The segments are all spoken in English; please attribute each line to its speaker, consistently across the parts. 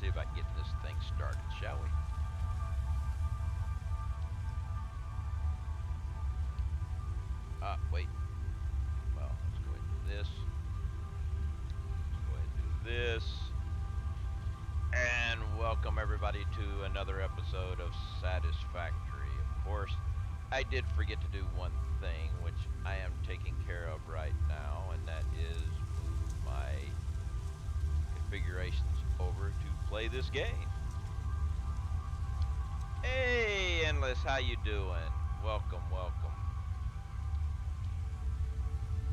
Speaker 1: see if I can get this thing started, shall we? Wait. Well, let's go ahead and do this. Let's go ahead and do this. And welcome everybody to another episode of Satisfactory. Of course, I did forget to do one thing, which I am taking care of right now, and that is move my configurations over to play this game. Hey, Endless, how you doing? Welcome, welcome.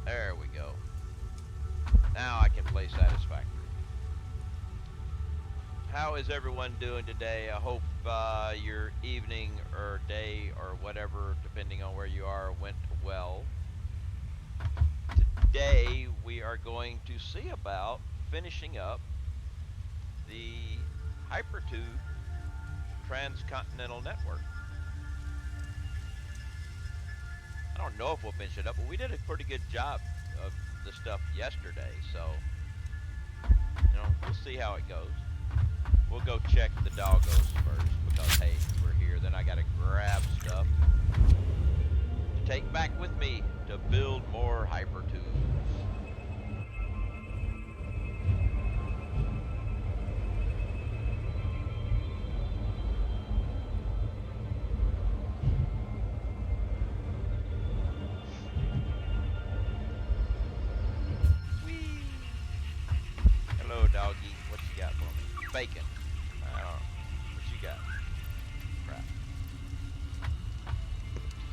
Speaker 1: There we go. Now I can play Satisfactory. How is everyone doing today? I hope your evening or day or whatever, depending on where you are, went well. Today we are going to see about finishing up the Hypertube Transcontinental network. I don't know if we'll finish it up, but we did a pretty good job of the stuff yesterday, so we'll see how it goes. We'll go check the doggos first because hey, we're here. Then I gotta grab stuff to take back with me to build more Hypertubes. Hello, doggy. What you got for me? Bacon. I don't know. What you got? Crap.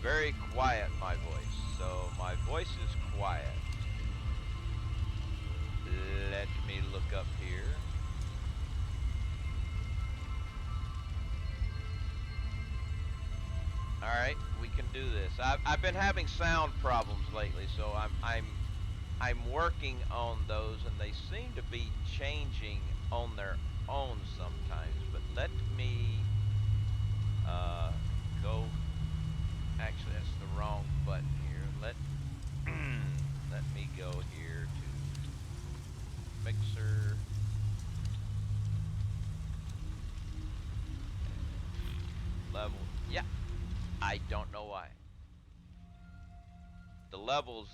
Speaker 1: Very quiet, my voice. So my voice is quiet. Let me look up here. All right, we can do this. I've been having sound problems lately, so I'm working on those, and they seem to be changing on their own sometimes. But let me go. Actually, that's the wrong button here. Let me go here to Mixer. Level. Yeah. I don't know why. The levels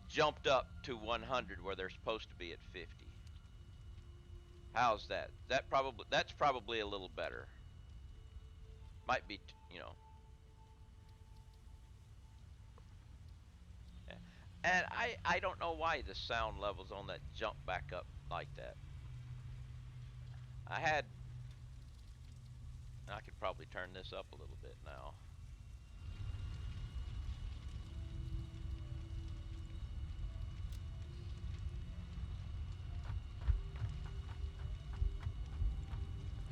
Speaker 1: jumped up to 100 where they're supposed to be at 50. How's that? That's probably a little better. Might be, And I don't know why the sound levels on that jump back up like that. I could probably turn this up a little bit now.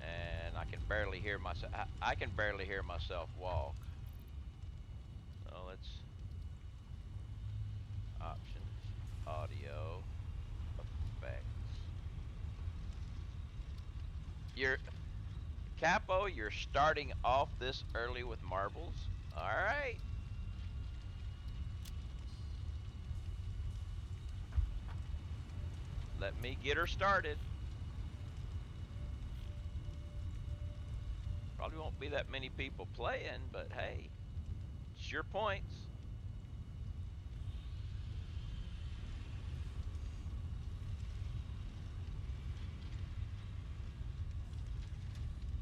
Speaker 1: And I can barely hear myself. I can barely hear myself walk. So let's options, audio, effects. Capo, you're starting off this early with marbles. All right. Let me get her started. Probably won't be that many people playing, but hey, it's your points.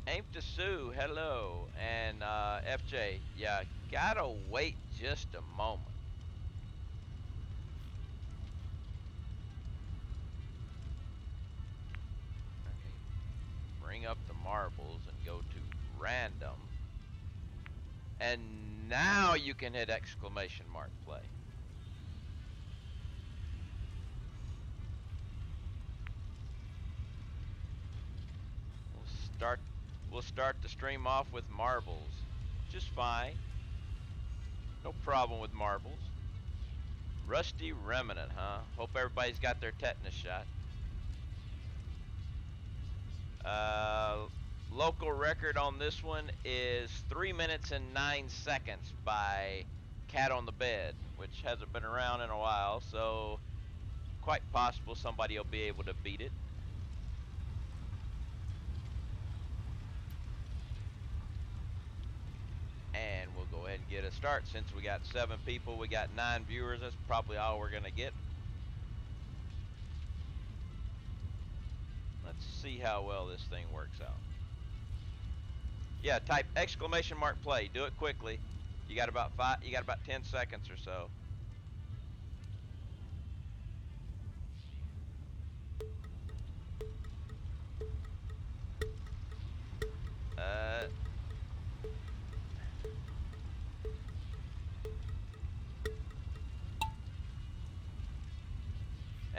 Speaker 1: Aim to Sue, hello, and FJ, yeah, gotta wait just a moment. Bring up the marbles and go to random, and now you can hit exclamation mark play. We'll start the stream off with marbles, which is fine. No problem with marbles. Rusty Remnant, huh? Hope everybody's got their tetanus shot. Local record on this one is 3 minutes and 9 seconds by Cat on the Bed, which hasn't been around in a while, so quite possible somebody will be able to beat it. get a start. Since we got 7 people, we got 9 viewers. That's probably all we're gonna get. Let's see how well this thing works out. Yeah, type exclamation mark play. Do it quickly. You got about 10 seconds or so.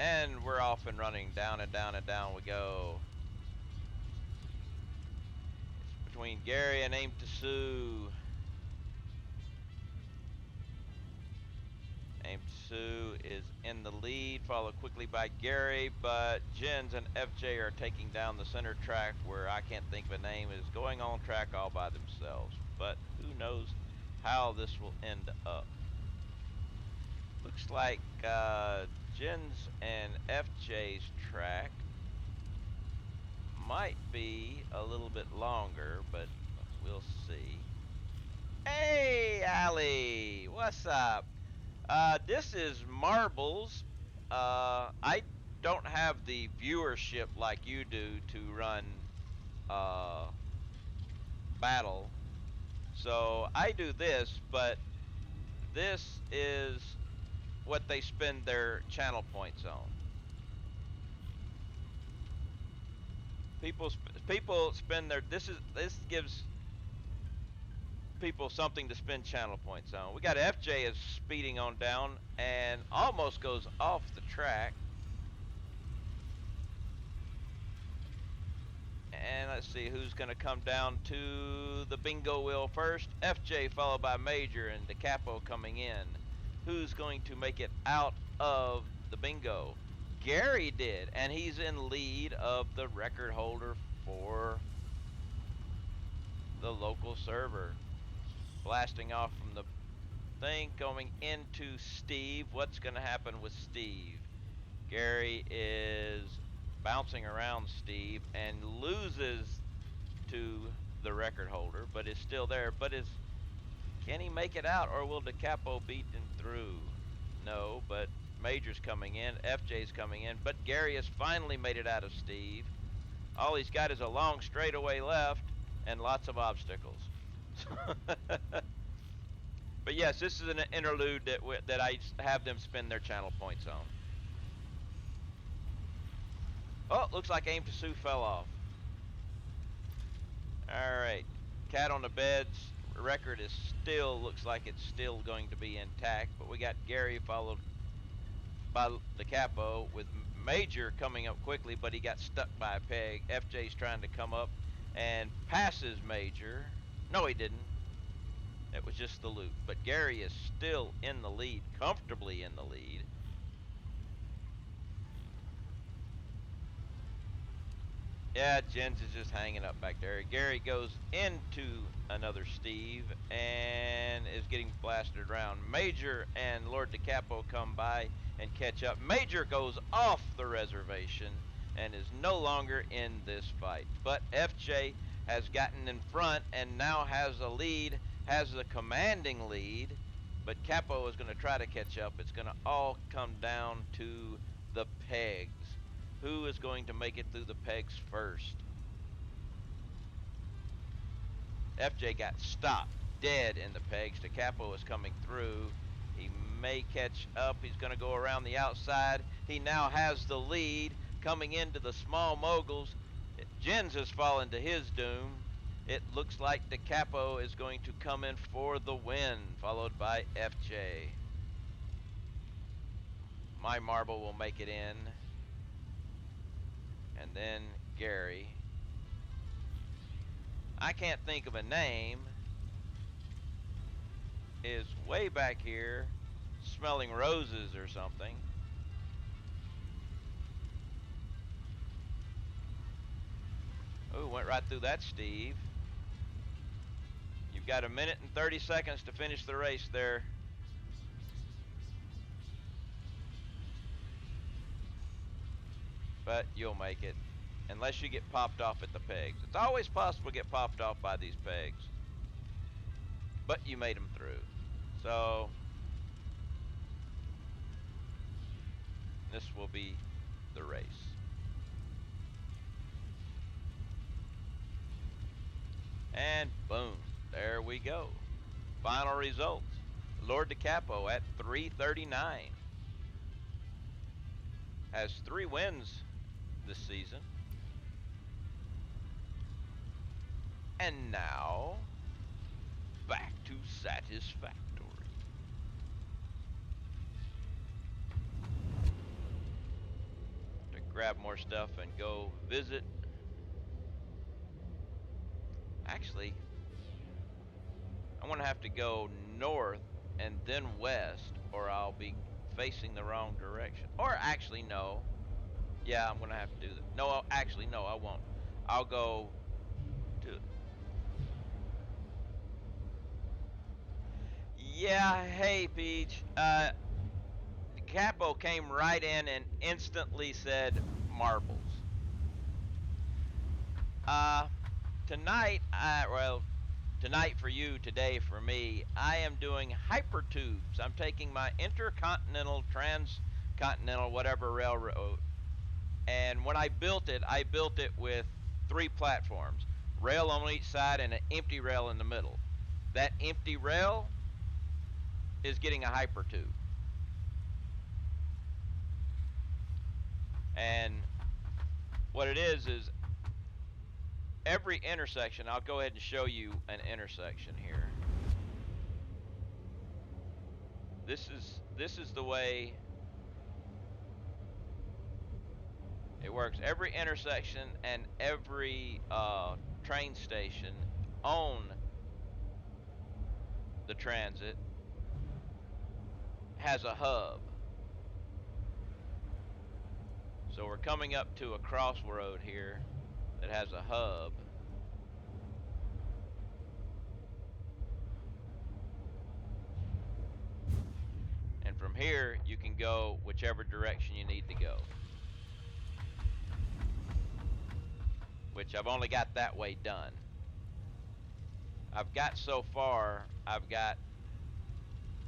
Speaker 1: And we're off and running. Down and down and down we go. It's between Gary and Aim to Sue. Aim to Sue is in the lead, followed quickly by Gary, but Jens and FJ are taking down the center track where I can't think of a name, is going on track all by themselves. But who knows how this will end up. Looks like Jens and FJ's track might be a little bit longer, but we'll see. Hey, Allie, what's up? This is Marbles. I don't have the viewership like you do to run battle, so I do this, but this is what they spend their channel points on. People spend their this gives people something to spend channel points on. We got FJ is speeding on down and almost goes off the track. And let's see who's going to come down to the bingo wheel first. FJ followed by Major and the Capo coming in. Who's going to make it out of the bingo? Gary did, and he's in lead of the record holder for the local server. Blasting off from the thing, going into Steve. What's going to happen with Steve? Gary is bouncing around Steve and loses to the record holder, but is still there. But can he make it out, or will DeCapo beat him through? No, but Major's coming in, FJ's coming in, but Gary has finally made it out of Steve. All he's got is a long straightaway left and lots of obstacles. But yes, this is an interlude that I have them spend their channel points on. Oh, looks like Aim to Sue fell off. Alright, Cat on the Bed's record is still, looks like it's still going to be intact, but we got Gary followed by the Capo with Major coming up quickly, but he got stuck by a peg. FJ's trying to come up and passes Major. No, he didn't. It was just the loop, but Gary is still in the lead, comfortably in the lead. Yeah, Jens is just hanging up back there. Gary goes into another Steve and is getting blasted around. Major and Lord DeCapo come by and catch up. Major goes off the reservation and is no longer in this fight. But FJ has gotten in front and now has a lead, has a commanding lead. But Capo is going to try to catch up. It's going to all come down to the pegs. Who is going to make it through the pegs first? FJ got stopped dead in the pegs. DeCapo is coming through. He may catch up. He's going to go around the outside. He now has the lead coming into the small moguls. Jens has fallen to his doom. It looks like DeCapo is going to come in for the win, followed by FJ. My marble will make it in. And then Gary. I can't think of a name. Is way back here smelling roses or something. Oh, went right through that, Steve. You've got 1 minute and 30 seconds to finish the race there. But you'll make it, unless you get popped off at the pegs. It's always possible to get popped off by these pegs. but you made them through. So this will be the race. And boom, there we go. Final results. Lord DeCapo at 339. Has 3 wins this season. And now, back to Satisfactory. To grab more stuff and go visit. Actually, I'm gonna have to go north and then west, or I'll be facing the wrong direction. Or actually, no. Yeah, I'm gonna have to do that. No, actually, no, I won't. I'll go to. Yeah, hey, Peach. Capo came right in and instantly said marbles. Tonight, well, tonight for you, today for me, I am doing Hypertubes. I'm taking my Intercontinental, Transcontinental, whatever railroad, and when I built it with 3 platforms, rail on each side and an empty rail in the middle. That empty rail is getting a Hypertube. And what it is every intersection, I'll go ahead and show you an intersection here. This is the way it works. Every intersection and every train station on the transit has a hub. So we're coming up to a crossroad here that has a hub. And from here, you can go whichever direction you need to go. Which I've only got that way done. I've got so far, I've got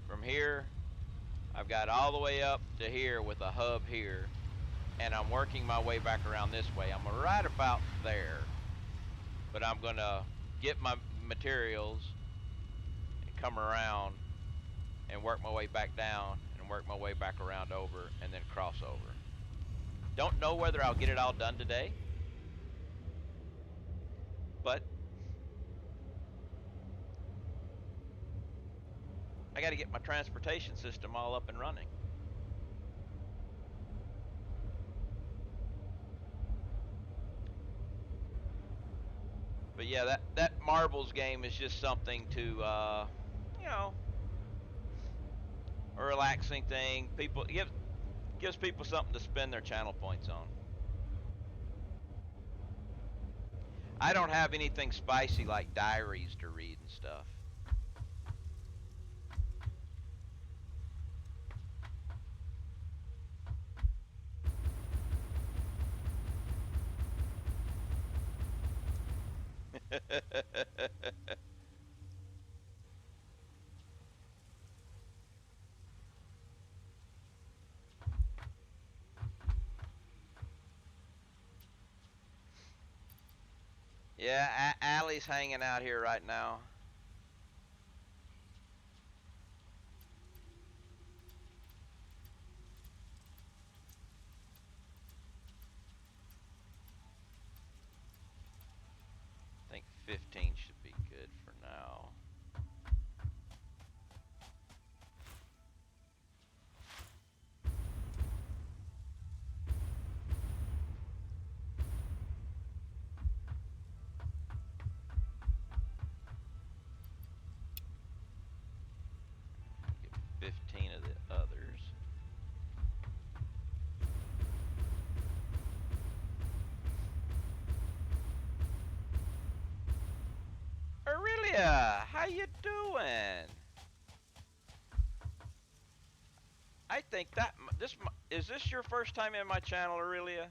Speaker 1: from here, I've got all the way up to here with a hub here. And I'm working my way back around this way. I'm right about there. But I'm gonna get my materials and come around and work my way back down and work my way back around over and then cross over. Don't know whether I'll get it all done today, but I gotta get my transportation system all up and running. But yeah, that marbles game is just something to, you know, a relaxing thing. People gives people something to spend their channel points on. I don't have anything spicy like diaries to read and stuff. Yeah, Allie's hanging out here right now. I think 15 should be good for now. Get 15 of the others. Aurelia, how you doing? I think that is this your first time in my channel, Aurelia?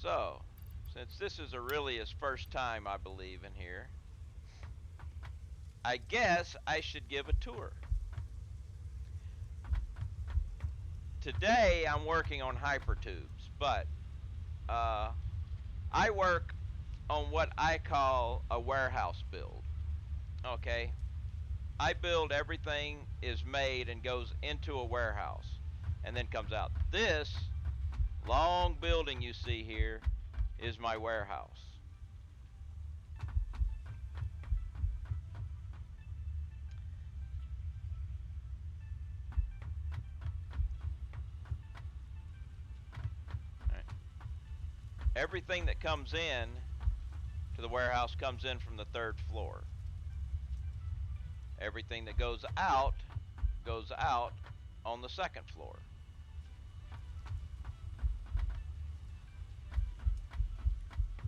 Speaker 1: So, since this is Aurelia's first time, I believe, in here, I guess I should give a tour. Today, I'm working on Hypertubes, but I work on what I call a warehouse build. Okay? I build everything is made and goes into a warehouse and then comes out. This long building you see here is my warehouse. Right. Everything that comes in to the warehouse comes in from the third floor. Everything that goes out on the second floor.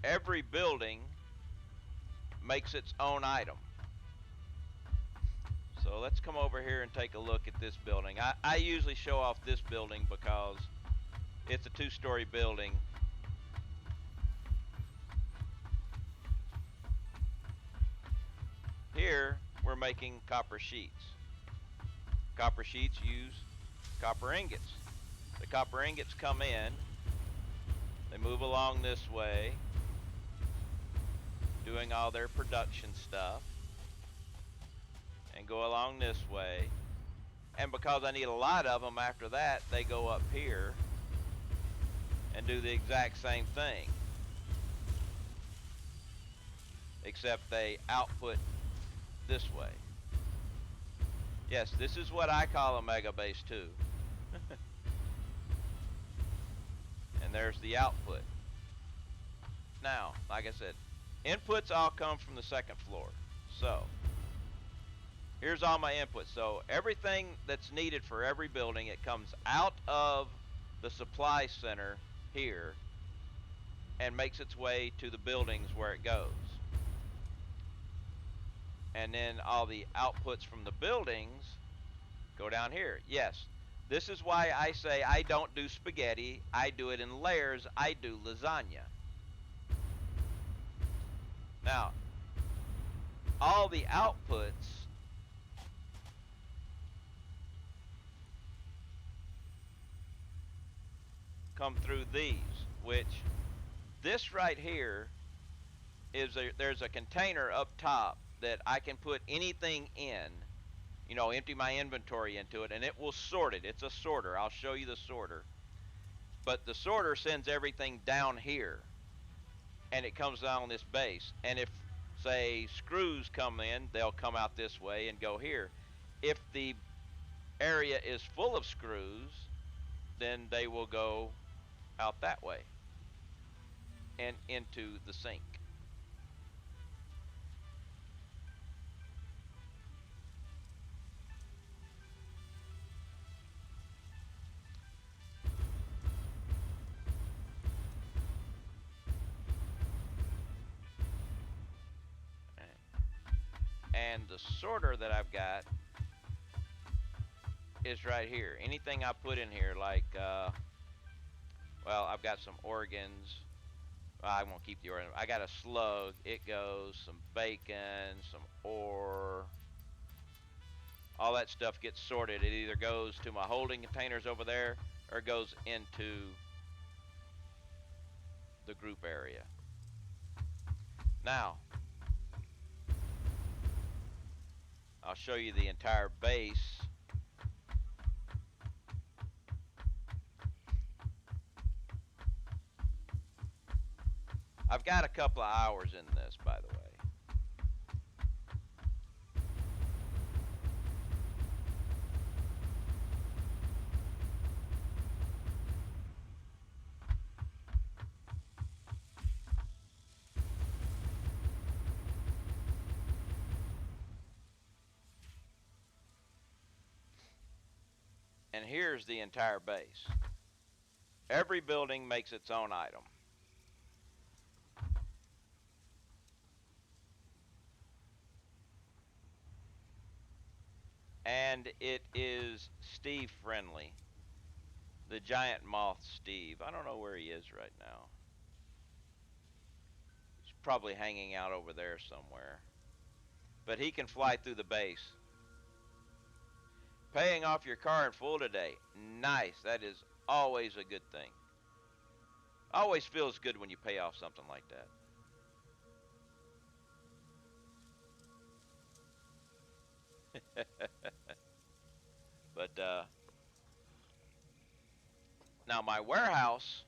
Speaker 1: Every building makes its own item. So let's come over here and take a look at this building. I usually show off this building because it's a two-story building. Here we're making copper sheets. Copper sheets use copper ingots. The copper ingots come in, they move along this way, doing all their production stuff, and go along this way. And because I need a lot of them after that, they go up here and do the exact same thing, except they output this way. Yes, this is what I call a mega base too. And there's the output. Now, like I said, inputs all come from the second floor. So, here's all my inputs. So, everything that's needed for every building, it comes out of the supply center here and makes its way to the buildings where it goes. And then all the outputs from the buildings go down here. Yes, this is why I say I don't do spaghetti. I do it in layers. I do lasagna. Now, all the outputs come through these, which this right here is there's a container up top that I can put anything in, you know, empty my inventory into it, and it will sort it. It's a sorter. I'll show you the sorter. But the sorter sends everything down here, and it comes down this base. And if, say, screws come in, they'll come out this way and go here. If the area is full of screws, then they will go out that way and into the sink. And the sorter that I've got is right here. Anything I put in here, like, well, I've got some organs. Well, I won't keep the organ. I got a slug. It goes. Some bacon, some ore. All that stuff gets sorted. It either goes to my holding containers over there or it goes into the group area. Now, I'll show you the entire base. I've got a couple of hours in this, by the way. And here's the entire base. Every building makes its own item. And it is Steve friendly. The giant moth Steve. I don't know where he is right now. probably hanging out over there somewhere. But he can fly through the base. Paying off your car in full today. Nice. That is always a good thing. Always feels good when you pay off something like that. But now my warehouse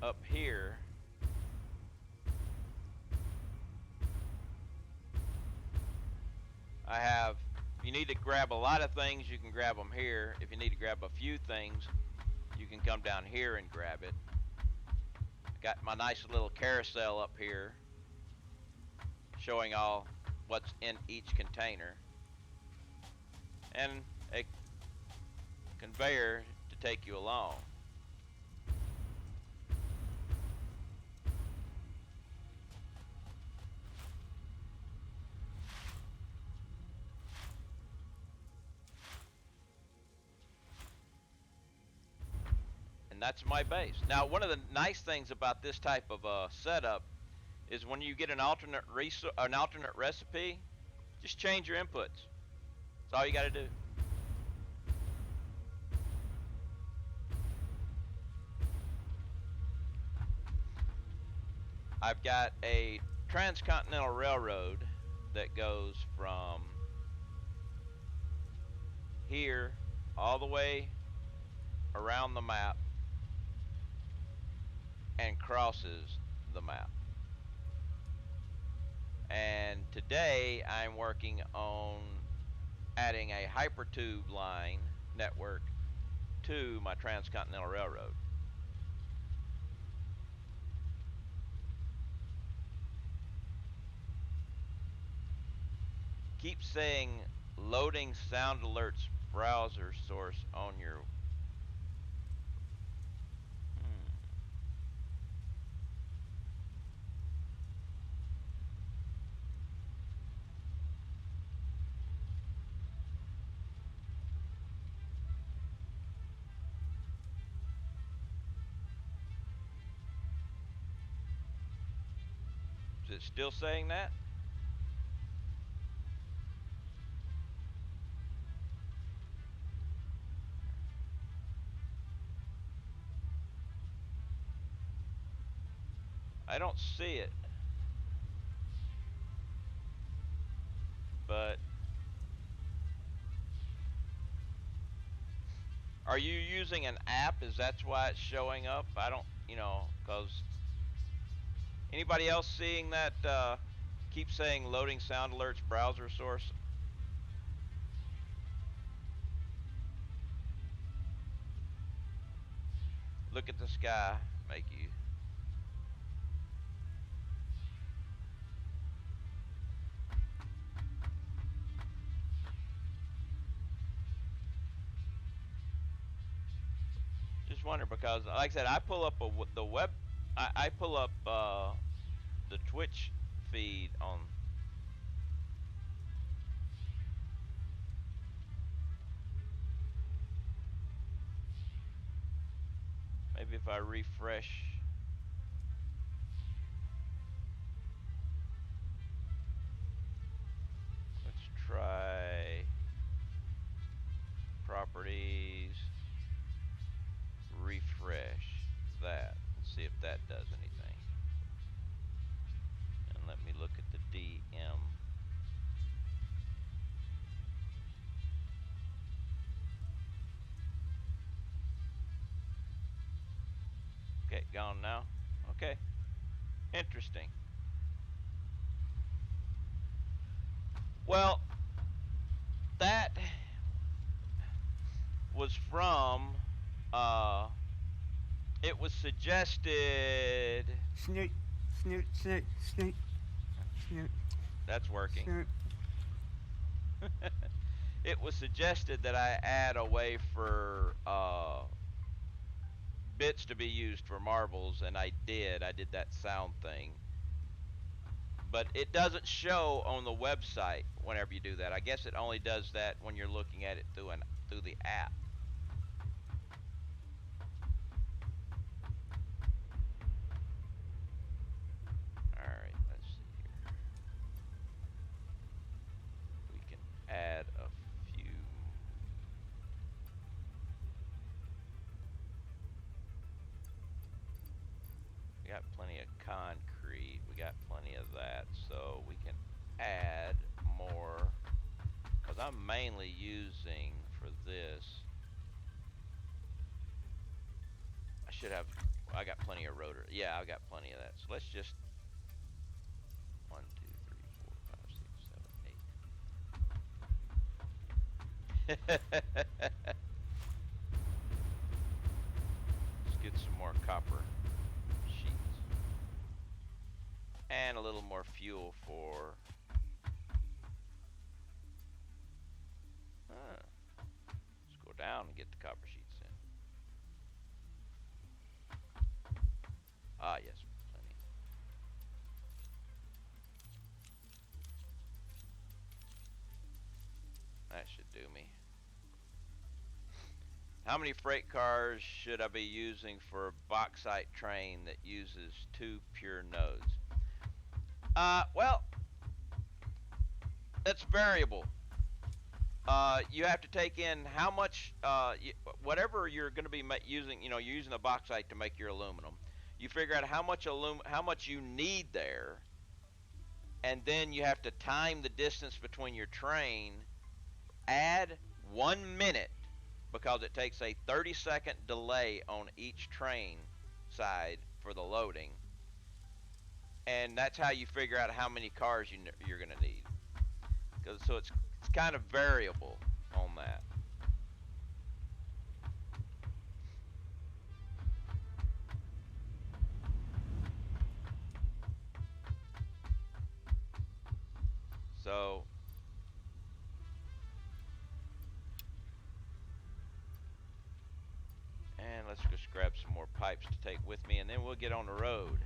Speaker 1: up here I have, if you need to grab a lot of things, you can grab them here. If you need to grab a few things, you can come down here and grab it. I got my nice little carousel up here showing all what's in each container, and a conveyor to take you along. And that's my base. Now, one of the nice things about this type of setup is when you get an alternate recipe, just change your inputs. That's all you got to do. I've got a Transcontinental Railroad that goes from here all the way around the map and crosses the map. And today I'm working on adding a Hypertube line network to my Transcontinental Railroad. Keep saying loading sound alerts browser source on your Is it still saying that? I don't see it. But are you using an app? Is that why it's showing up? I don't, because anybody else seeing that keep saying loading sound alerts browser source? Look at the sky, make you. Just wonder because, like I said, I pull up the web. I pull up the Twitch feed on. Maybe if I refresh. Let's try properties, refresh that, and see if that does anything. And let me look at the DM. Okay, gone now. Okay, interesting. Well, that was from, it was suggested.
Speaker 2: Snoot, snoot, snoot, snoot, snoot.
Speaker 1: That's working.
Speaker 2: Snoot.
Speaker 1: It was suggested that I add a way for bits to be used for marbles, and I did that sound thing, but it doesn't show on the website whenever you do that. I guess it only does that when you're looking at it through the app. got plenty of concrete. We got plenty of that, so we can add more. Because I'm mainly using for this. I got plenty of rotor. Yeah, I got plenty of that. So let's just 1, 2, 3, 4, 5, 6, 7, 8. Let's get some more copper sheets and a little more fuel for. Let's go down and get the copper sheets in. Ah, yes, plenty. That should do me. How many freight cars should I be using for a bauxite train that uses 2 pure nodes? Well, that's variable. You have to take in how much, whatever you're going to be using. You know, you're using the bauxite to make your aluminum. You figure out how much you need there, and then you have to time the distance between your train. Add 1 minute, because it takes a 30-second delay on each train side for the loading, and that's how you figure out how many cars you're going to need. So it's kind of variable on that. So and let's just grab some more pipes to take with me, and then we'll get on the road.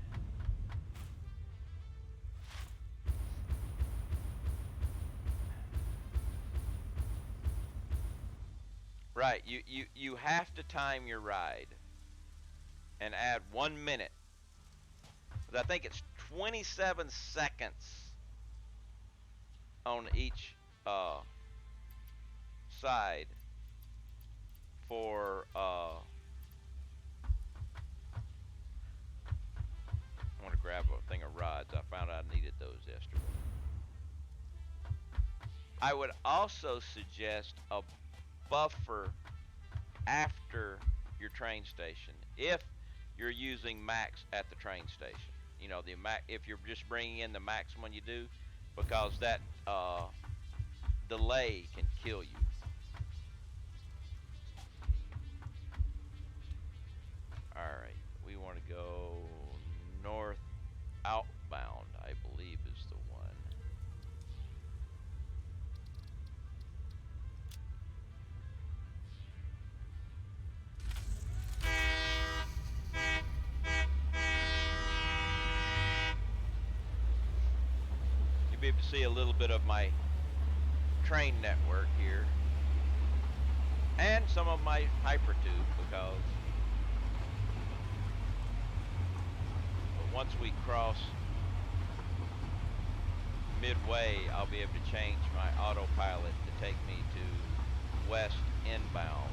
Speaker 1: Right, you have to time your ride and add 1 minute. I think it's 27 seconds on each side for I want to grab a thing of rods. I found I needed those yesterday. I would also suggest a buffer after your train station if you're using max at the train station. You know, if you're just bringing in the maximum you do, because that delay can kill you. Alright, we want to go north outbound, I believe is the one. You'll be able to see a little bit of my train network here, and some of my Hypertube, because once we cross midway, I'll be able to change my autopilot to take me to west inbound.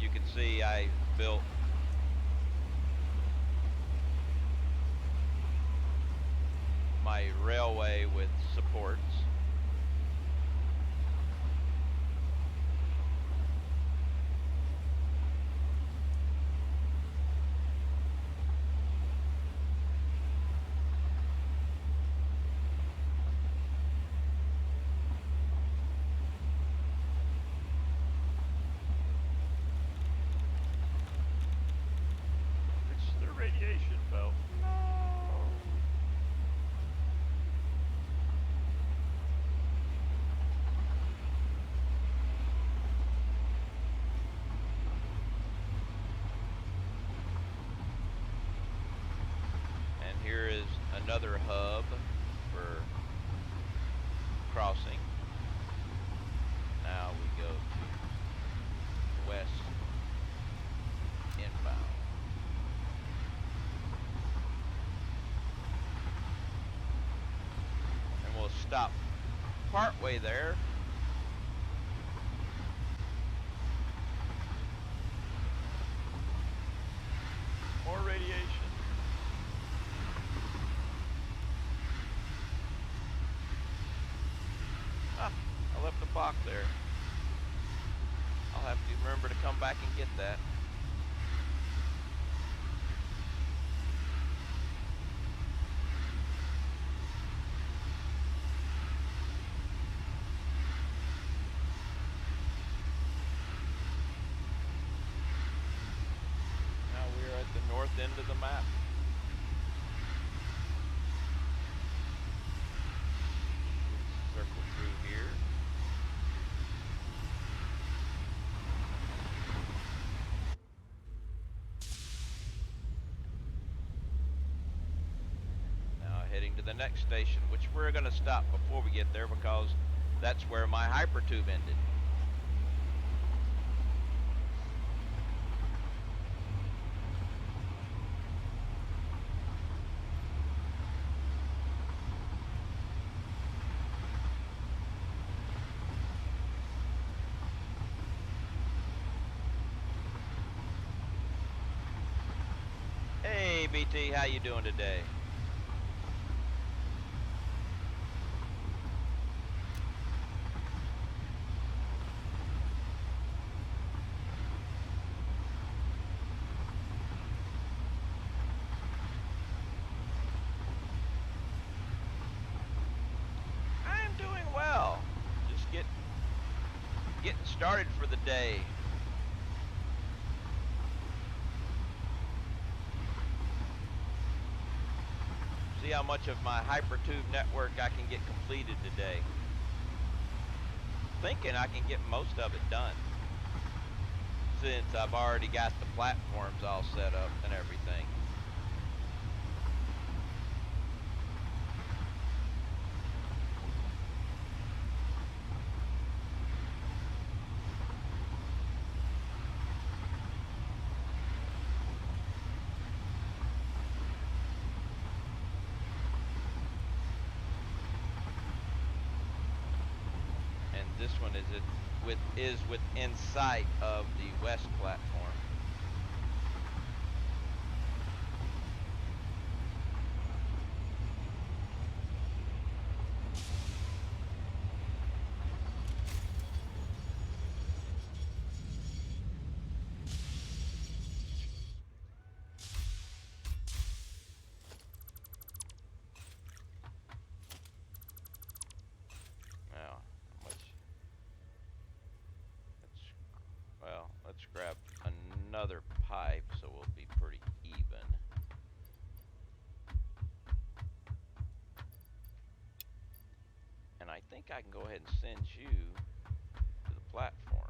Speaker 1: You can see I built my railway with supports. Here is another hub for crossing. Now we go to west inbound. And we'll stop partway there. More radiation. Ah, I left a box there. I'll have to remember to come back and get that. Now we're at the north end of the map. Circle through here. Heading to the next station, which we're going to stop before we get there because that's where my Hypertube ended. Hey BT, how you doing today? Getting started for the day. See how much of my Hypertube network I can get completed today. Thinking I can get most of it done, since I've already got the platforms all set up and everything. This one is within sight of the west platform. Let's grab another pipe so we'll be pretty even. And I think I can go ahead and send you to the platform.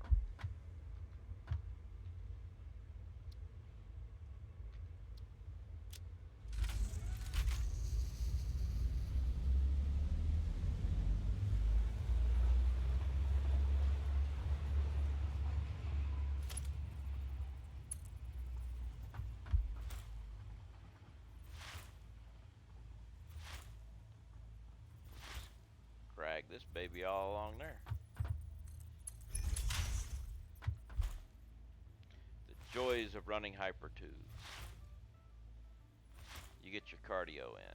Speaker 1: Drag this baby all along there. The joys of running Hypertubes. You get your cardio in.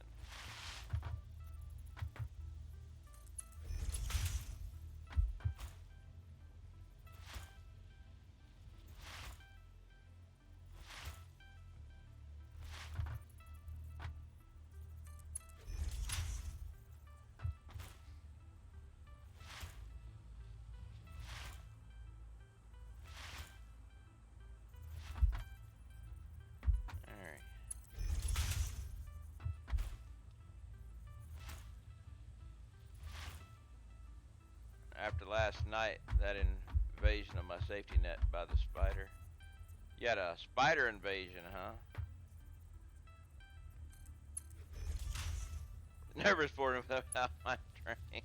Speaker 1: After last night, that invasion of my safety net by the spider. You had a spider invasion, huh? Nervous for him about my train.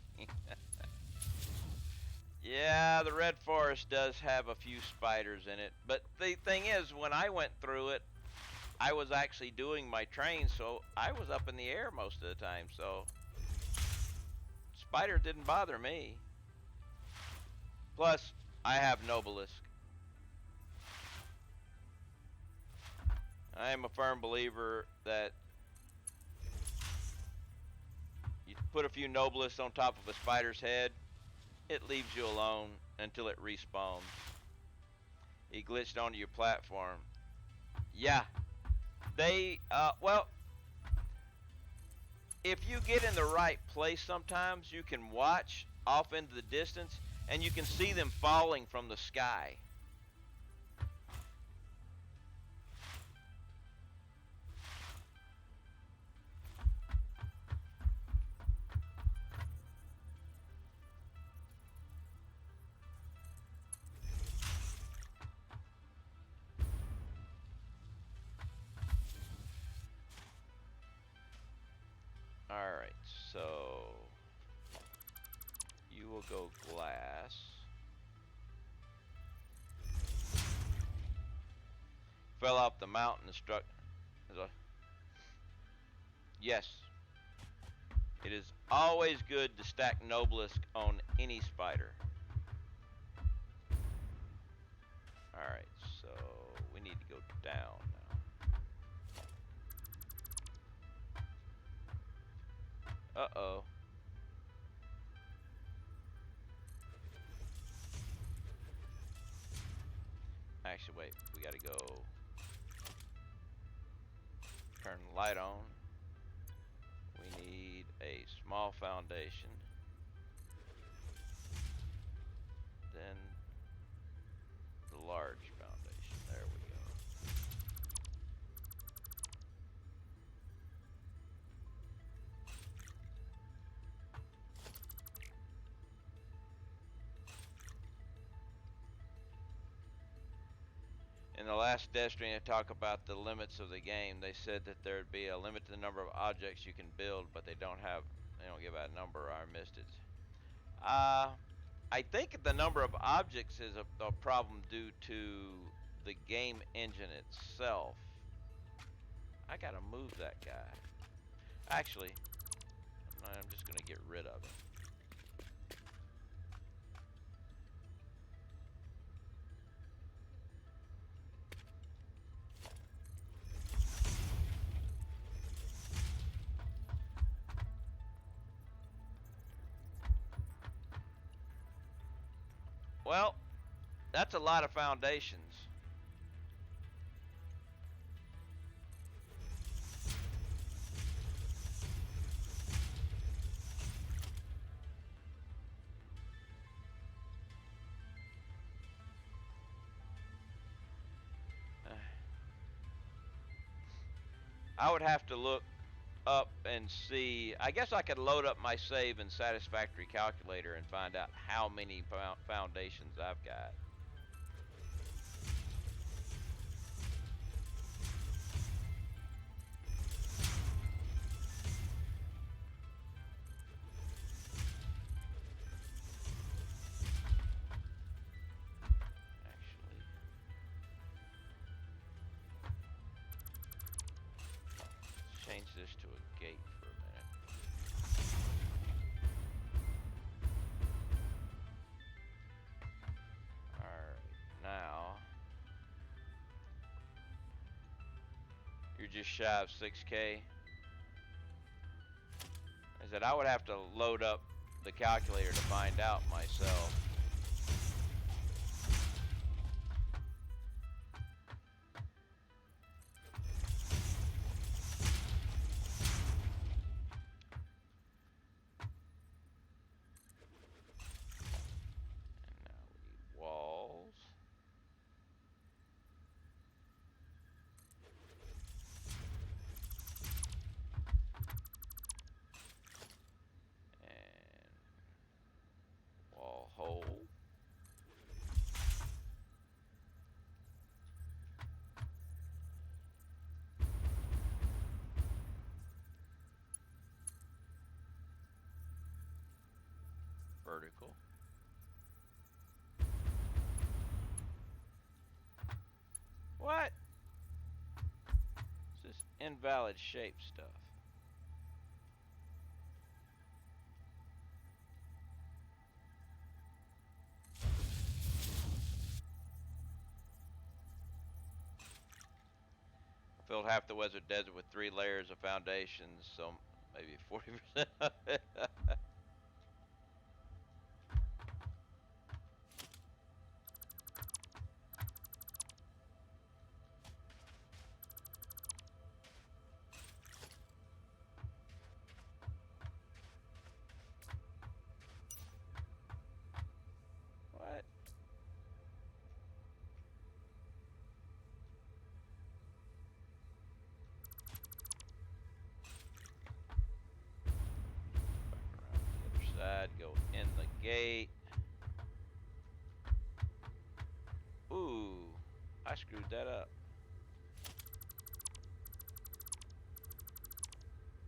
Speaker 1: Yeah, the red forest does have a few spiders in it, but the thing is, when I went through it, I was actually doing my train, so I was up in the air most of the time, so spider didn't bother me. Plus, I have Nobelisk. I am a firm believer that you put a few Nobelisks on top of a spider's head, it leaves you alone until it respawns. He glitched onto your platform. Yeah, well, if you get in the right place sometimes, you can watch off into the distance and you can see them falling from the sky. Alright, so you will go glass. Fell off the mountain and struck. Yes. It is always good to stack Nobelisk on any spider. Alright, so we need to go down now. Uh-oh. Actually, wait, we gotta go turn the light on. We need a small foundation. Then the large foundation. There we go. In the last dev stream, I talk about the limits of the game. They said that there'd be a limit to the number of objects you can build, but they don't give out a number, or I missed it. I think the number of objects is a problem due to the game engine itself. I gotta move that guy. Actually, I'm just gonna get rid of him. Well, that's a lot of foundations. I would have to look up and see. I guess I could load up my save in Satisfactory Calculator and find out how many foundations I've got. Change this to a gate for a minute. Alright, now you're just shy of 6K. I said I would have to load up the calculator to find out myself. Vertical. invalid shape stuff. Filled half the Western Desert with 3 layers of foundations, so maybe 40% of it. What? Side, go in the gate. Ooh, I screwed that up.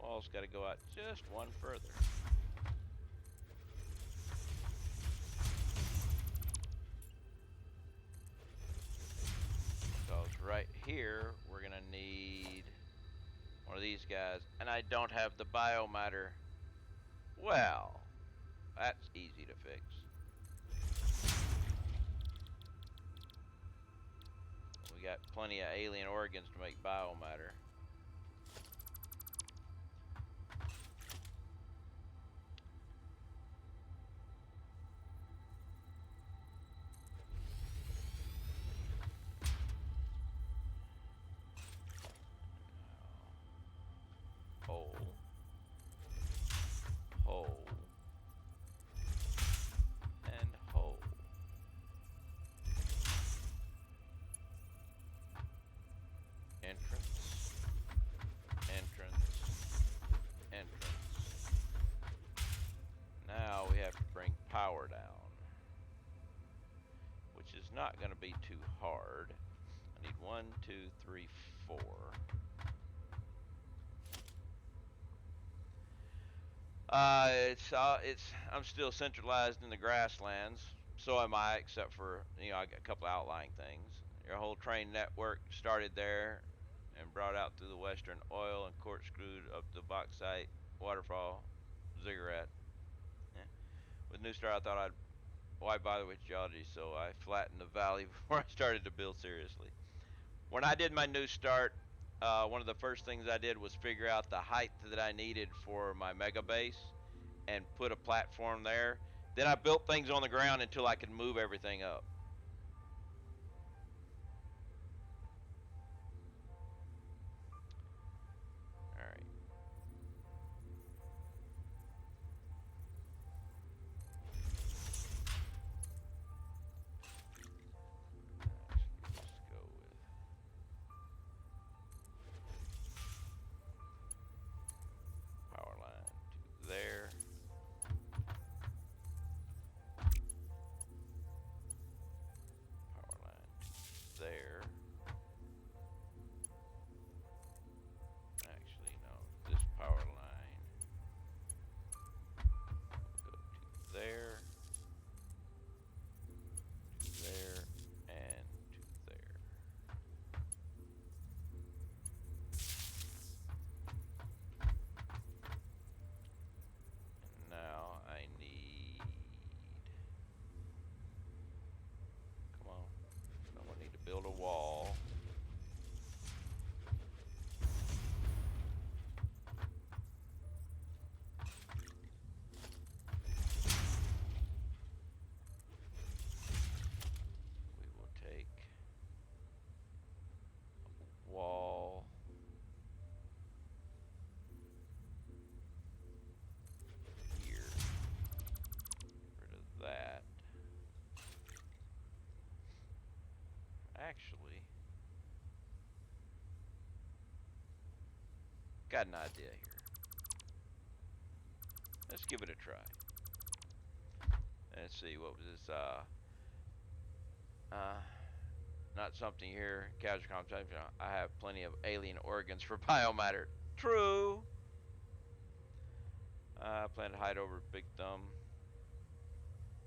Speaker 1: Wall's got to go out just one further. Because right here, we're gonna need one of these guys, and I don't have the biomatter. Well, that's easy to fix. We got plenty of alien organs to make biomatter. Hole. Hole. And hole. Entrance. Entrance. Entrance. Now we have to bring power down, which is not going to be too hard. I need 1, 2, 3, 4. I'm still centralized in the grasslands. So am I, except for, I got a couple outlying things. Your whole train network started there and brought out through the western oil and corkscrewed up the bauxite, waterfall, ziggurat. Yeah. With New Star, I thought why bother with geology? So I flattened the valley before I started to build seriously. When I did my New Start, one of the first things I did was figure out the height that I needed for my mega base and put a platform there. Then I built things on the ground until I could move everything up. All right. Let's go with power line to there. Power line to there. Actually, no. This power line will go to there, to there, and to there. And now I need, come on, I need to build a wall. We will take a wall. Here. Get rid of that. Actually, got an idea here. Let's give it a try. Let's see, what was this? Not something here. Casual conversation. I have plenty of alien organs for biomatter. True. I plan to hide over Big Thumb.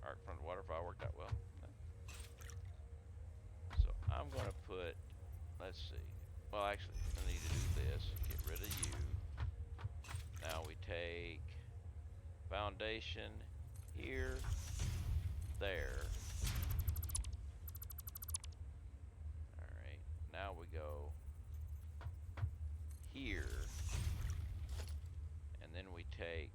Speaker 1: Arc front waterfall worked out well. So I'm gonna put, let's see. Well, actually, I need to do this. Get rid of you. Now we take foundation here, there. Alright, now we go here, and then we take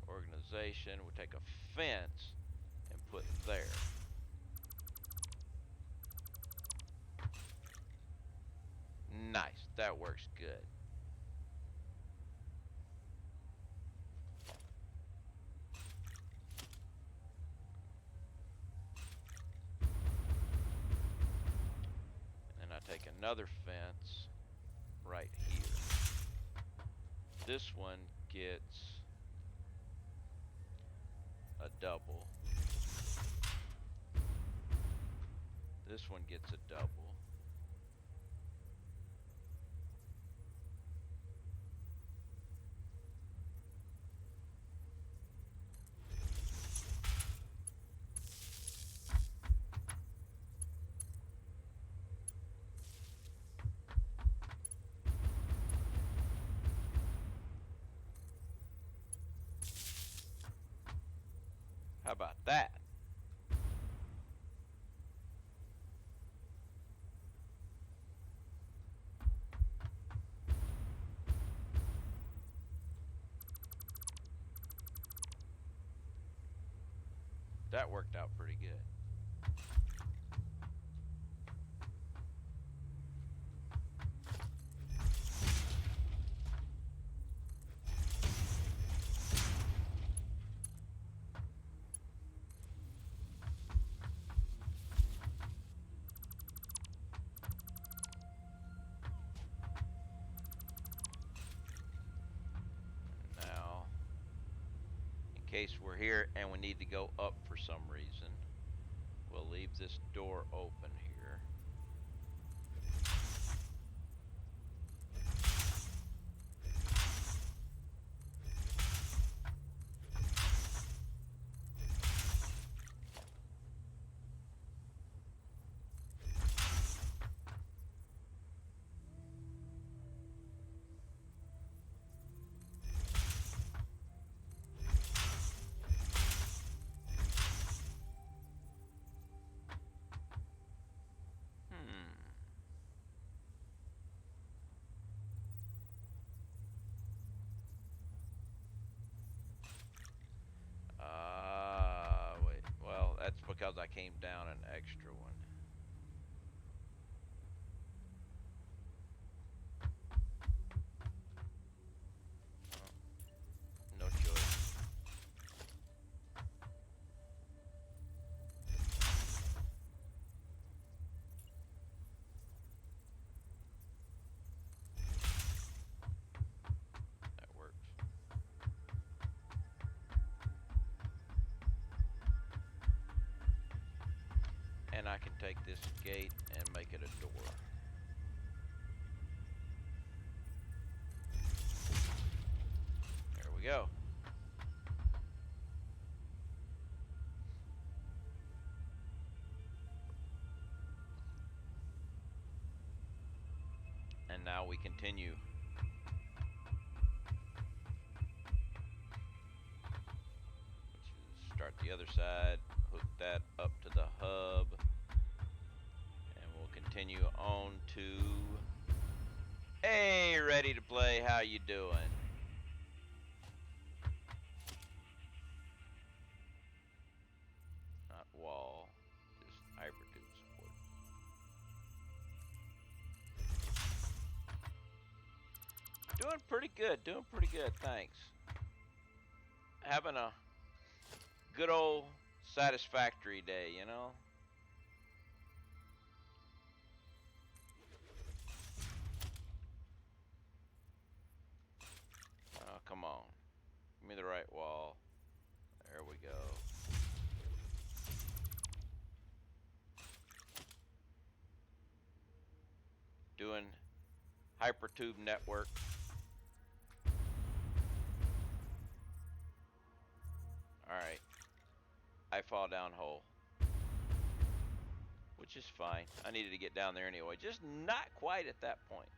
Speaker 1: organization, we take a fence and put there. Nice, that works good. And then I take another fence right here. This one gets a double. This one gets a double. How about that? That worked out pretty good. Now, in case we're here and we need to go up for some reason, we'll leave this door open here. Wait. Well, that's because I came down an extra one. No choice. That works. And I can take this gate and make it a door. There we go. And now we continue. Which is start the other side, hook that up to the hub, and we'll continue on to... Hey, ready to play, how you doing? Not wall, just Hypertube support. Doing pretty good, thanks. Having a good old satisfactory day, you know? Oh, come on. Give me the right wall. There we go. Doing Hypertube network. Alright. I fall down hole. Which which is fine. I needed to get down there anyway. Just not quite at that point.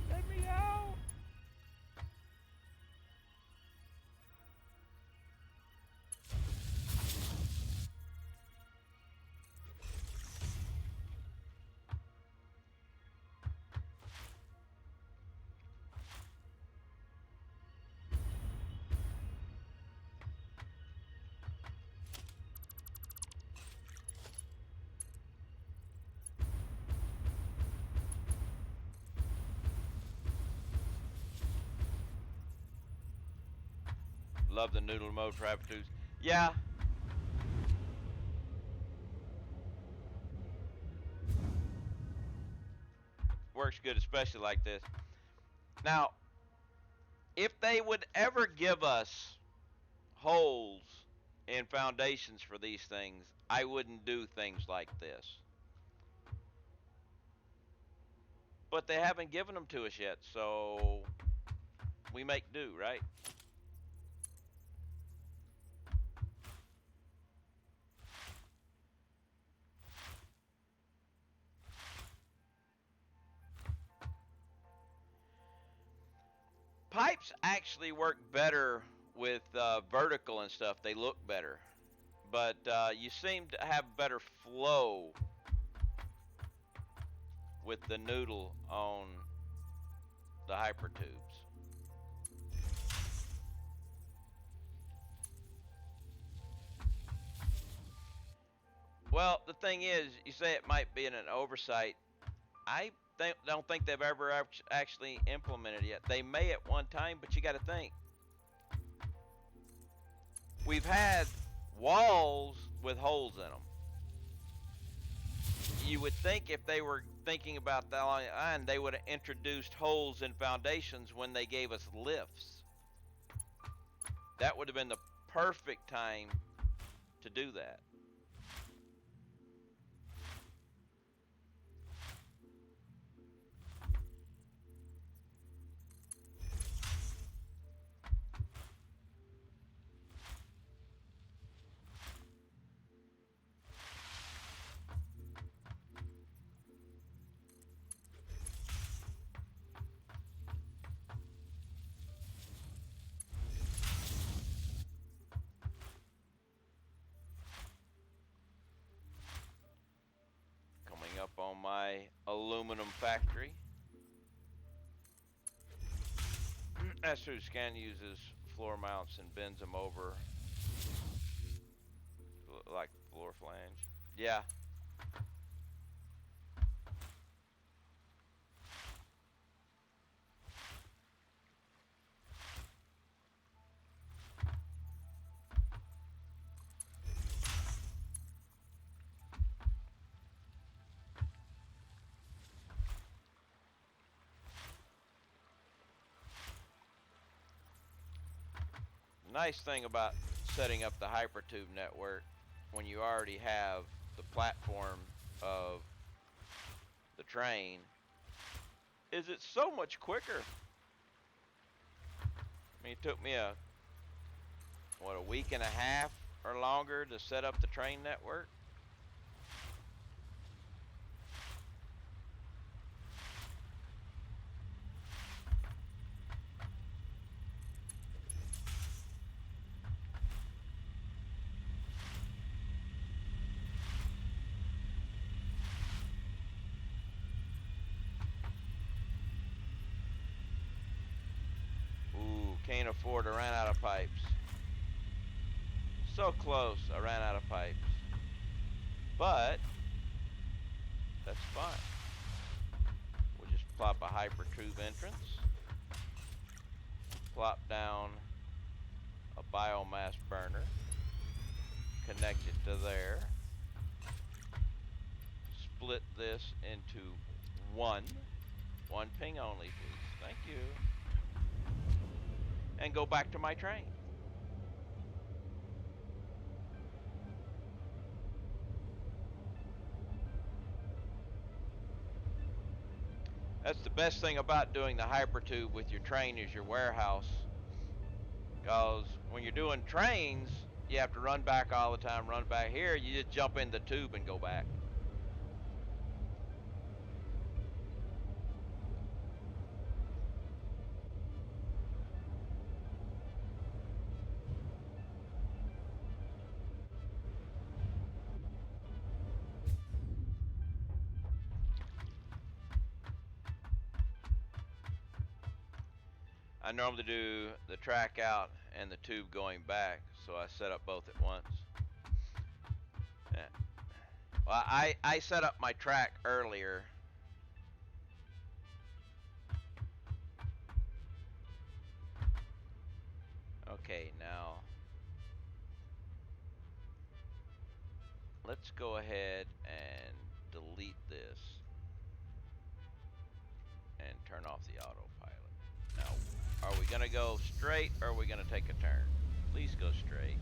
Speaker 1: Let me out! Love the noodle mode for Hypertubes. Yeah. Works good, especially like this. Now, if they would ever give us holes in foundations for these things, I wouldn't do things like this. But they haven't given them to us yet, so we make do, right? Pipes actually work better with vertical and stuff. They look better. But you seem to have better flow with the noodle on the Hypertubes. Well, the thing is, you say it might be an oversight. I don't think they've ever actually implemented it yet. They may at one time, but you got to think. We've had walls with holes in them. You would think if they were thinking about that along the line, they would have introduced holes in foundations when they gave us lifts. That would have been the perfect time to do that. Up on my aluminum factory. That's true. Scan uses floor mounts and bends them over like floor flange. Yeah. Nice thing about setting up the Hypertube network when you already have the platform of the train is it's so much quicker. I mean, it took me a week and a half or longer to set up the train network. Can't afford to run out of pipes. So close, I ran out of pipes. But that's fine. We'll just plop a Hypertube entrance. Plop down a biomass burner. Connect it to there. Split this into one ping only, please. Thank you. and go back to my train. That's the best thing about doing the Hypertube with your train is your warehouse. Because when you're doing trains, you have to run back all the time, run back. Here, you just jump in the tube and go back. I normally do the track out and the tube going back, so I set up both at once. Yeah. Well, I set up my track earlier. Okay, now let's go ahead and delete this and turn off the autopilot. Now, are we going to go straight or are we going to take a turn? Please go straight.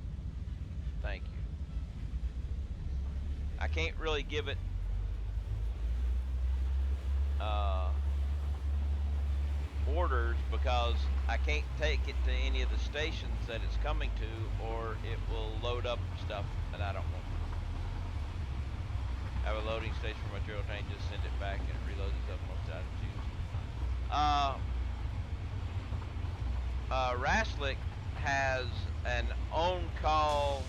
Speaker 1: Thank you. I can't really give it orders because I can't take it to any of the stations that it's coming to, or it will load up stuff that I don't want. Have a loading station for my drill train, just send it back and it reloads itself most out of choose. Raslick has an on-call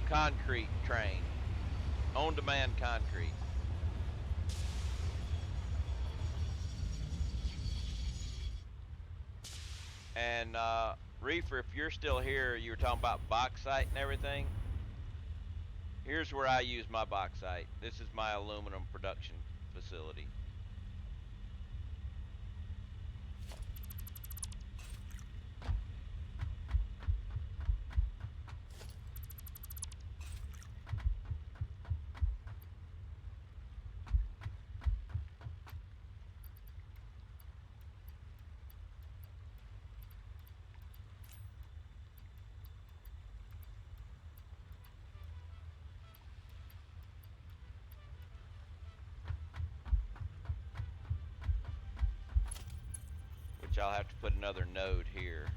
Speaker 1: concrete train, on-demand concrete. And Reefer, if you're still here, you were talking about bauxite and everything. Here's where I use my bauxite. This is my aluminum production facility. I'll have to put another node here.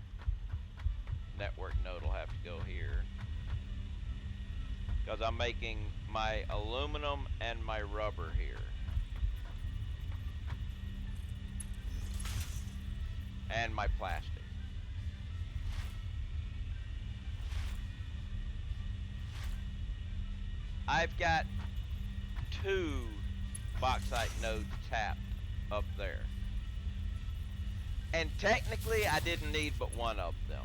Speaker 1: Network node will have to go here. Because I'm making my aluminum and my rubber here. And my plastic. I've got 2 bauxite nodes tapped up there. And technically, I didn't need but one of them.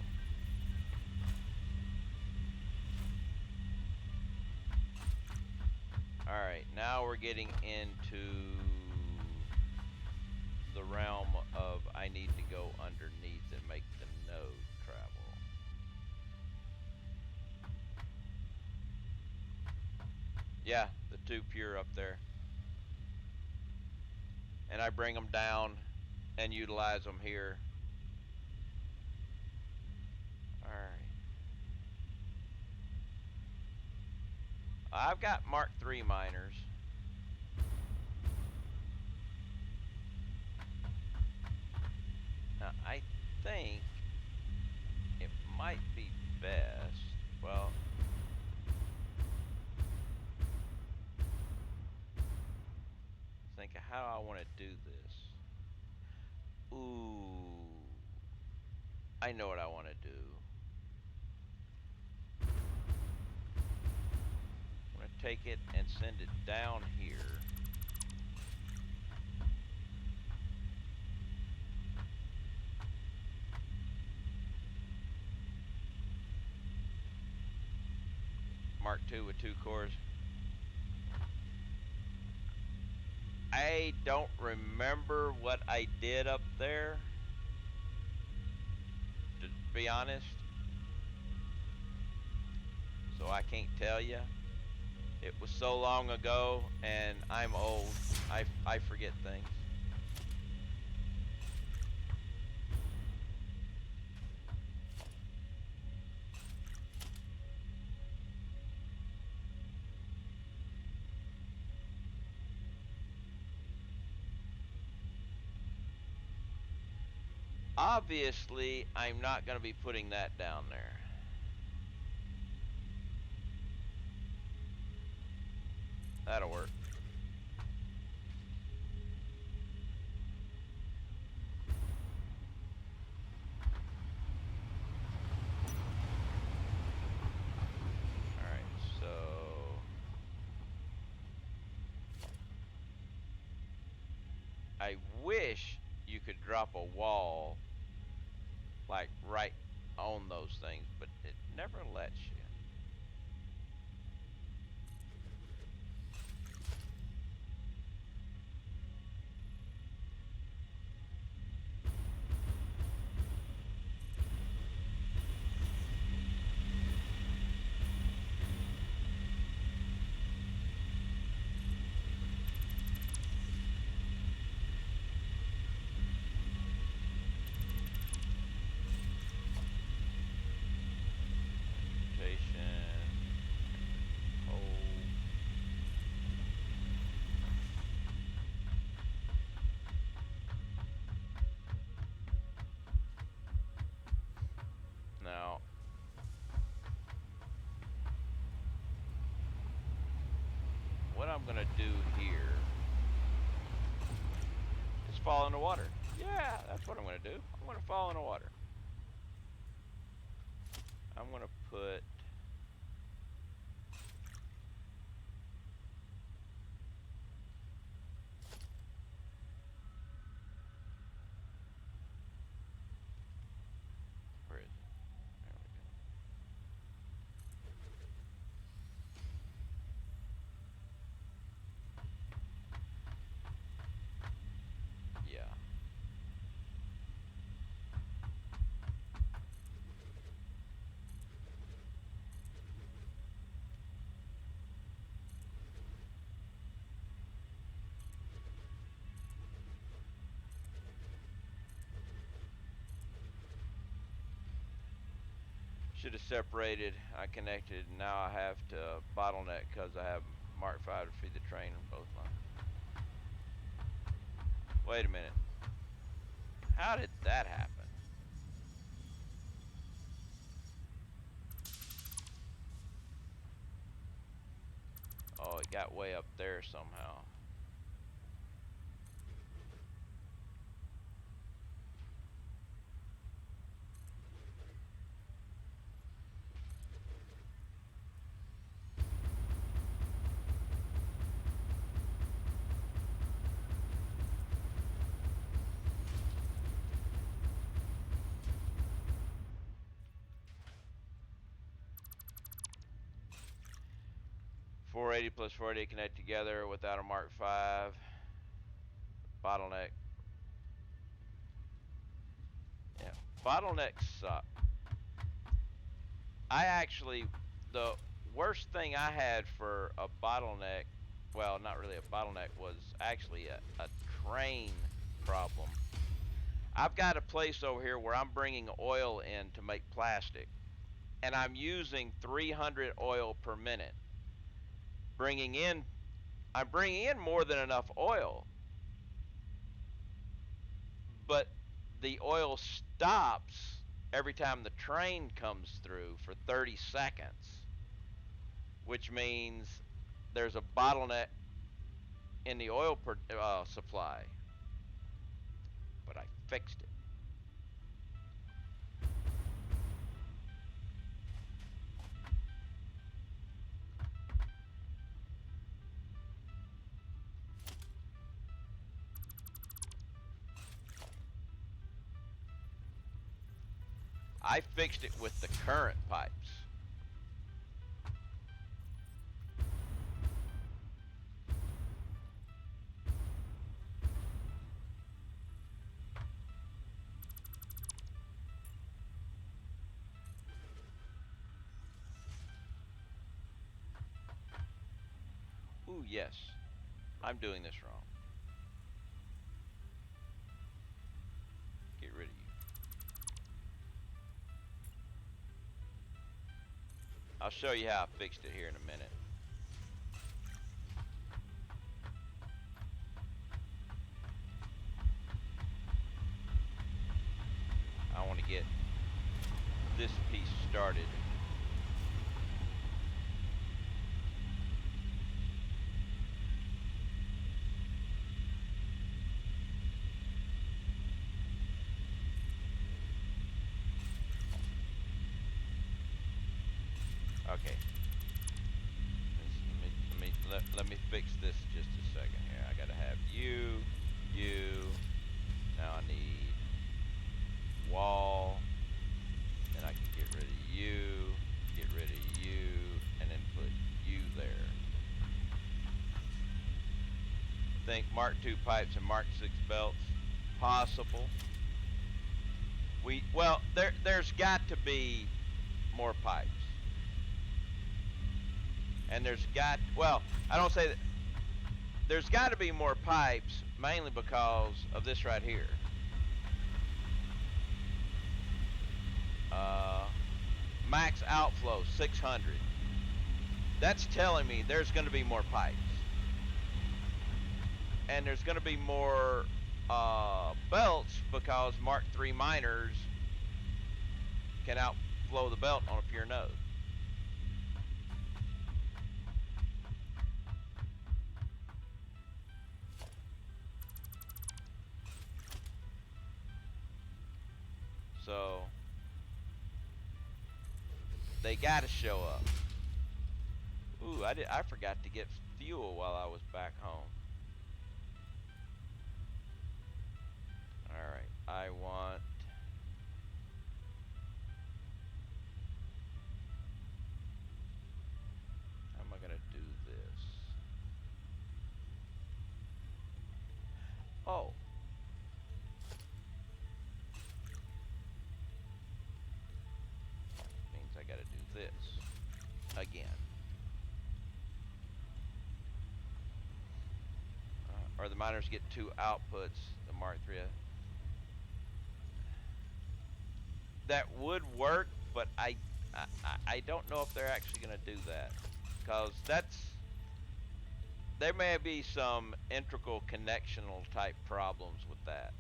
Speaker 1: Alright, now we're getting into the realm of I need to go underneath and make the node travel. Yeah, the 2 pure up there. And I bring them down and utilize them here. Alright. I've got Mark III miners. Now, I think it might be best, well, think of how I want to do this. Ooh, I know what I want to do. I'm going to take it and send it down here. Mark II with 2 cores. I don't remember what I did up there, to be honest. So I can't tell you. It was so long ago, and I'm old. I forget things. Obviously, I'm not going to be putting that down there. That'll work. Alright, so... I wish you could drop a wall like right on those things, but it never lets you. Now, what I'm gonna do here is fall in the water. Yeah, that's what I'm gonna do. I'm gonna fall in the water. I'm gonna put... Where is it? There we go. Yeah. Should have separated. I connected. Now I have to bottleneck because I have Mark 5 to feed the train on both lines. Wait a minute. How did that happen? Oh, it got way up there somehow. .480 plus 480 connect together without a Mark 5. Bottleneck. Yeah, bottlenecks suck. I actually, the worst thing I had for a bottleneck, well, not really a bottleneck, was actually a train problem. I've got a place over here where I'm bringing oil in to make plastic, and I'm using 300 oil per minute. I'm bringing in more than enough oil, but the oil stops every time the train comes through for 30 seconds, which means there's a bottleneck in the oil supply. But I fixed it. I fixed it with the current pipes. Ooh, yes. I'm doing this wrong. Get rid of you. I'll show you how I fixed it here in a minute. started. Okay. Let me fix this just a second here. I gotta have you. Now I need wall. Then I can get rid of you, and then put you there. Think Mark II pipes and Mark VI belts. Possible. Well, there's got to be more pipes. And I don't say that. There's got to be more pipes, mainly because of this right here. Max outflow 600. That's telling me there's going to be more pipes. And there's going to be more belts because Mark III miners can outflow the belt on a pure node. So they gotta show up. Ooh, I forgot to get fuel while I was back home. Alright, how am I gonna do this? Oh. Means I gotta do this again. Or the miners get 2 outputs, the Mark III. That would work, but I don't know if they're actually gonna do that. Because there may be some integral connectional type problems with that.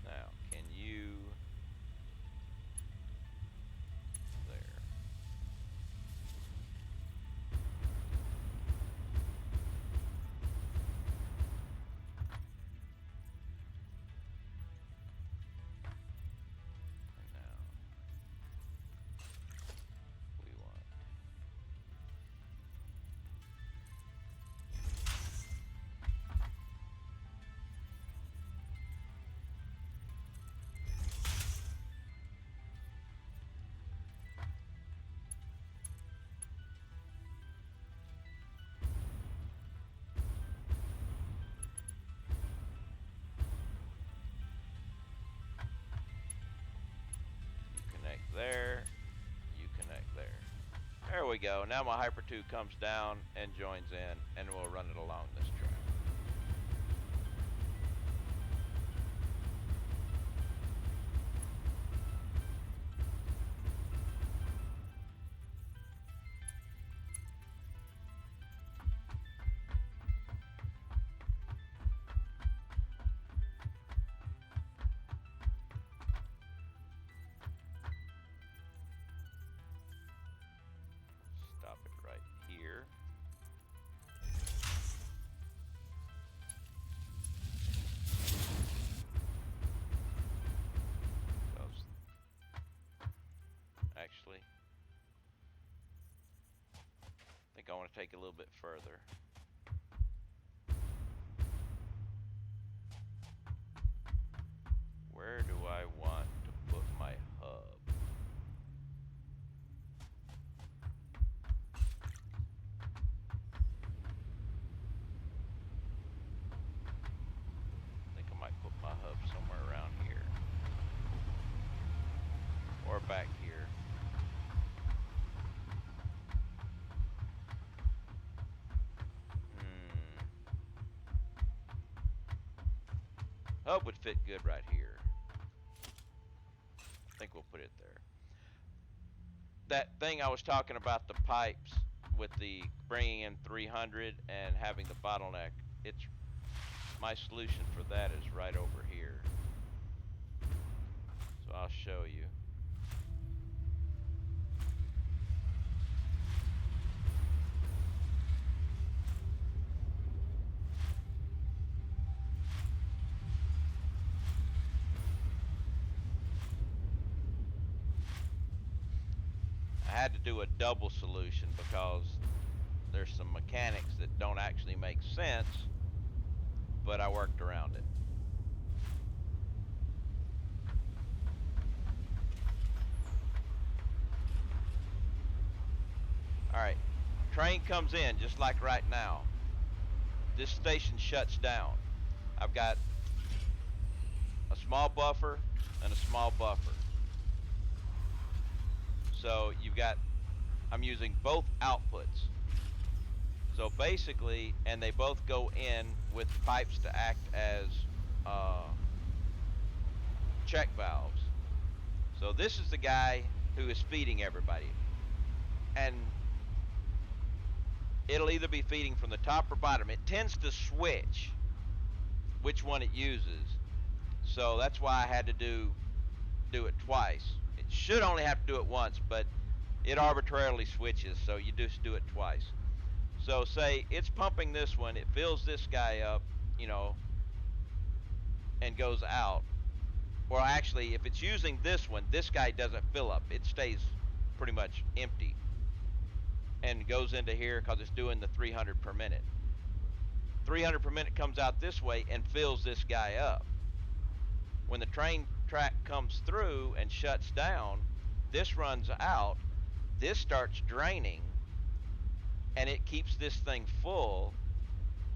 Speaker 1: Now, can you there? And now we want there, you connect there. There we go. Now my Hypertube comes down and joins in, and we'll run it along this track. Stop it right here. Actually, I think I want to take it a little bit further. Where do I want to put my hub? I think I might put my hub somewhere around here. Or back here. Hub would fit good right here. I think we'll put it there. That thing I was talking about, the pipes with the bringing in 300 and having the bottleneck, it's my solution for that is right over here. So I'll show you. I had to do a double solution because there's some mechanics that don't actually make sense, but I worked around it. Alright, train comes in just like right now. This station shuts down. I've got a small buffer and a small buffer. So you've got, I'm using both outputs. So basically, and they both go in with pipes to act as check valves. So this is the guy who is feeding everybody. And it'll either be feeding from the top or bottom. It tends to switch which one it uses. So that's why I had to do it twice. It should only have to do it once, but it arbitrarily switches, so you just do it twice. So say it's pumping this one, it fills this guy up, you know, and goes out. Or actually, if it's using this one, this guy doesn't fill up. It stays pretty much empty and goes into here because it's doing the 300 per minute. 300 per minute comes out this way and fills this guy up. When the train track comes through and shuts down, this runs out, this starts draining, and it keeps this thing full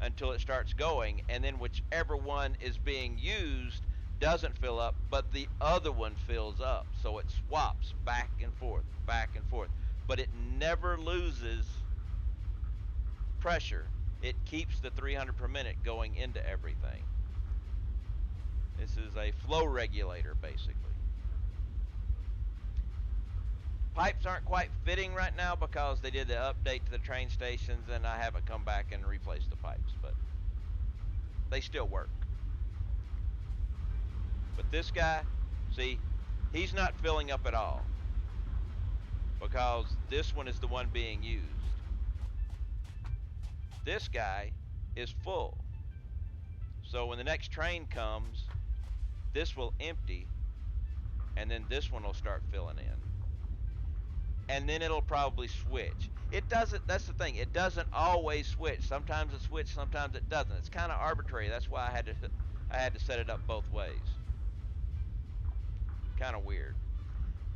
Speaker 1: until it starts going, and then whichever one is being used doesn't fill up, but the other one fills up. So it swaps back and forth, but it never loses pressure. It keeps the 300 per minute going into everything. This is a flow regulator, basically. Pipes aren't quite fitting right now because they did the update to the train stations and I haven't come back and replaced the pipes, but they still work. But this guy, see, he's not filling up at all because this one is the one being used. This guy is full. So when the next train comes, this will empty and then this one will start filling in. And then it'll probably switch. It doesn't, that's the thing, it doesn't always switch. Sometimes it switches, sometimes it doesn't. It's kind of arbitrary. That's why I had to set it up both ways. Kind of weird.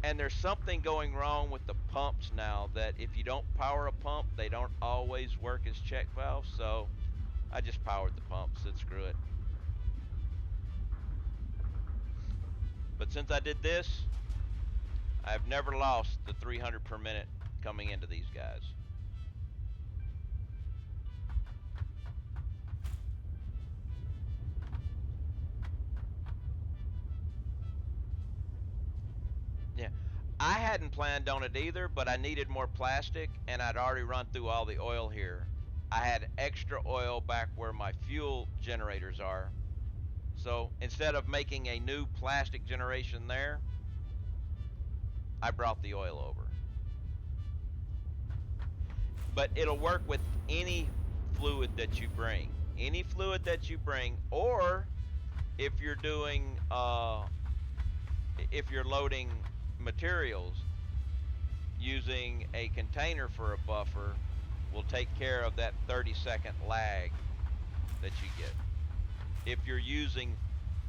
Speaker 1: And there's something going wrong with the pumps now that if you don't power a pump, they don't always work as check valves. So I just powered the pump, said screw it. But since I did this, I've never lost the 300 per minute coming into these guys. Yeah, I hadn't planned on it either, but I needed more plastic and I'd already run through all the oil here. I had extra oil back where my fuel generators are. So instead of making a new plastic generation there, I brought the oil over. But it'll work with any fluid that you bring. Any fluid that you bring, or if you're doing, if you're loading materials, using a container for a buffer will take care of that 30-second lag that you get if you're using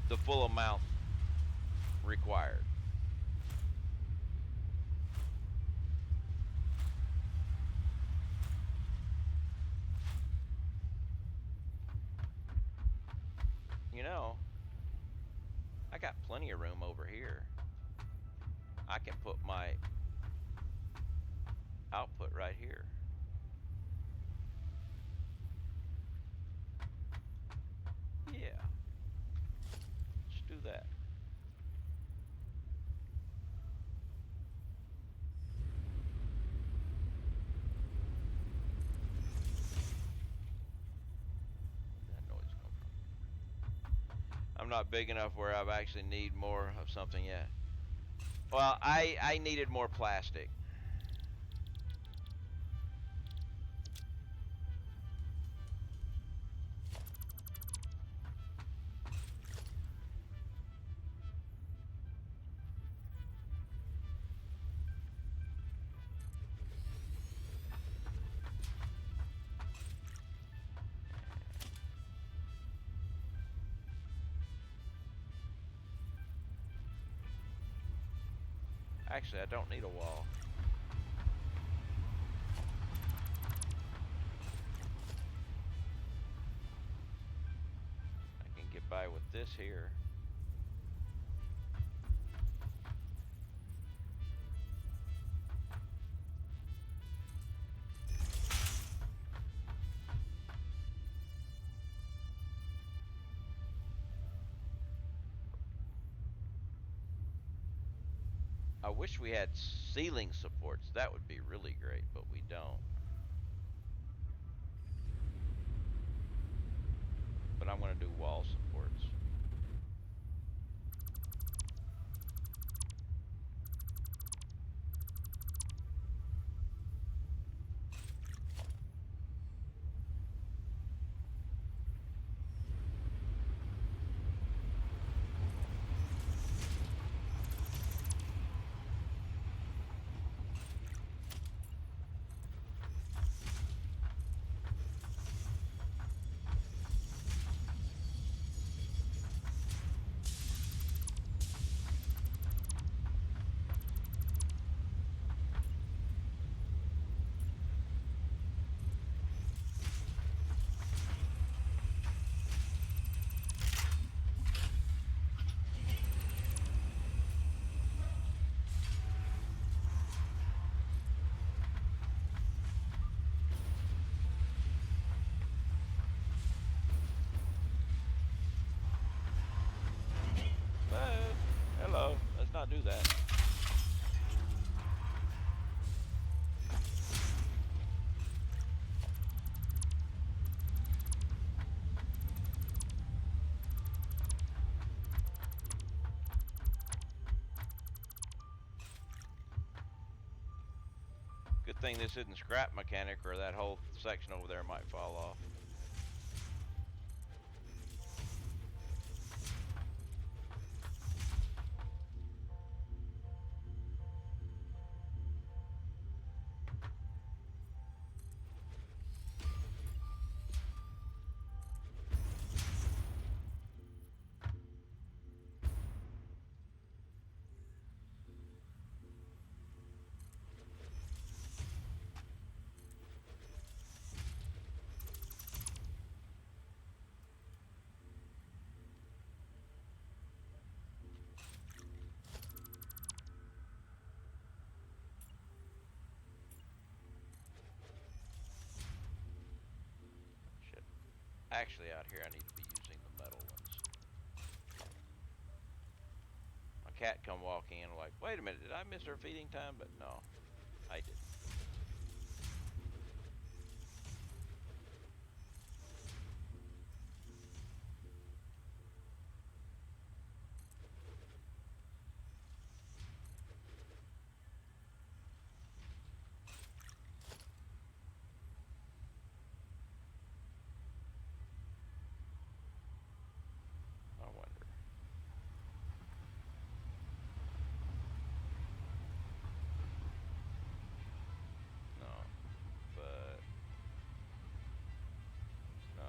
Speaker 1: the full amount required. You know, I got plenty of room over here. I can put my output right here. Yeah. Let's do that. Where'd that noise come from? not big enough where I actually need more of something yet. Well, I needed more plastic. Actually, I don't need a wall. I can get by with this here. I wish we had ceiling supports. That would be really great, but we don't. But I'm going to do wall supports. Hello, let's not do that. Good thing this isn't scrap mechanic, or that whole section over there might fall off. Actually, out here I need to be using the metal ones. My cat come walking in like, wait a minute, did I miss her feeding time? But no, I didn't. I wonder. No, but no.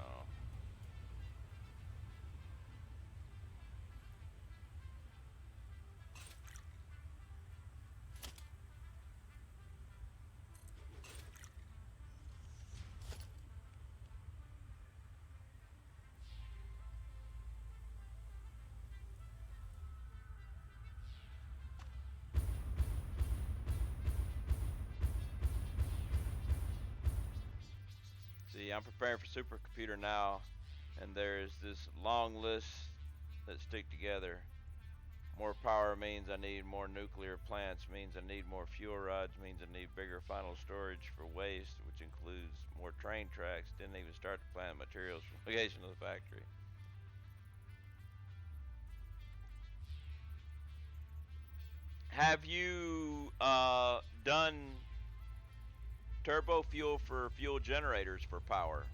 Speaker 1: See, I'm preparing for supercomputer now, and there's this long list that stick together. More power means I need more nuclear plants, means I need more fuel rods, means I need bigger final storage for waste, which includes more train tracks. Didn't even start to plant materials from location of the factory. Have you done turbo fuel for fuel generators for power?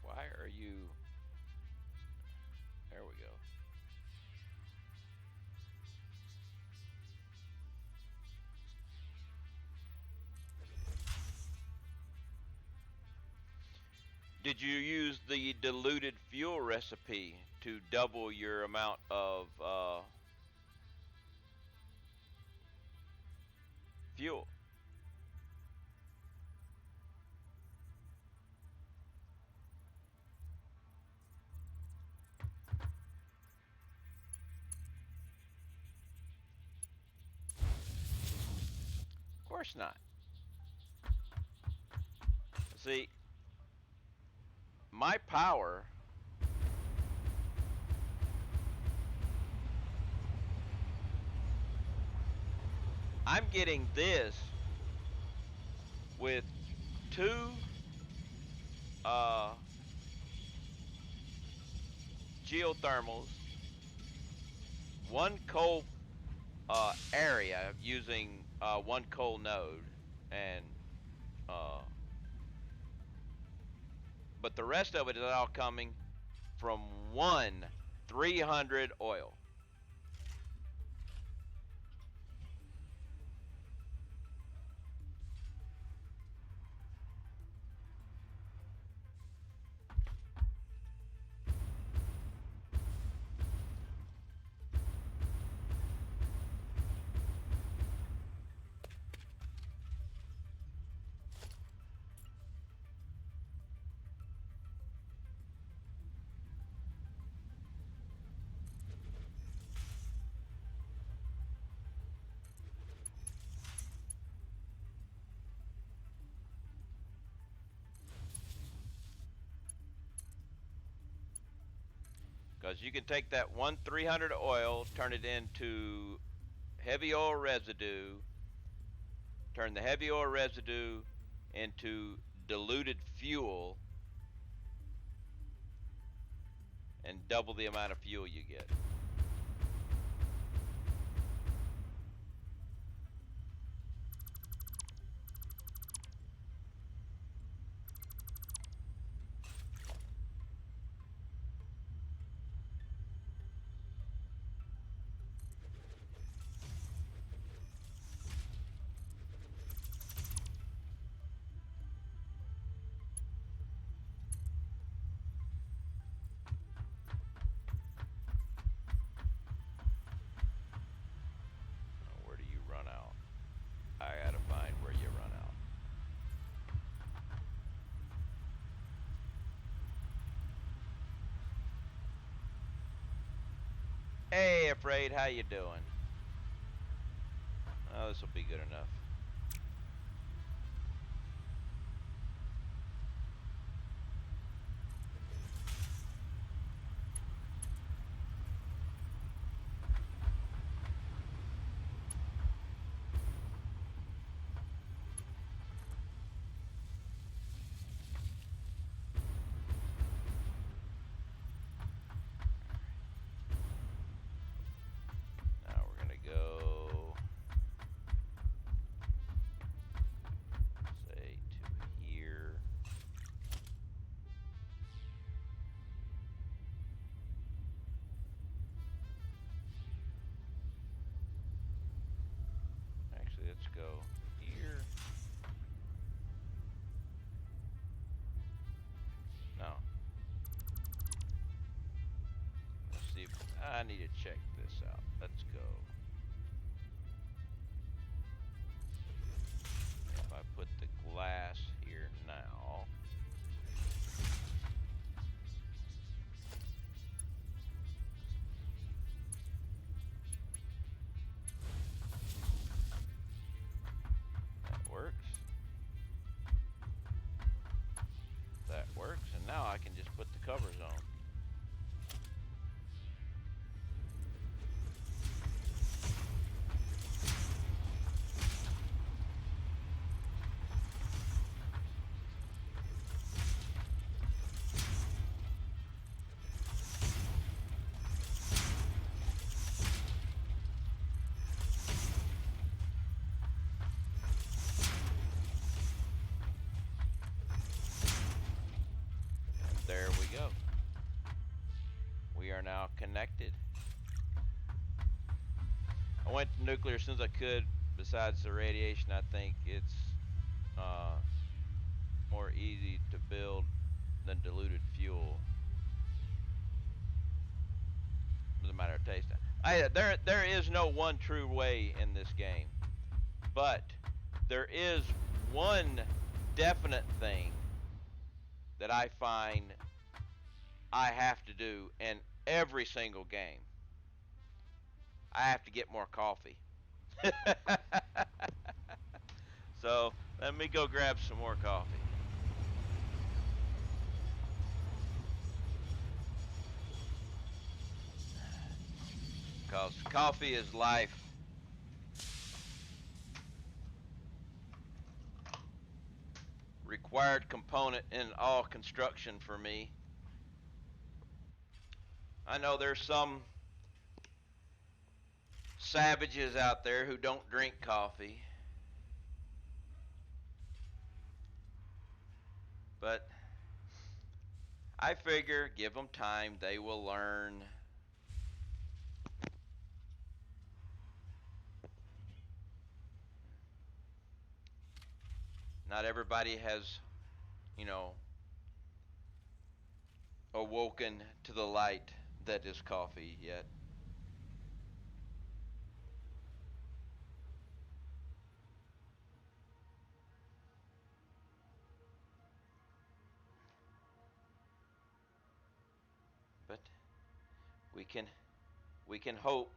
Speaker 1: Why are you... There we go. Did you use the diluted fuel recipe to double your amount of fuel? Of course not. See, my power I'm getting this with two geothermals, one coal area using one coal node, and but the rest of it is all coming from one 300 oil. Because you can take that one 300 oil, turn it into heavy oil residue, turn the heavy oil residue into diluted fuel, and double the amount of fuel you get. Where do you run out? I gotta find where you run out. Hey, Afraid, how you doing? Oh, this will be good enough. Now we're gonna go, say, to here. Actually, let's go here. No. Let's see if I need to check this out. Let's go. If I put the glass here now. That works. That works, and now I can just put the covers on. connected. I went to nuclear as soon as I could. Besides the radiation, I think it's more easy to build than diluted fuel. Doesn't matter of taste. There is no one true way in this game, but there is one definite thing that I find I have to do in every single game. I have to get more coffee. So let me go grab some more coffee. Because coffee is life. Required component in all construction for me. I know there's some savages out there who don't drink coffee. But I figure give them time, they will learn. Not everybody has, you know, awoken to the light that is coffee yet. But we can hope.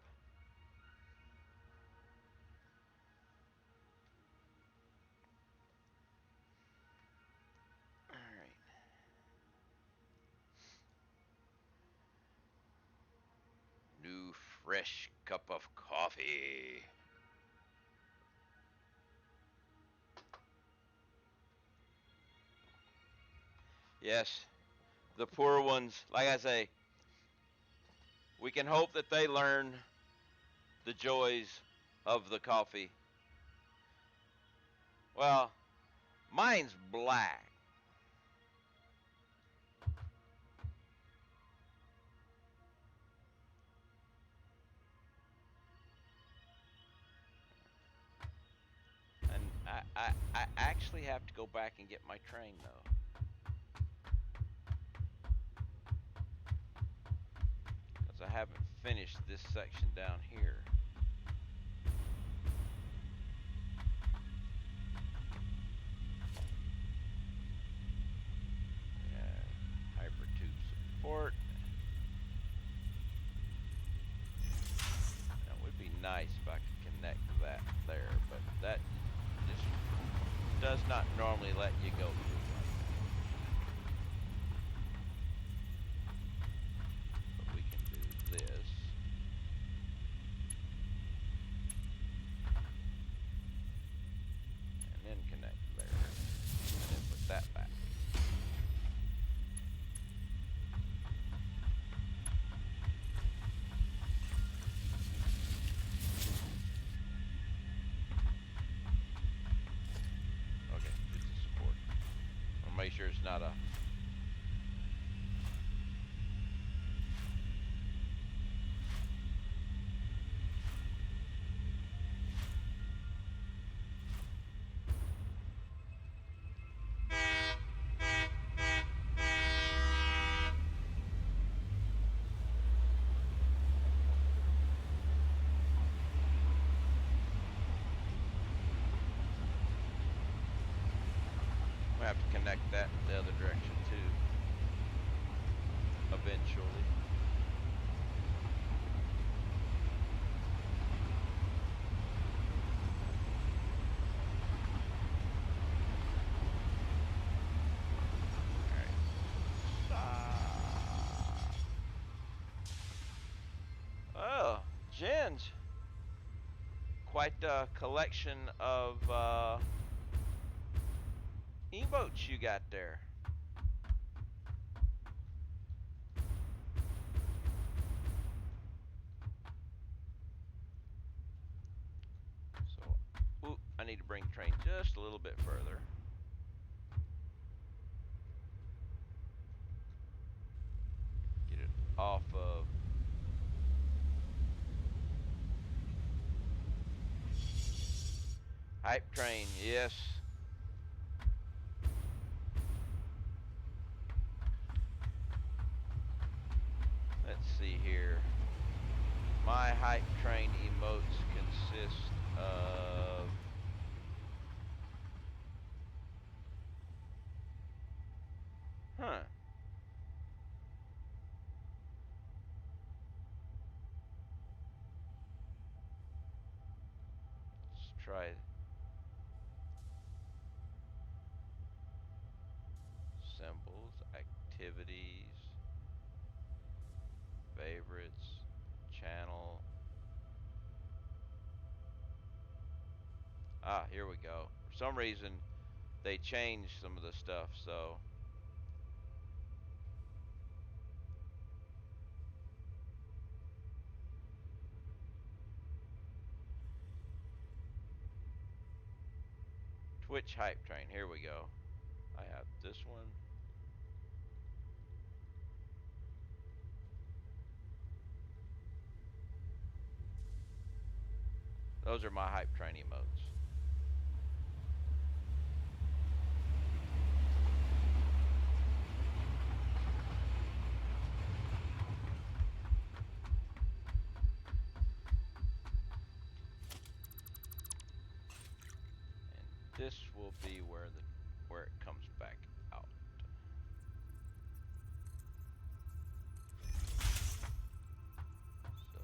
Speaker 1: All right. New fresh cup of coffee. Yes, the poor ones, like I say, we can hope that they learn the joys of the coffee. Well, mine's black. And I actually have to go back and get my train, though. Because I haven't finished this section down here. Hypertube support. That would be nice if I could connect that there, but that just does not normally let you go through like that. But we can do this. And then connect there. And then put that back. Make sure it's not a we have to connect that the other direction too, eventually. Oh, gens. Quite a collection of emotes you got there. So, ooh, I need to bring the train just a little bit further. Get it off of Hype train, yes. Let's see here. My hype train emotes consist of Let's try symbols, activities, favorites, channel. Ah, here we go. For some reason, they changed some of the stuff, so. Twitch hype train, here we go. I have this one. Those are my hype train emotes. And this will be where it comes back out. So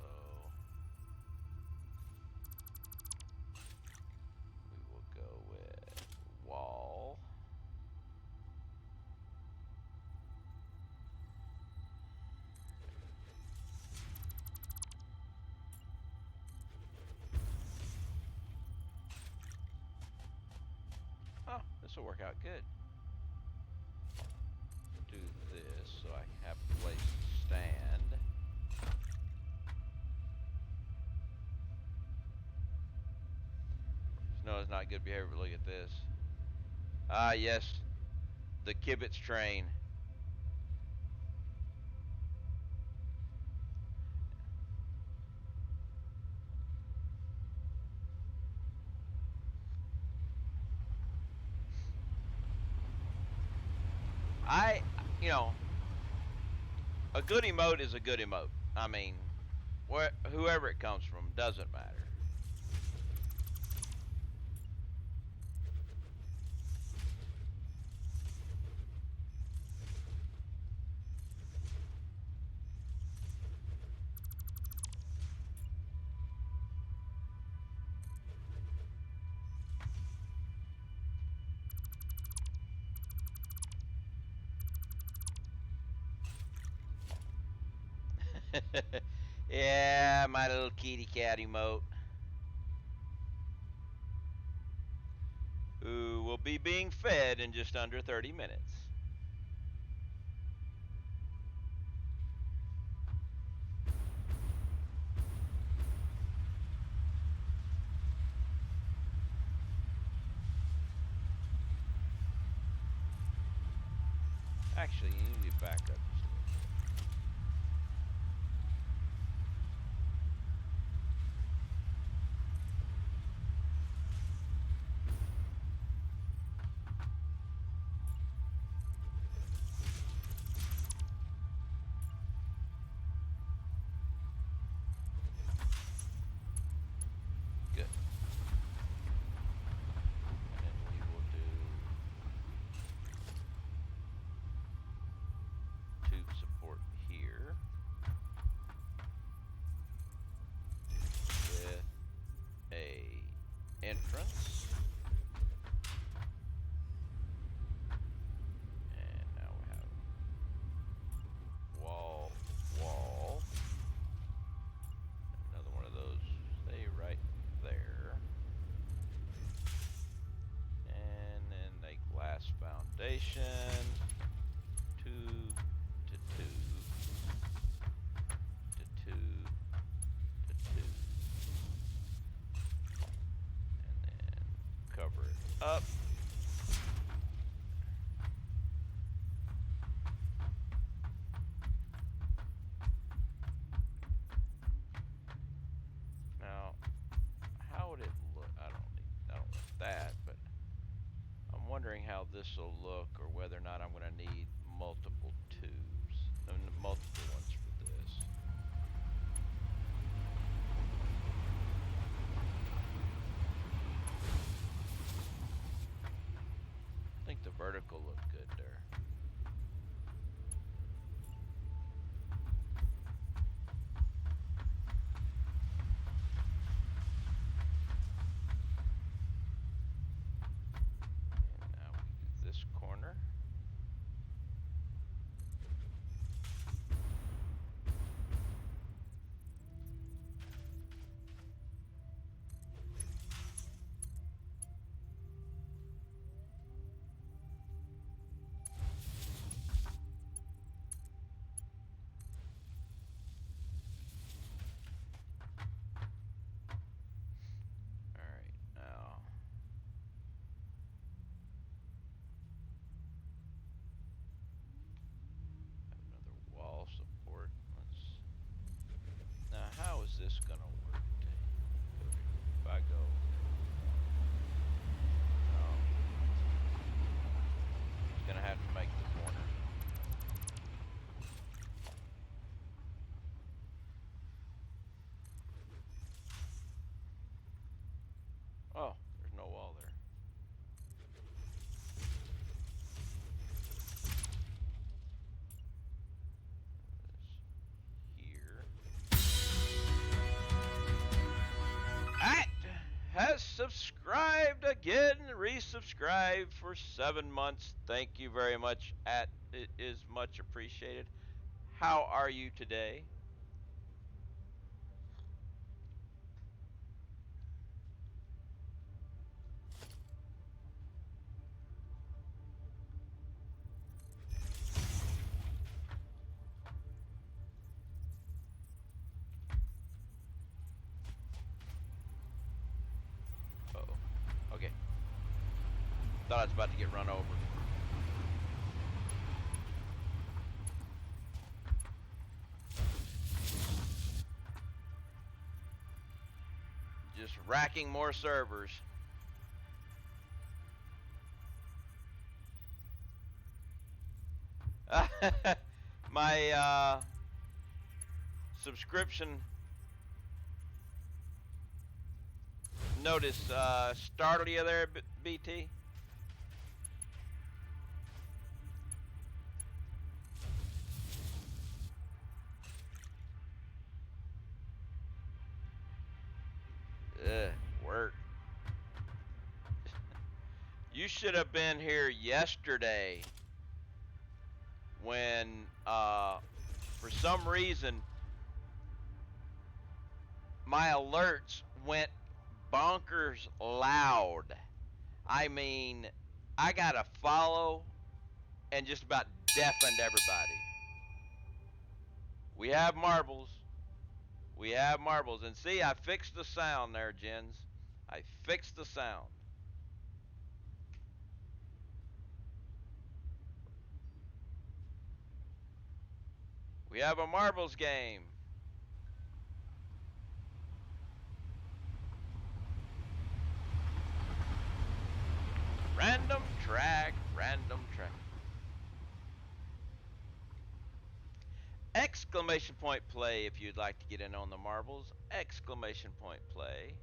Speaker 1: we will go with wall. Oh, this will work out good. Do this so I can have a place to stand. Snow is not good behavior, but look at this. Ah, yes, the kibitz train. You know, a good emote is a good emote. I mean, whoever it comes from, doesn't matter. Yeah, my little kitty cat emote. Who will be being fed in just under 30 minutes. Actually, you need to back up just a little. Good. And then we will do 2 this will look, or whether or not I'm going to need multiple tubes, multiple ones for this. I think the vertical looked good there. And now we do this corner. How is this gonna work? If I go, it's gonna have to make the corner. Oh, there's no wall there. Has subscribed again, resubscribed for 7 months. Thank you very much. It is much appreciated. How are you today? Okay. Thought I was about to get run over. Just racking more servers. My subscription notice startled you there, BT? Work. You should have been here yesterday when, for some reason, my alerts went bonkers loud. I mean, I got a follow and just about deafened everybody. We have marbles. We have marbles. And see, I fixed the sound there, Jens. I fixed the sound. We have a marbles game. Random track, random track. Exclamation point play if you'd like to get in on the marbles. Exclamation point play.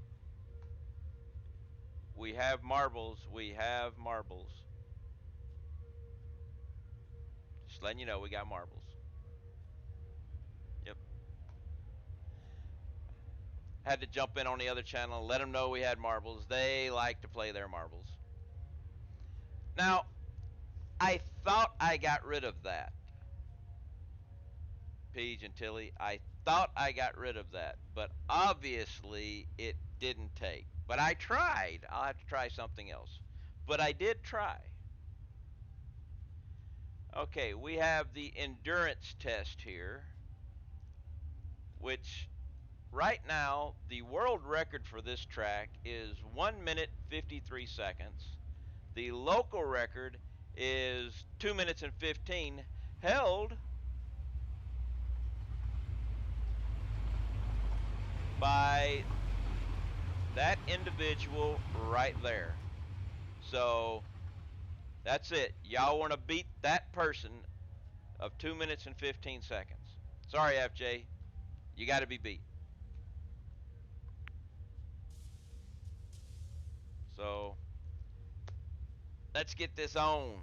Speaker 1: We have marbles. We have marbles. Just letting you know we got marbles. Yep. Had to jump in on the other channel and let them know we had marbles. They like to play their marbles. Now, I thought I got rid of that. Peach and Tilly, I thought I got rid of that, but obviously it didn't take. But I tried. I'll have to try something else. But I did try. Okay, we have the endurance test here, which right now the world record for this track is 1 minute 53 seconds. The local record is 2 minutes and 15, held by that individual right there. So That's it. Y'all want to beat that person of 2 minutes and 15 seconds. Sorry, FJ. You got to be beat. So, let's get this on.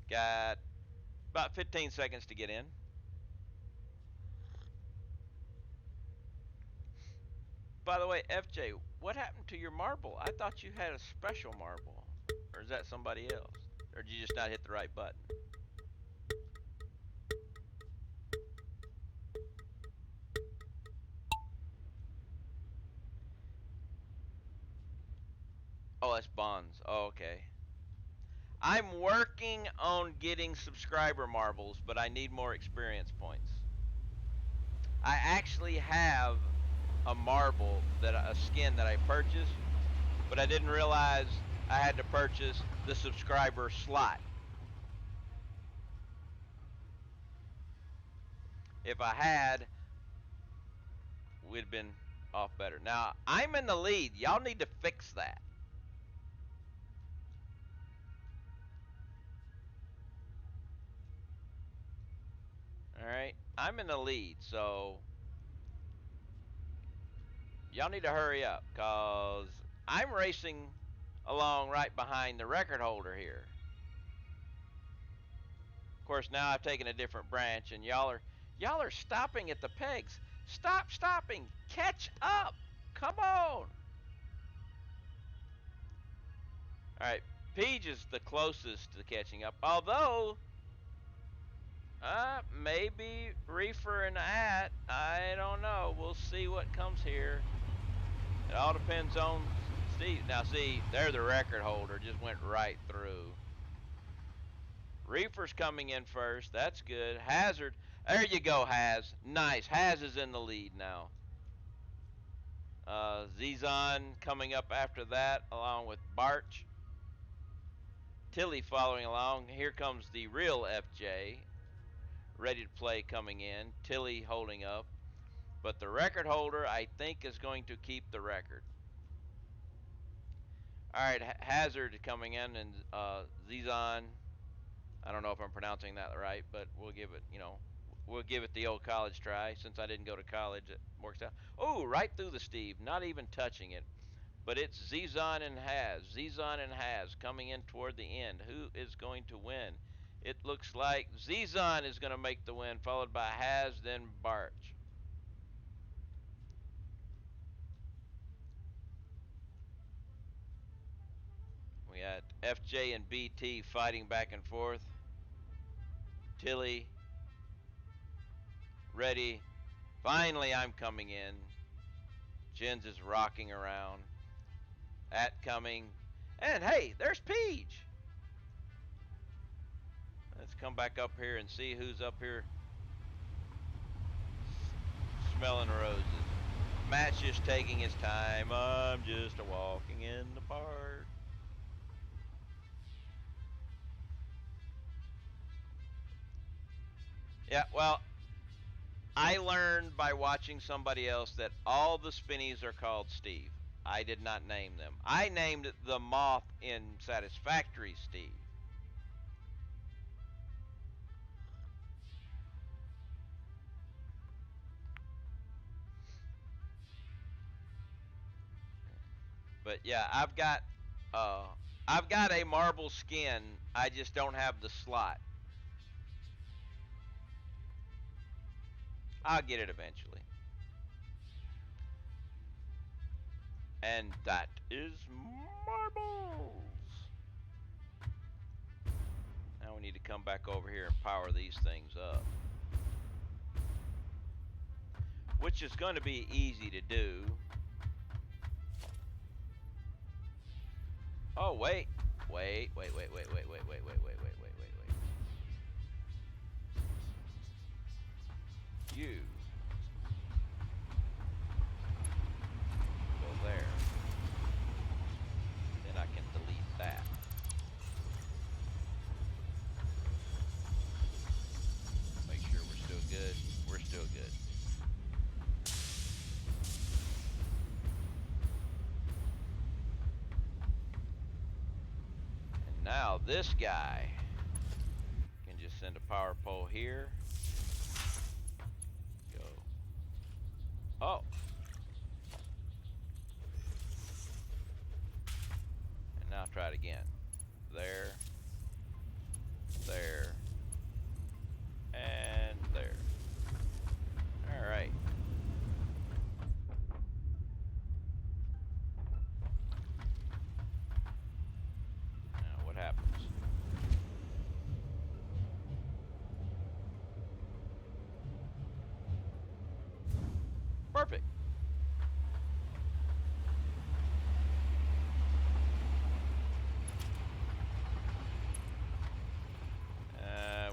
Speaker 1: Got about 15 seconds to get in. By the way, FJ, what happened to your marble? I thought you had a special marble. Or is that somebody else? Or did you just not hit the right button? Oh, that's Bonds. Oh, okay. I'm working on getting subscriber marbles, but I need more experience points. I actually have a marble, a skin that I purchased, but I didn't realize I had to purchase the subscriber slot. If I had, we'd have been off better. Now, I'm in the lead. Y'all need to fix that. All right, I'm in the lead, so y'all need to hurry up, because I'm racing along right behind the record holder here. Of course, now I've taken a different branch, and y'all are stopping at the pegs. Stop stopping. Catch up. Come on. All right, Peach is the closest to catching up, although maybe Reefer and At, I don't know. We'll see what comes here. It all depends on Steve. Now, see, they're the record holder. Just went right through. Reefer's coming in first. That's good. Hazard. There you go, Haz. Nice. Haz is in the lead now. Zizon coming up after that, along with Barch. Tilly following along. Here comes the real FJ. Ready to play coming in. Tilly holding up. But the record holder, I think, is going to keep the record. All right, Hazard coming in, and Zizon. I don't know if I'm pronouncing that right, but we'll give it, we'll give it the old college try. Since I didn't go to college, it works out. Oh, right through the Steve, not even touching it. But it's Zizon and Haz. Zizon and Haz coming in toward the end. Who is going to win? It looks like Zizon is going to make the win, followed by Haz, then Barch. We got FJ and BT fighting back and forth. Tilly, ready. Finally, I'm coming in. Jens is rocking around. At coming. And hey, there's Peach. Let's come back up here and see who's up here smelling roses. Matt's just taking his time. I'm just walking in the park. Yeah, well, I learned by watching somebody else that all the spinnies are called Steve. I did not name them. I named the moth in Satisfactory Steve. But yeah, I've got a marble skin. I just don't have the slot. I'll get it eventually. And that is marbles. Now we need to come back over here and power these things up. Which is going to be easy to do. Oh, wait. Wait. You go there. Then I can delete that. Make sure we're still good. We're still good. this guy can just send a power pole here. Go. Oh. And now try it again. There. There. And there. Alright. Now what happens? Perfect.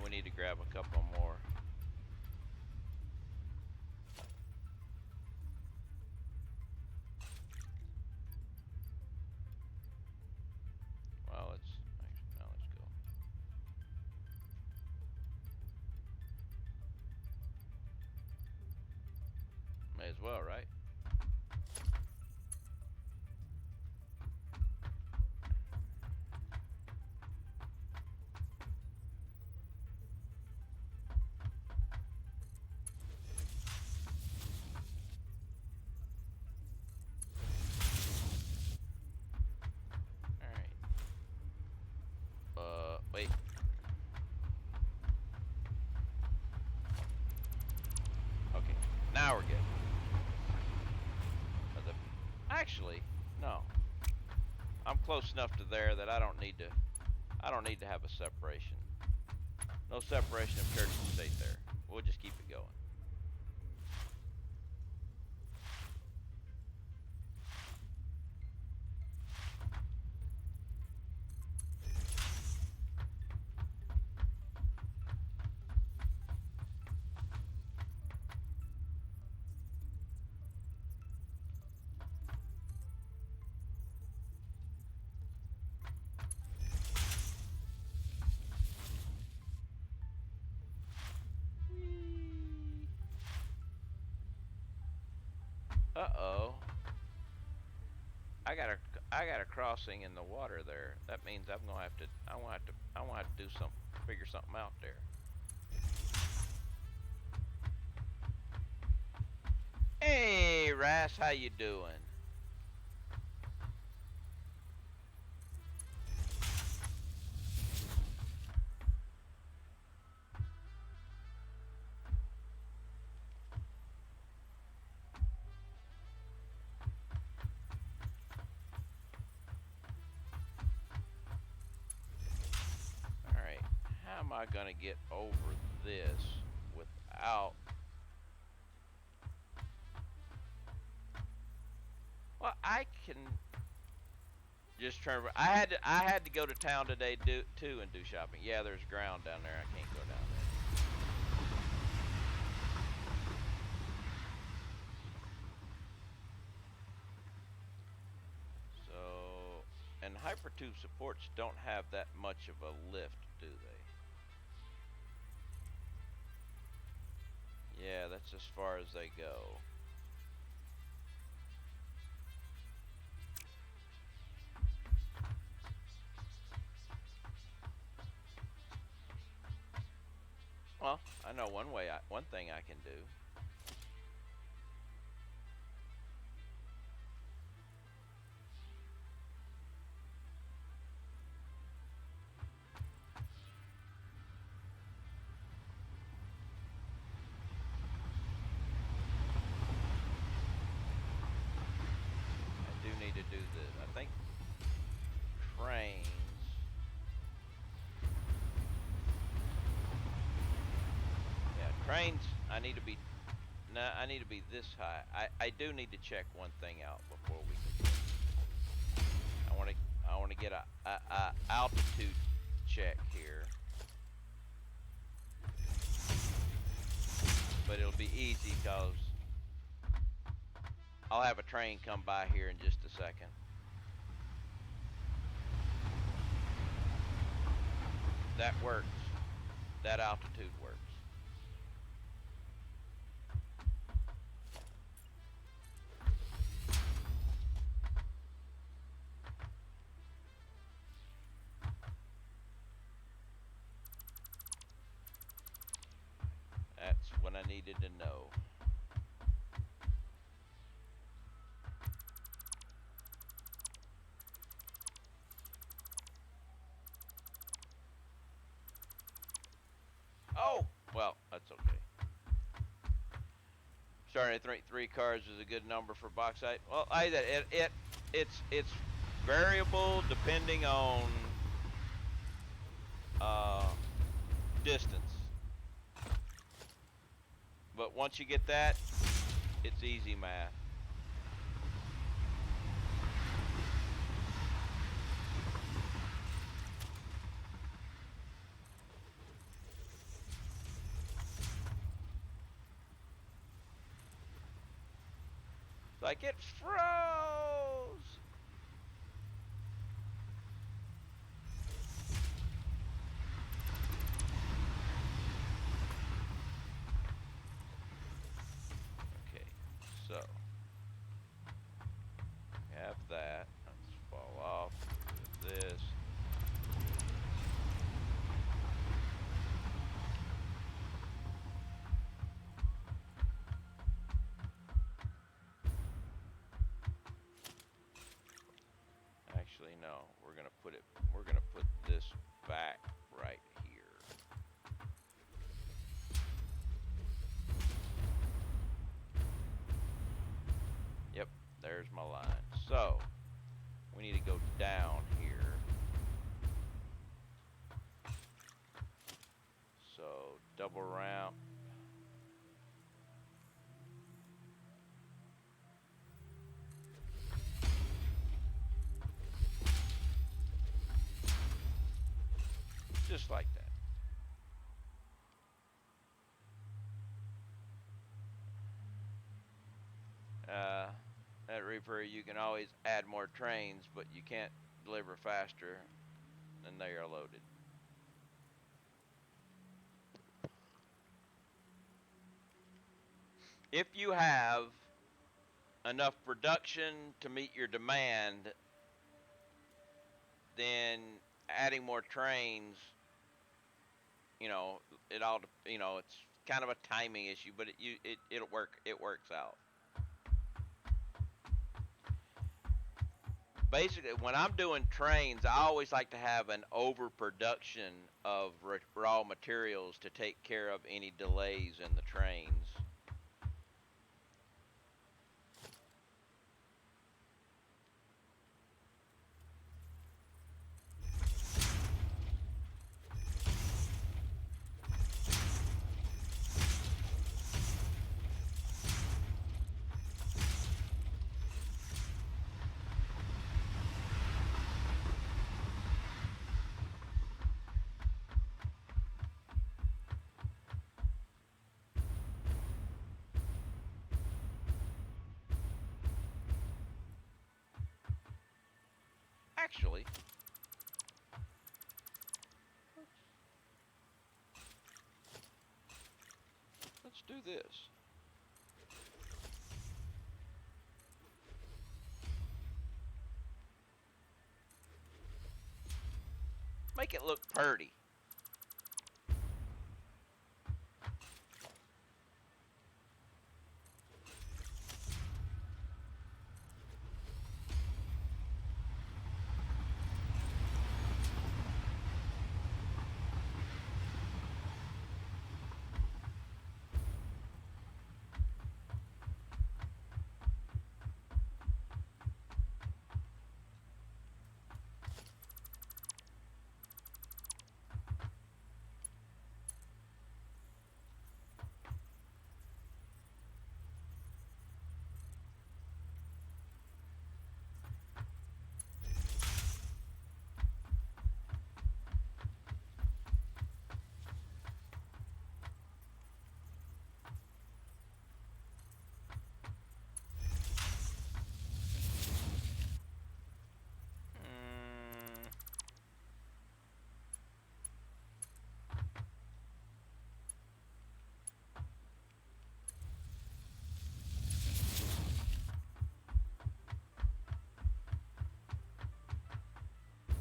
Speaker 1: We need to grab a couple more. Well, let's go. May as well, right? Wait. Okay, now we're good. Actually, no. I'm close enough to there that I don't need to have a separation. No separation of church and state there. We'll just keep it going. Uh-oh. I got a crossing in the water there. That means I want to have to do something, figure something out there. Hey, Ras, how you doing? How am I gonna get over this without? Well, I can just turn. I had to go to town today too and do shopping. Yeah, there's ground down there. I can't go down there. So, and Hypertube supports don't have that much of a lift, do they? Yeah, that's as far as they go. Well, I know one thing I can do. Need to do this. I think trains. Yeah, trains. I need to be this high. I do need to check one thing out before we can. I want to get a altitude check here. But it'll be easy because I'll have a train come by here in just a second. That works. That altitude works. needed to know. Oh, well, that's okay. Starting at 3 cars is a good number for bauxite. Well, it's variable depending on distance. But once you get that, it's easy math. Like it froze. Okay, so have that. Let's fall off. Do this. Actually, no. We're gonna put this back right here. Yep, there's my line. So we need to go down here. So double round. Just like that. That Reaper, you can always add more trains, but you can't deliver faster than they are loaded. If you have enough production to meet your demand, then adding more trains, it's kind of a timing issue, but it'll work. It works out. Basically, when I'm doing trains, I always like to have an overproduction of raw materials to take care of any delays in the trains. Actually, let's do this. Make it look pretty.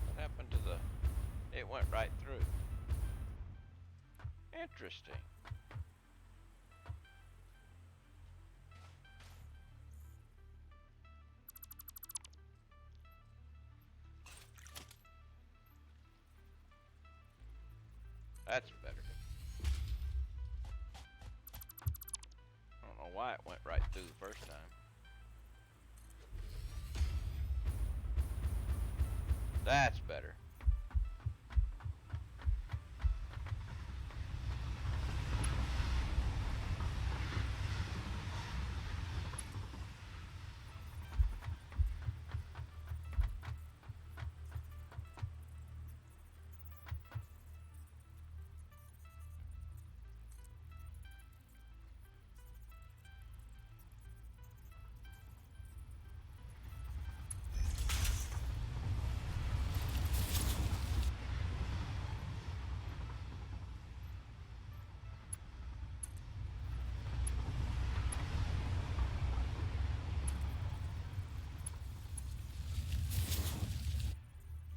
Speaker 1: What happened to it went right through. Interesting. That's better. I don't know why it went right through the first time. That's better.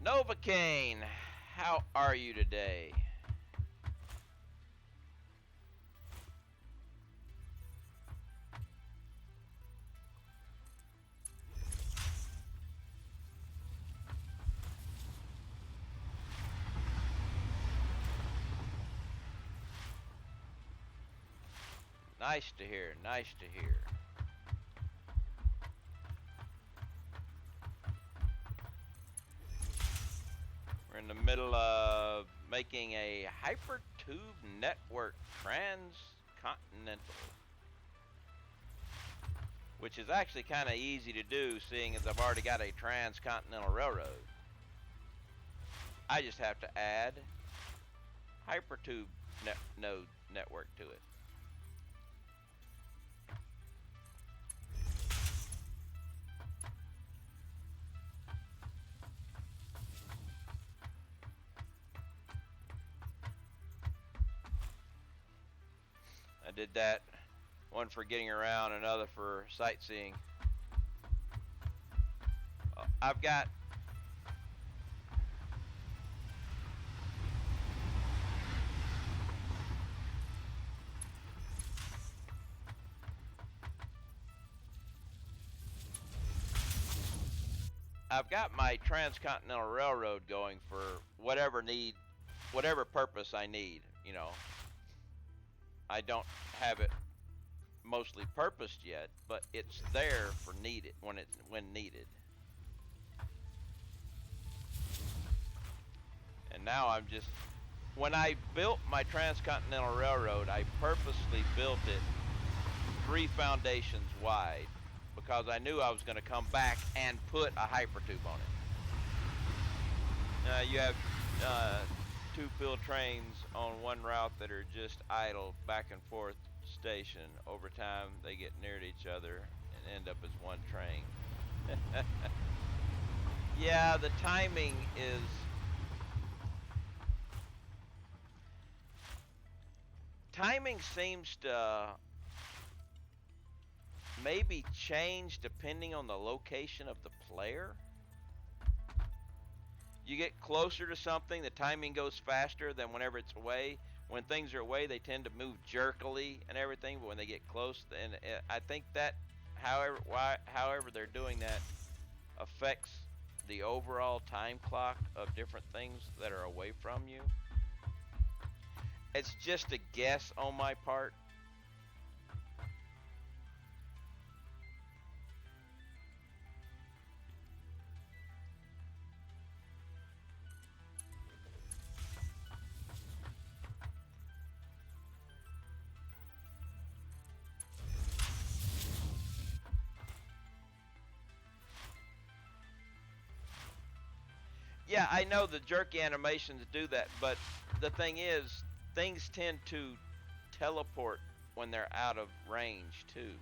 Speaker 1: Novocaine, how are you today? Nice to hear, nice to hear. We're in the middle of making a Hypertube network Transcontinental, which is actually kind of easy to do, seeing as I've already got a Transcontinental Railroad. I just have to add Hypertube node network to it. I did that, one for getting around, another for sightseeing. I've got my Transcontinental Railroad going for whatever purpose I need, you know. I don't have it mostly purposed yet, but it's there for when needed. And now I'm just, when I built my Transcontinental Railroad, I purposely built it 3 foundations wide because I knew I was going to come back and put a Hypertube on it. You have 2 fill trains on one route that are just idle back and forth station. Over time they get near to each other and end up as one train. Yeah, the timing seems to maybe change depending on the location of the player. You get closer to something, the timing goes faster than whenever it's away. When things are away, they tend to move jerkily and everything, but when they get close, and I think that however they're doing that affects the overall time clock of different things that are away from you. It's just a guess on my part. Yeah, I know the jerky animations do that, but the thing is, things tend to teleport when they're out of range too.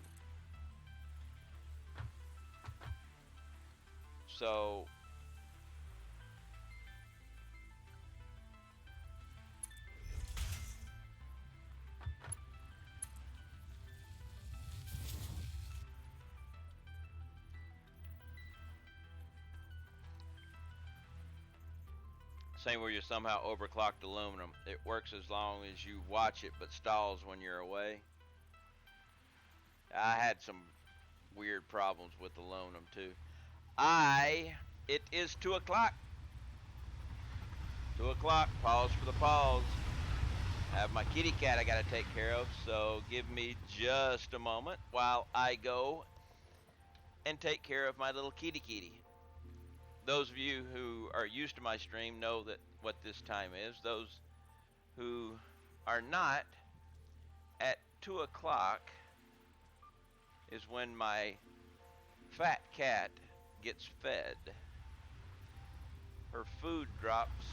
Speaker 1: So same where you somehow overclocked aluminum. It works as long as you watch it, but stalls when you're away. I had some weird problems with aluminum too. It is 2 o'clock. 2 o'clock, pause for the pause. I have my kitty cat I gotta take care of, so give me just a moment while I go and take care of my little kitty kitty. Those of you who are used to my stream know that what this time is. Those who are not, at 2 o'clock is when my fat cat gets fed. Her food drops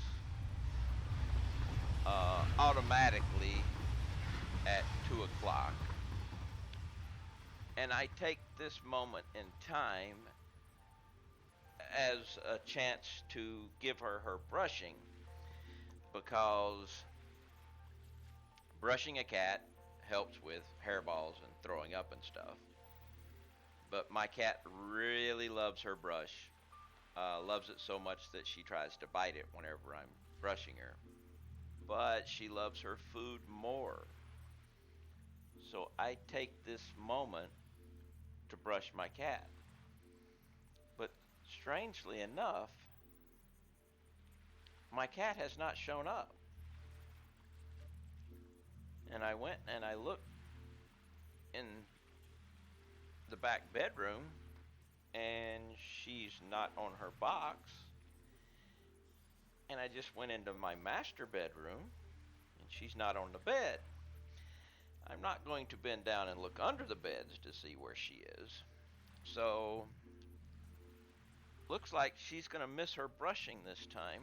Speaker 1: automatically at 2 o'clock. And I take this moment in time as a chance to give her her brushing, because brushing a cat helps with hairballs and throwing up and stuff. But my cat really loves her brush, loves it so much that she tries to bite it whenever I'm brushing her. But she loves her food more. So I take this moment to brush my cat. But strangely enough, my cat has not shown up. And I went and I looked in the back bedroom, and she's not on her box. And I just went into my master bedroom, and she's not on the bed. I'm not going to bend down and look under the beds to see where she is. So, looks like she's going to miss her brushing this time.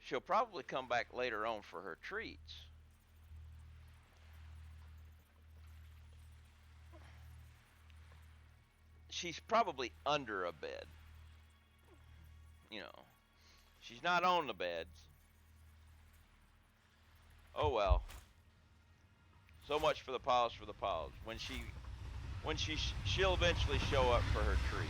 Speaker 1: She'll probably come back later on for her treats. She's probably under a bed. You know, she's not on the beds. Oh well. So much for the pause for the pause. She'll eventually show up for her treat.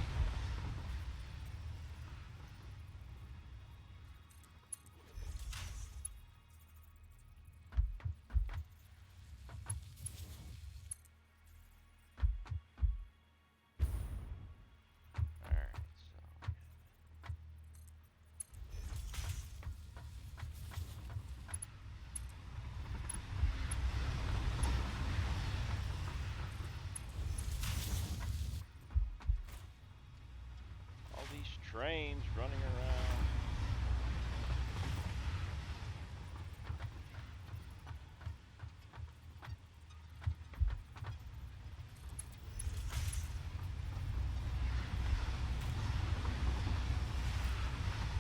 Speaker 1: Trains running around.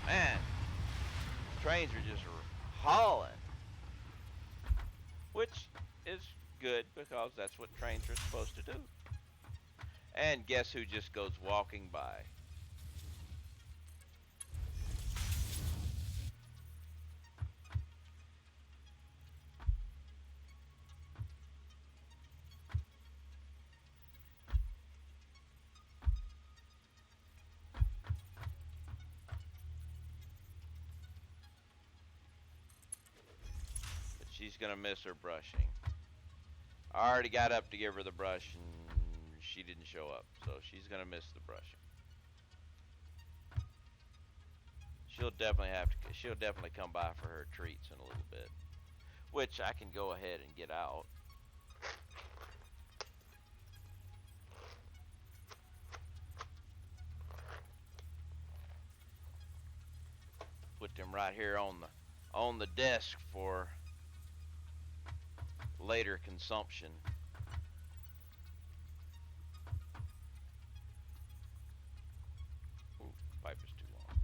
Speaker 1: Man, trains are just hauling. Which is good, because that's what trains are supposed to do. And guess who just goes walking by? She's gonna miss her brushing. I already got up to give her the brush and she didn't show up, so she's gonna miss the brushing. She'll definitely come by for her treats in a little bit, which I can go ahead and get out. Put them right here on the desk for later consumption. Ooh, pipe is too long.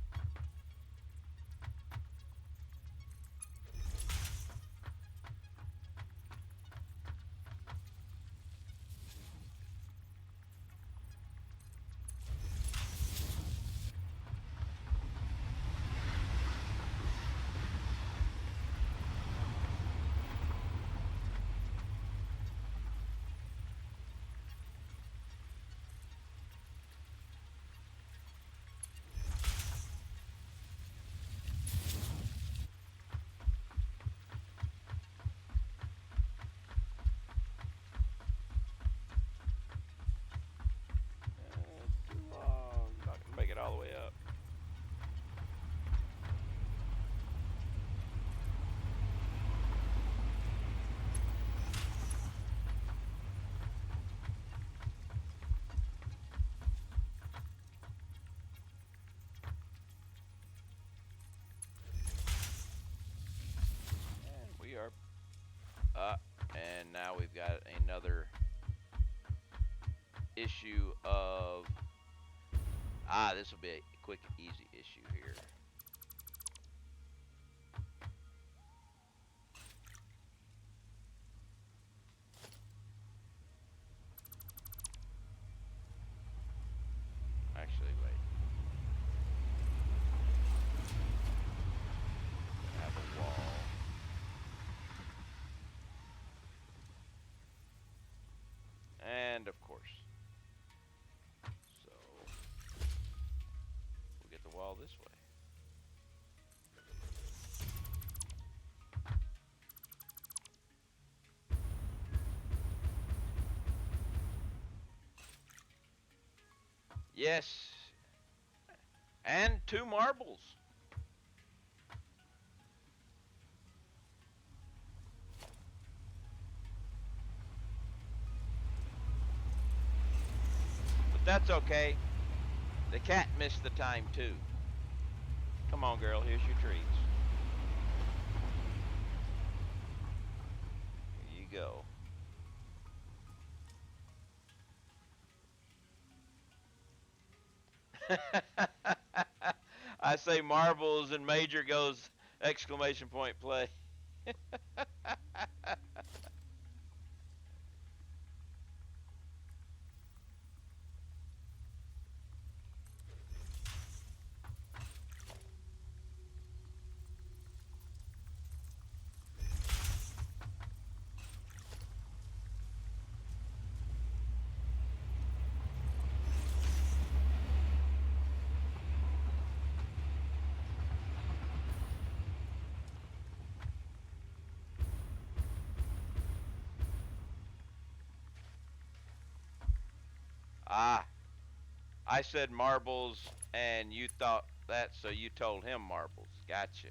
Speaker 1: And now we've got another issue of... this will be a quick, easy issue here. Actually, wait. I have a wall. And of course. So we'll get the wall this way. Yes. And 2 marbles. But that's okay. The cat missed the time too. Come on, girl, here's your treats. Here you go. I say marbles and Major goes exclamation point play. I said marbles and you thought that, so you told him marbles. Gotcha.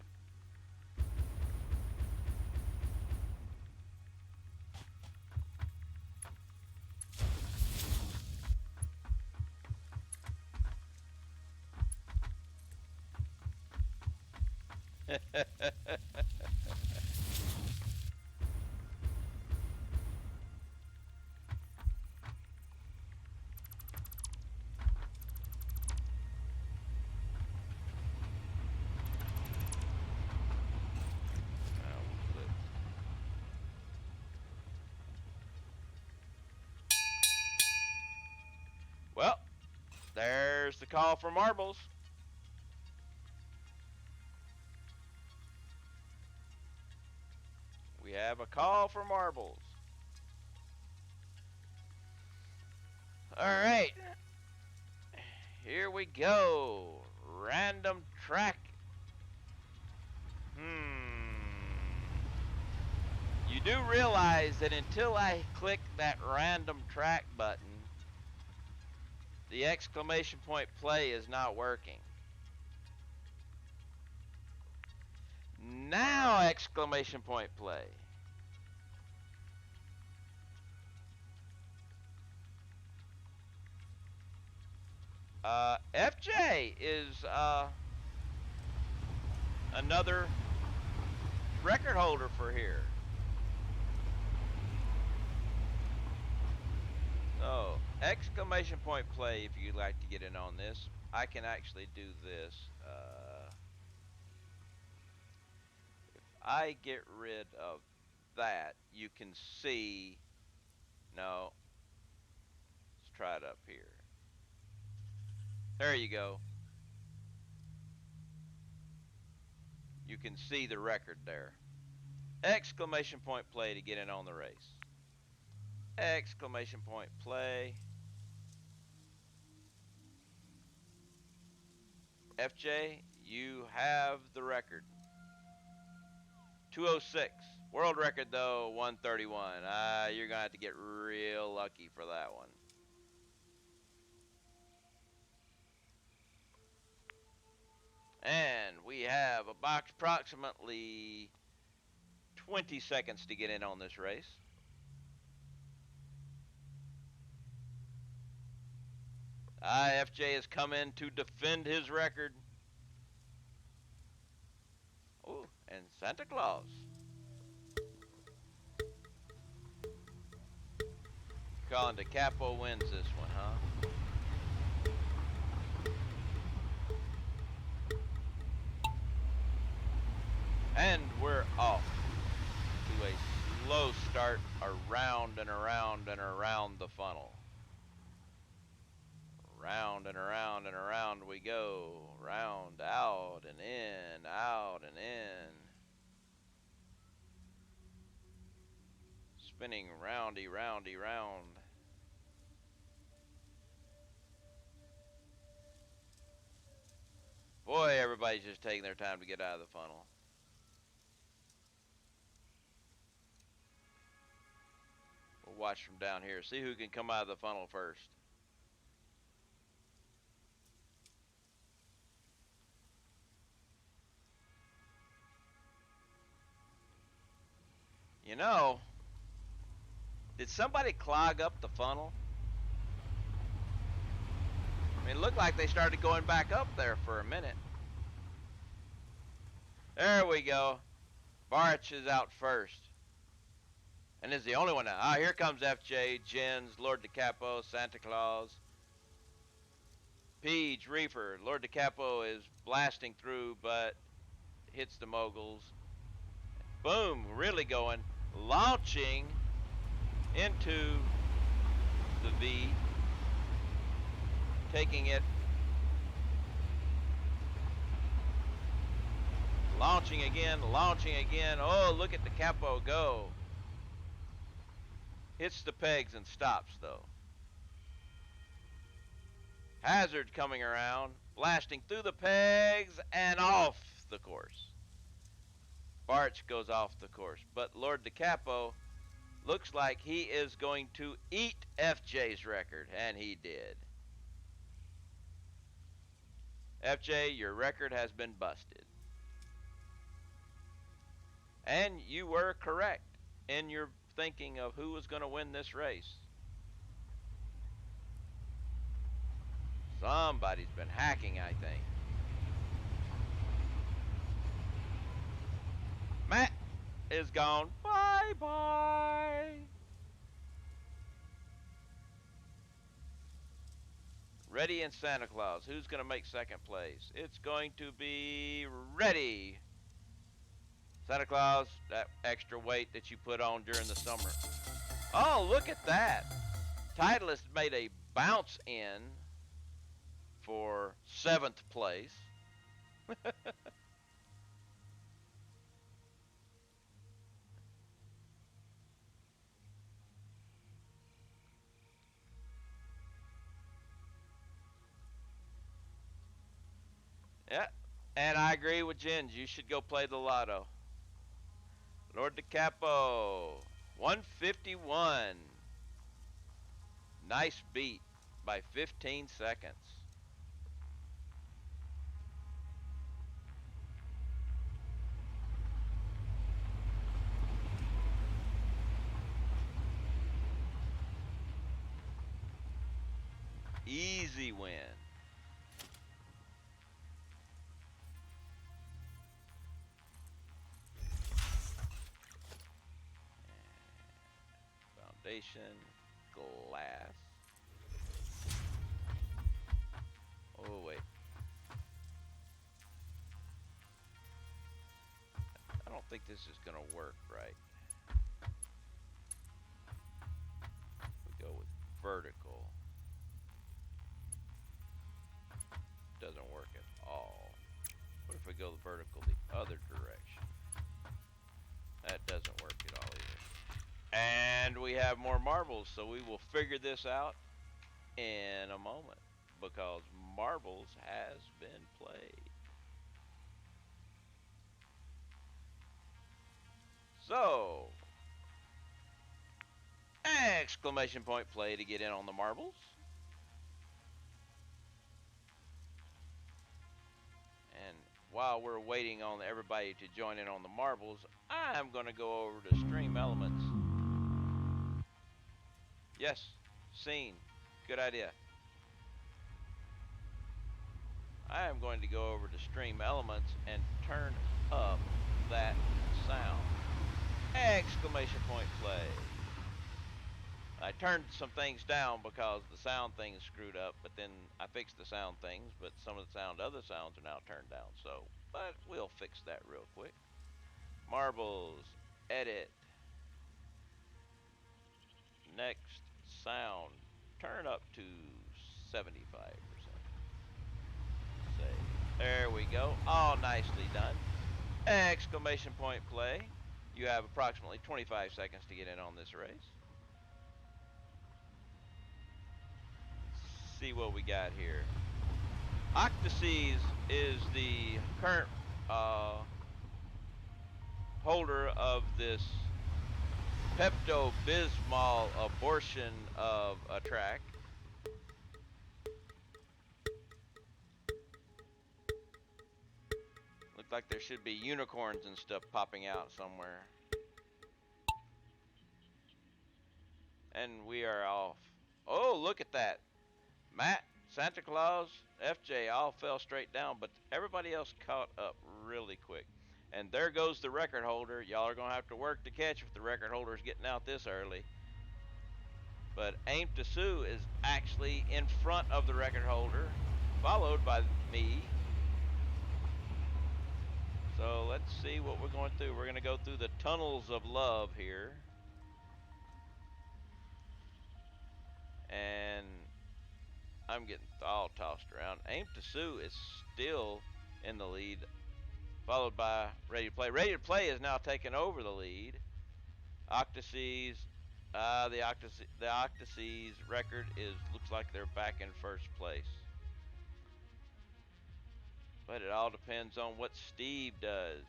Speaker 1: Well, there's the call for marbles. We have a call for marbles. All right. Here we go. Random track. You do realize that until I click that random track button, the exclamation point play is not working. Now exclamation point play. FJ is another record holder for here. So, exclamation point play if you'd like to get in on this. I can actually do this. If I get rid of that, you can see. No. Let's try it up here. There you go. You can see the record there. Exclamation point play to get in on the race. Exclamation point play. FJ, you have the record. 206. World record though, 131. You're gonna have to get real lucky for that one. And we have approximately 20 seconds to get in on this race. FJ has come in to defend his record. Oh, and Santa Claus. Calling the Capo wins this one, huh? And we're off to a slow start around and around and around the funnel. Round and around and around we go. Round, out, and in, out, and in. Spinning roundy, roundy, round. Boy, everybody's just taking their time to get out of the funnel. We'll watch from down here. See who can come out of the funnel first. You know, did somebody clog up the funnel? I mean, it looked like they started going back up there for a minute. There we go. Barch is out first. And is the only one now. Ah, here comes FJ, Jens, Lord DeCapo, Santa Claus. Peach, Reefer. Lord DeCapo is blasting through, but hits the moguls. Boom, really going. Launching into the V. Taking it. Launching again, launching again. Oh, look at the Capo go. Hits the pegs and stops, though. Hazard coming around, blasting through the pegs and off the course. Barch goes off the course, but Lord DeCapo looks like he is going to eat FJ's record, and he did. FJ, your record has been busted. And you were correct in your thinking of who was going to win this race. Somebody's been hacking, I think. Matt is gone. Bye-bye. Reddy and Santa Claus. Who's going to make second place? It's going to be Reddy. Santa Claus, that extra weight that you put on during the summer. Oh, look at that. Titleist made a bounce in for 7th place. Yeah, and I agree with Jens. You should go play the lotto. Lord DeCapo, 151. Nice beat by 15 seconds. Easy win. Foundation, glass. Oh, wait. I don't think this is going to work right. We go with vertical. Doesn't work at all. What if we go vertical the other direction? That doesn't work at all either. And we have more marbles, so we will figure this out in a moment because marbles has been played. So, exclamation point play to get in on the marbles. And while we're waiting on everybody to join in on the marbles, I'm going to go over to Stream Elements. Yes, scene. Good idea. I am going to go over to Stream Elements and turn up that sound. Exclamation point play. I turned some things down because the sound thing is screwed up, but then I fixed the sound things, but some of the other sounds are now turned down. So, but we'll fix that real quick. Marbles, edit, next sound, turn up to 75%. Save. There we go. All nicely done. Exclamation point play. You have approximately 25 seconds to get in on this race. Let's see what we got here. Octaseas is the current holder of this Pepto-Bismol abortion of a track. Look like there should be unicorns and stuff popping out somewhere. And we are off. Oh, look at that. Matt, Santa Claus, FJ all fell straight down, but everybody else caught up really quick. And there goes the record holder. Y'all are going to have to work to catch if the record holder is getting out this early. But Aim to Sue is actually in front of the record holder, followed by me. So let's see what we're going through. We're going to go through the tunnels of love here. And I'm getting all tossed around. Aim to Sue is still in the lead, followed by Ready to Play. Ready to Play is now taking over the lead. Octaseas, the Octaseas record looks like they're back in first place. But it all depends on what Steve does.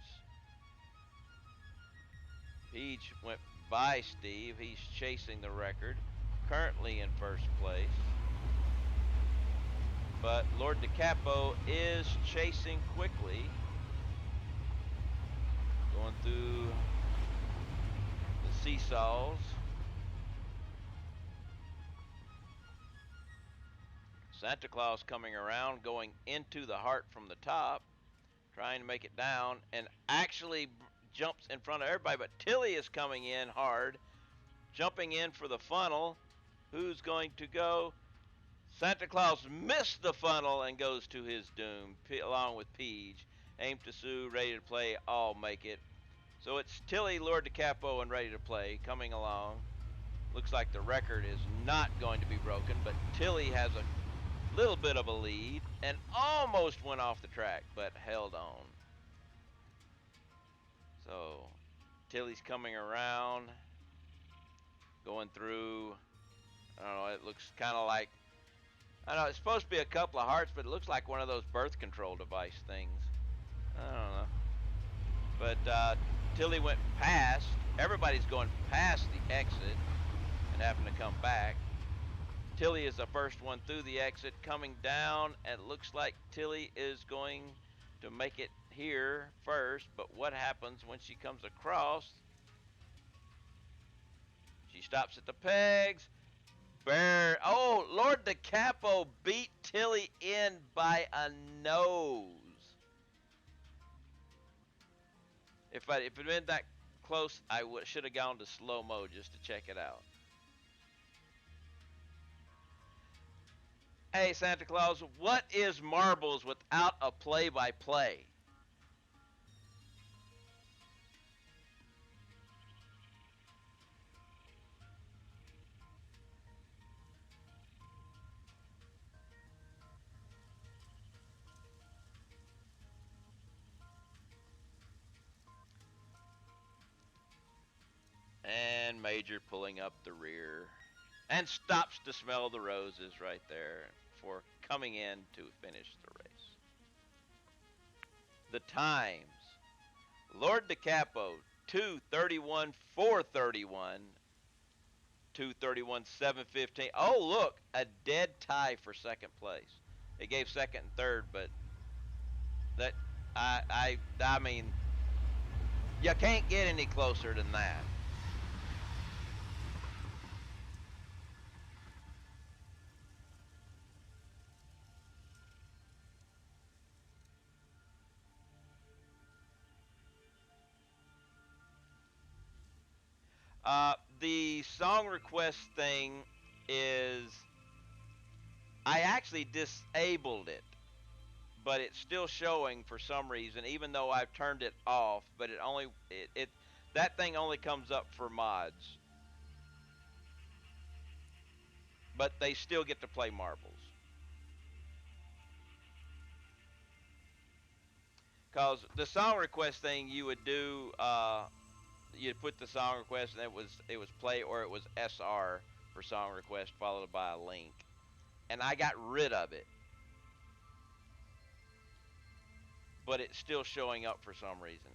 Speaker 1: Peach went by Steve. He's chasing the record, currently in first place. But Lord DiCapo is chasing quickly. Going through the seesaws. Santa Claus coming around, going into the heart from the top, trying to make it down, and actually jumps in front of everybody. But Tilly is coming in hard, jumping in for the funnel. Who's going to go? Santa Claus missed the funnel and goes to his doom, along with Peach. Aim to Sue, Ready to Play, all make it. So it's Tilly, Lord DiCapo, and Ready to Play coming along. Looks like the record is not going to be broken, but Tilly has a little bit of a lead and almost went off the track, but held on. So Tilly's coming around, going through, I don't know, it looks kind of like, I don't know, it's supposed to be a couple of hearts, but it looks like one of those birth control device things. I don't know. But Tilly went past, everybody's going past the exit and having to come back. Tilly is the first one through the exit, coming down, and it looks like Tilly is going to make it here first, but what happens when she comes across? She stops at the pegs. Oh, Lord DiCapo beat Tilly in by a nose. If it had been that close, I should have gone to slow-mo just to check it out. Hey, Santa Claus, what is marbles without a play-by-play? And Major pulling up the rear and stops to smell the roses right there for coming in to finish the race. The times. Lord DiCapo, 2:31, 4:31, 2:31, 7:15. Oh, look, a dead tie for second place. It gave second and third, but that I mean, you can't get any closer than that. the song request thing is, I actually disabled it, but it's still showing for some reason, even though I've turned it off. But that thing only comes up for mods, but they still get to play marbles. Cause the song request thing, you would do, you'd put the song request, and it was play, or it was SR for song request followed by a link, and I got rid of it, but it's still showing up for some reason.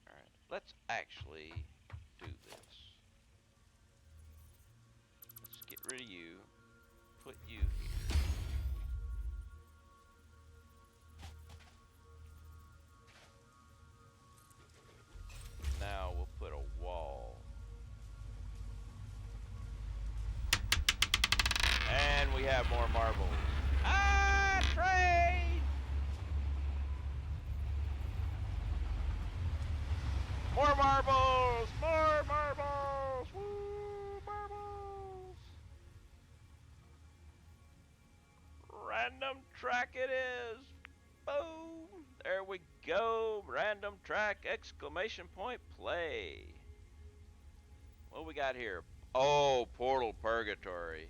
Speaker 1: All right, let's actually do this. Let's get rid of you, put you here. Now we'll put a wall. And we have more marbles. Ah, trade! More marbles! More marbles! Woo, marbles! Random track it is. Boom! There we go. Random track, exclamation point, play. What we got here? Oh, Portal Purgatory.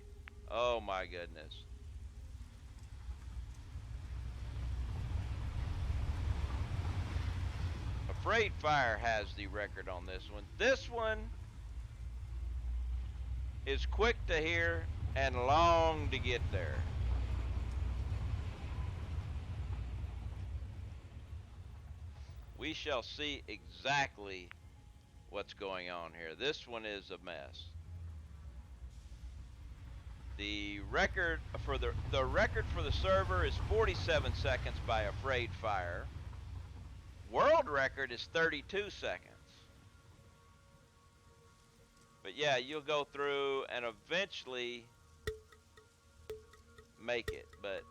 Speaker 1: Oh my goodness. Afraid Fire has the record on this one. This one is quick to hear and long to get there. We shall see exactly what's going on here. This one is a mess. The record for the server is 47 seconds by Afraid Fire. World record is 32 seconds. But yeah, you'll go through and eventually make it, but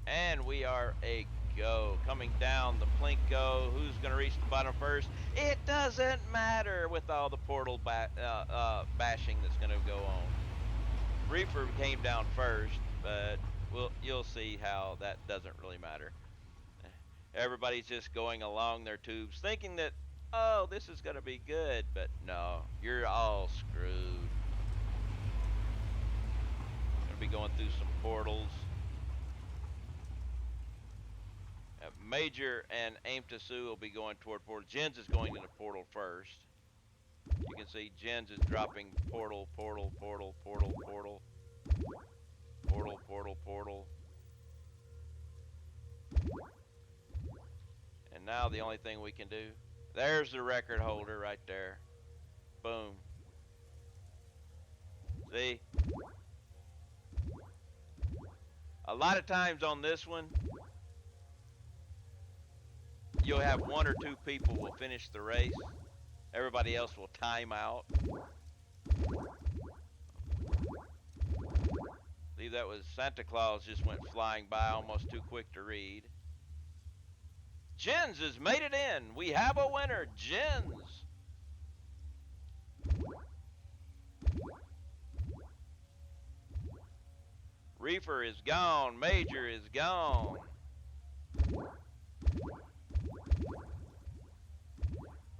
Speaker 1: and we are a go. Coming down the Plinko. Who's going to reach the bottom first? It doesn't matter with all the portal bashing that's going to go on. Reaper came down first, but you'll see how that doesn't really matter. Everybody's just going along their tubes thinking that, oh, this is going to be good, but no, you're all screwed. Going to be going through some portals. Major and Aim to Sue will be going toward portal. Jens is going into portal first. You can see Jens is dropping portal, portal, portal, portal, portal, portal, portal, portal. And now the only thing we can do, there's the record holder right there. Boom. See? A lot of times on this one, you'll have one or two people will finish the race. Everybody else will time out. I believe that was Santa Claus just went flying by almost too quick to read. Jens has made it in. We have a winner, Jens. Reefer is gone. Major is gone.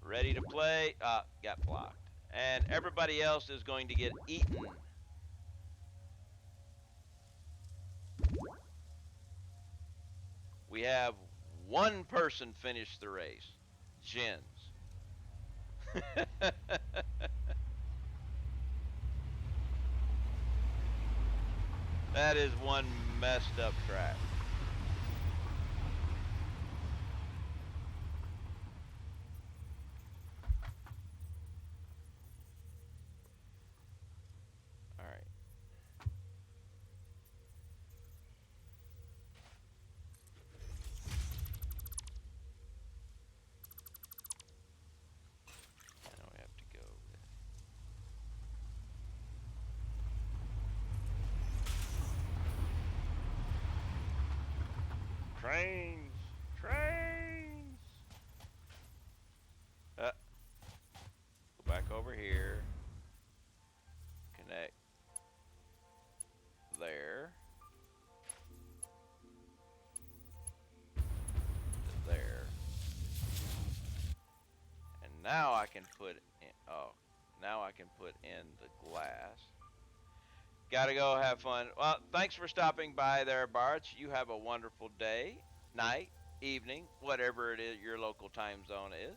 Speaker 1: Ready to play. Got blocked. And everybody else is going to get eaten. We have one person finish the race. Jens. That is one messed up track. All right. Now we have to go. Trains! Trains! Go back over here. Connect there. To there. And now I can put in, oh, now I can put in the glass. Gotta go have fun. Well, thanks for stopping by there, Barts. You have a wonderful day, night, evening, whatever it is your local time zone is.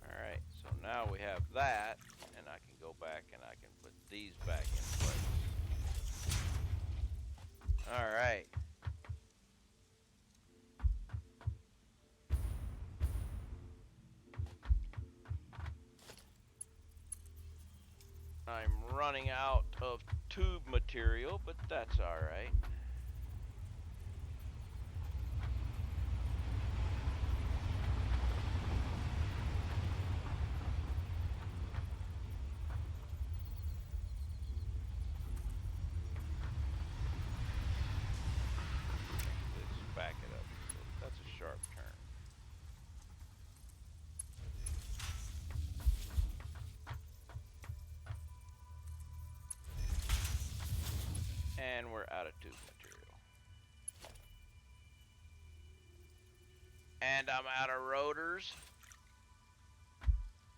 Speaker 1: Alright, so now we have that, and I can go back and I can put these back in place. Alright. I'm running out of tube material, but that's alright. Let's back it up. So that's a sharp turn. And we're out of tube material. And I'm out of rotors.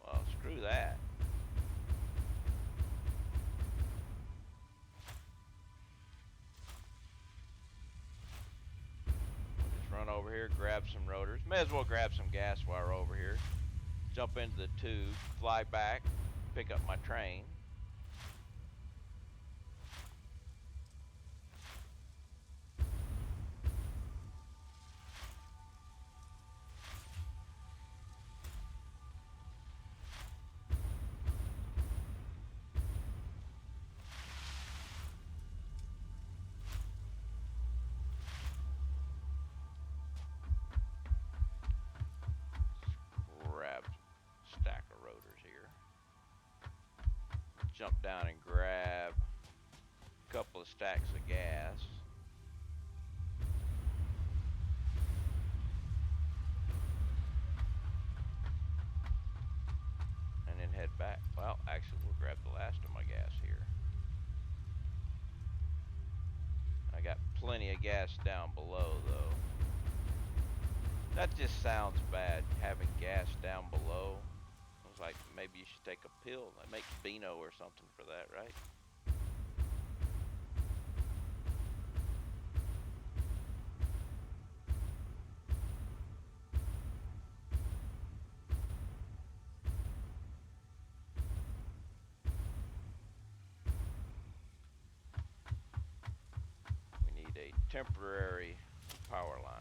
Speaker 1: Well, screw that. Just run over here, grab some rotors. May as well grab some gas while we're over here. Jump into the tube, fly back, pick up my train. Grab a stack of rotors here. Jump down and grab a couple of stacks of gas. And then head back. Well, actually, we'll grab the last of my gas here. I got plenty of gas down below, though. That just sounds bad, having gas down below. I was like, maybe you should take a pill. They make Beano or something for that, right? We need a temporary power line.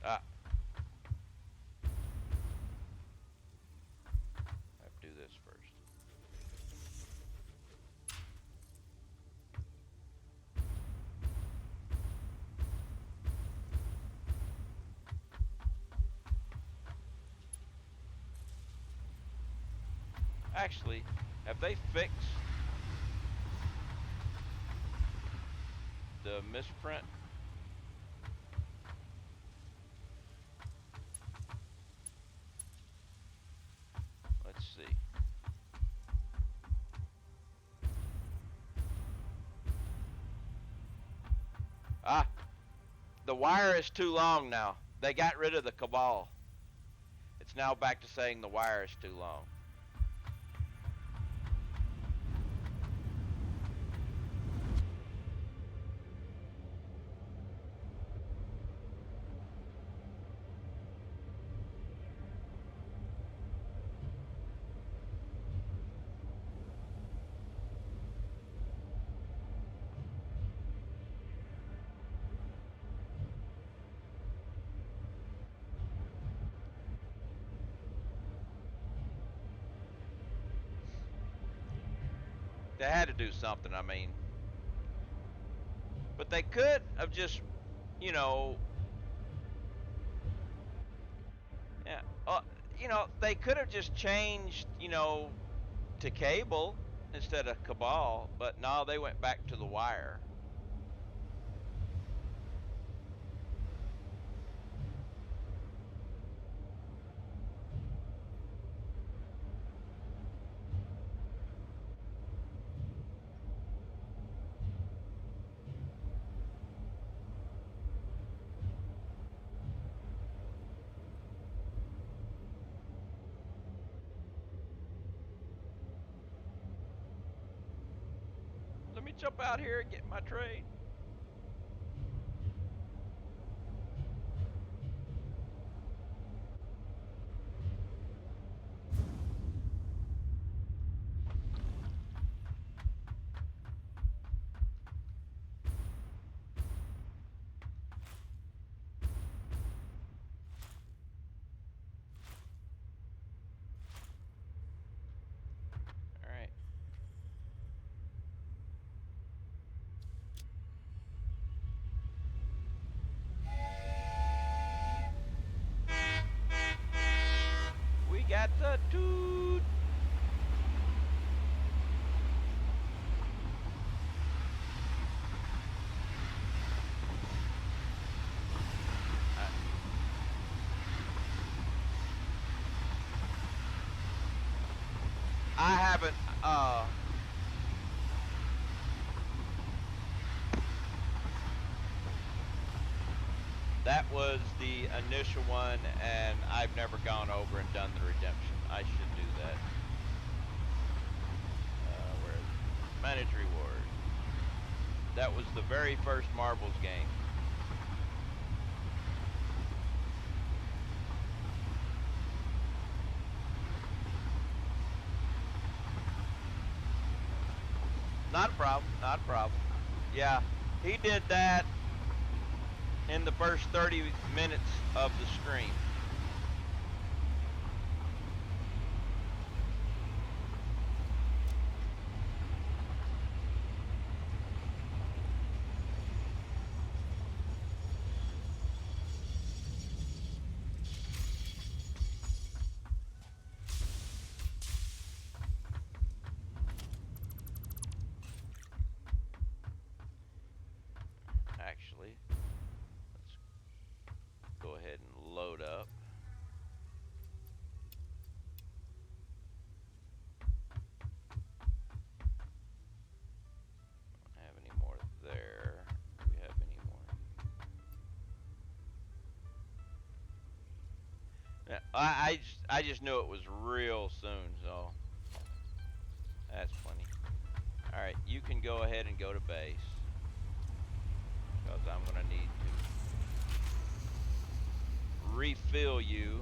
Speaker 1: Ah. I have to do this first. Actually, have they fixed the misprint? Let's see. Ah, the wire is too long now. They got rid of the cabal. It's now back to saying the wire is too long. They had to do something, I mean. But they could have just, you know, yeah, you know, they could have just changed, you know, to cable instead of cabal, but no, they went back to the wire. Let me jump out here and get my trade. All right. We got the toot. I haven't, that was the initial one, and I've never gone over and done the redemption. I should do that. Where is it? Manage reward. That was the very first marbles game. Not a problem, not a problem. Yeah, he did that in the first 30 minutes of the stream. Actually, let's go ahead and load up. Don't have any more there. Do we have any more? Yeah, I just knew it was real soon, so that's plenty. All right, you can go ahead and go to base, because I'm gonna need to refill you.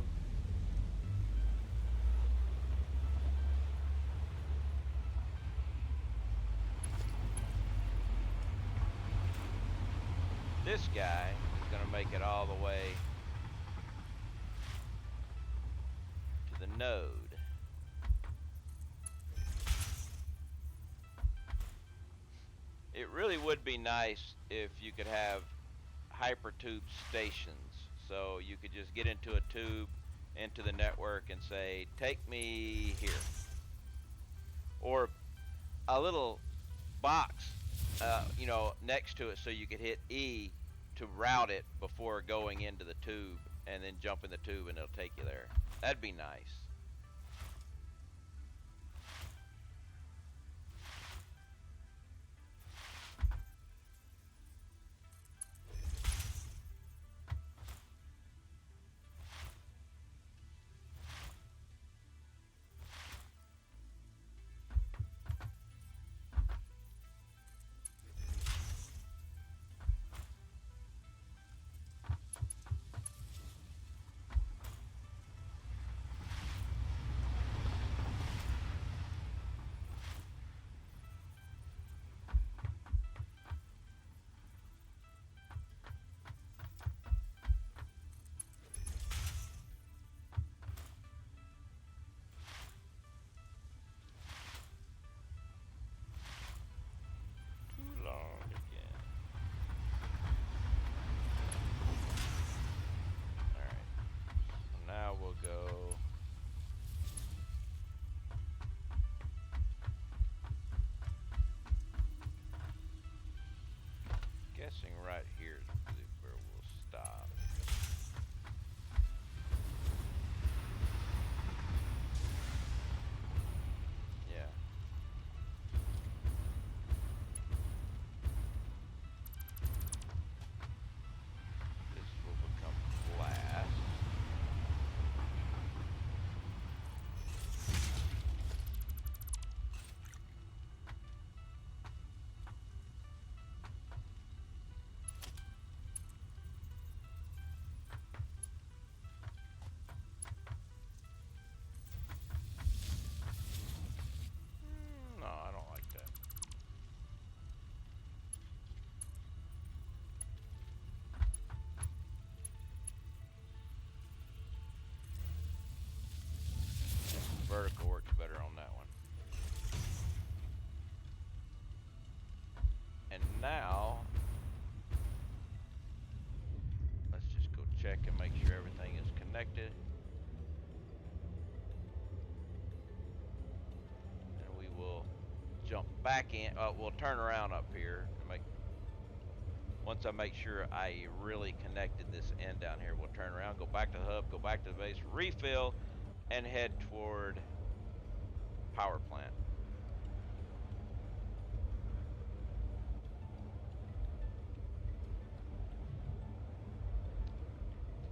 Speaker 1: This guy is gonna make it all the way to the node. It really would be nice if you could have Hypertube stations, so you could just get into a tube, into the network, and say, take me here. Or a little box, you know, next to it, so you could hit E to route it before going into the tube, and then jump in the tube and it'll take you there. That'd be nice. guessing right here is where we'll stop. Yeah. This will become glass. No, I don't like that. Vertical works better on that one. And now, let's just go check and make sure everything is connected. And we will jump back in. We'll turn around up here to make. Once I make sure I really connected this end down here, we'll turn around, go back to the hub, go back to the base, refill, and head toward power plant.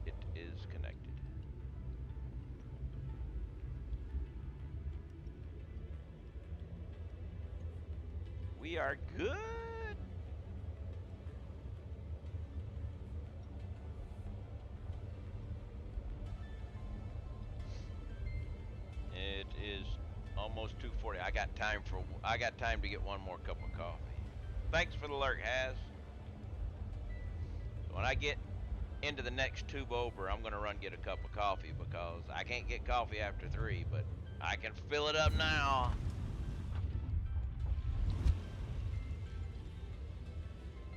Speaker 1: It is connected. We are good. It is almost 2:40. I got time to get one more cup of coffee. Thanks for the alert, Haz. When I get into the next tube over, I'm gonna run get a cup of coffee because I can't get coffee after 3, but I can fill it up now.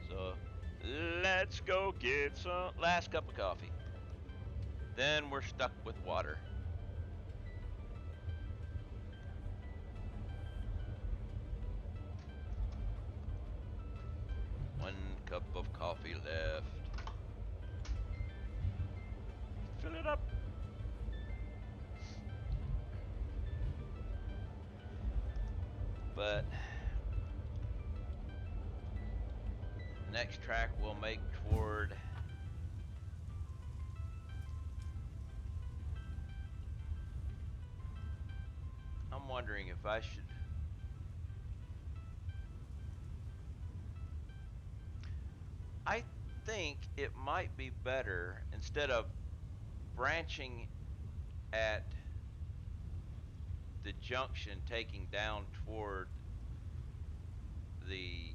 Speaker 1: So let's go get some last cup of coffee. Then we're stuck with water. One cup of coffee left. Fill it up. But next track we'll make toward I'm wondering if I should I think it might be better instead of branching at the junction taking down toward the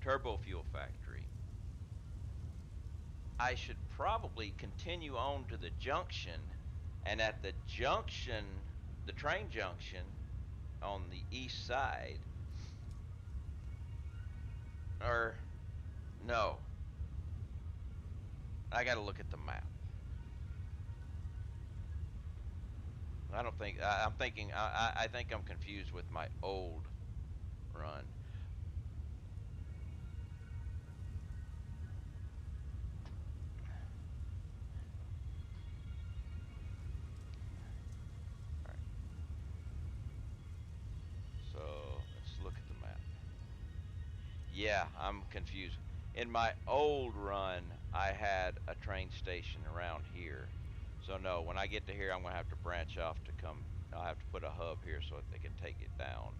Speaker 1: turbo fuel factory. I should probably continue on to the junction, and at the junction, the train junction on the east side, or no, I got to look at the map. I don't think I'm thinking. I think I'm confused with my old run. All right. So let's look at the map. Yeah, I'm confused. In my old run, I had a train station around here. So no, when I get to here, I'm gonna have to branch off to come. I'll have to put a hub here so that they can take it down.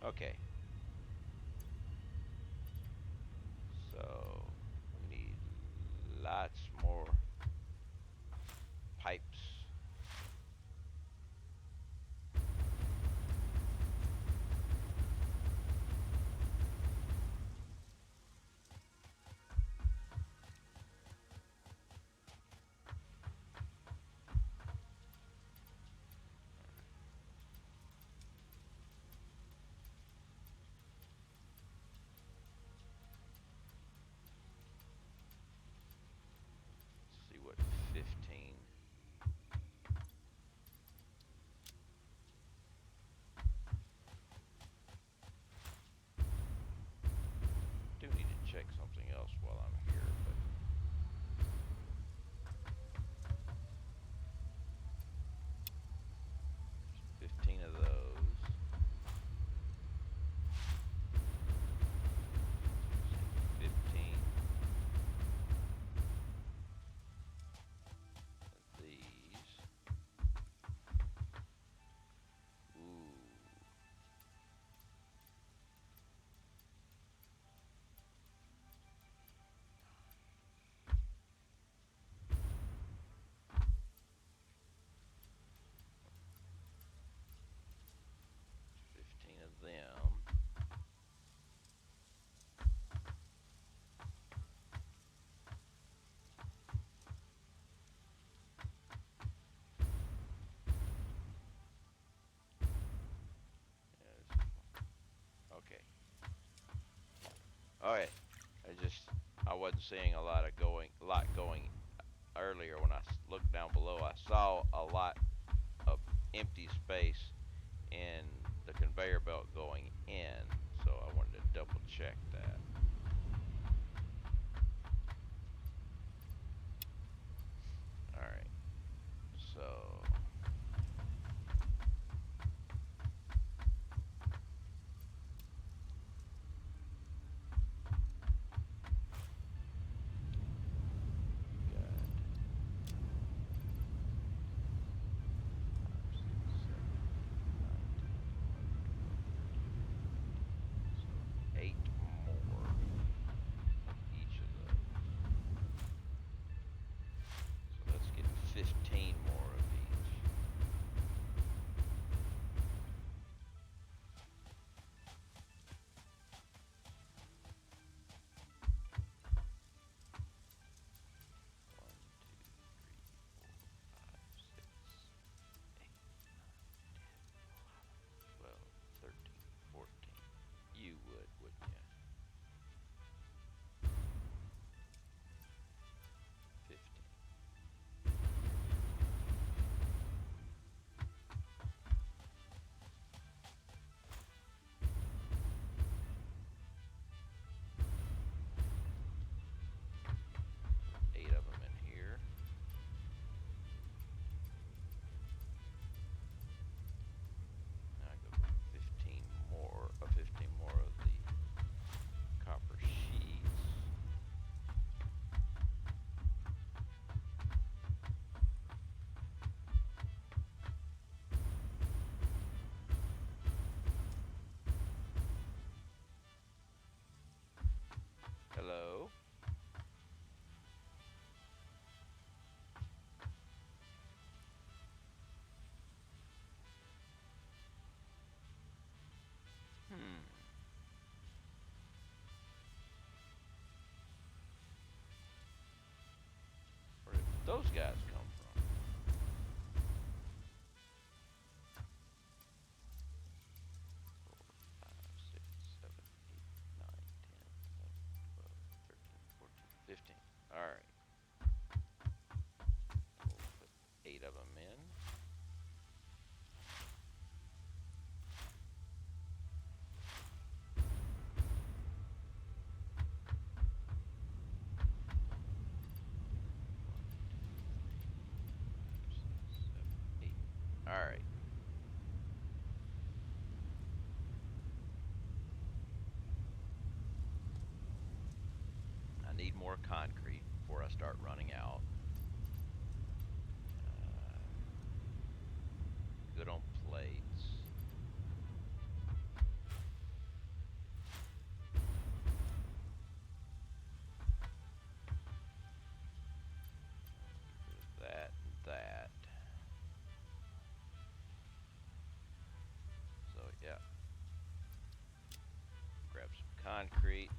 Speaker 1: Okay. So we need lots more pipes. wasn't seeing a lot going earlier when I looked down below. I saw a lot of empty space in the conveyor belt going in, so I wanted to double check that. All right, so eight more of each of those. So let's get 15 more of each. One, two, three, 4, 5, 6, 8, 9, 10, 11, 12, 13, 14. You would, wouldn't you? 15. Eight of them in here. Now I go 15 more, 15 more of the copper sheets. Hello? Where did those guys come from? 4, 5, 6, 7, 8, 9, 10, 11, 12, 13, 14, 15. Alright. We'll put 8 of them in. Alright. I need more concrete before I start running out. Good on plates. That and that. So yeah. Grab some concrete.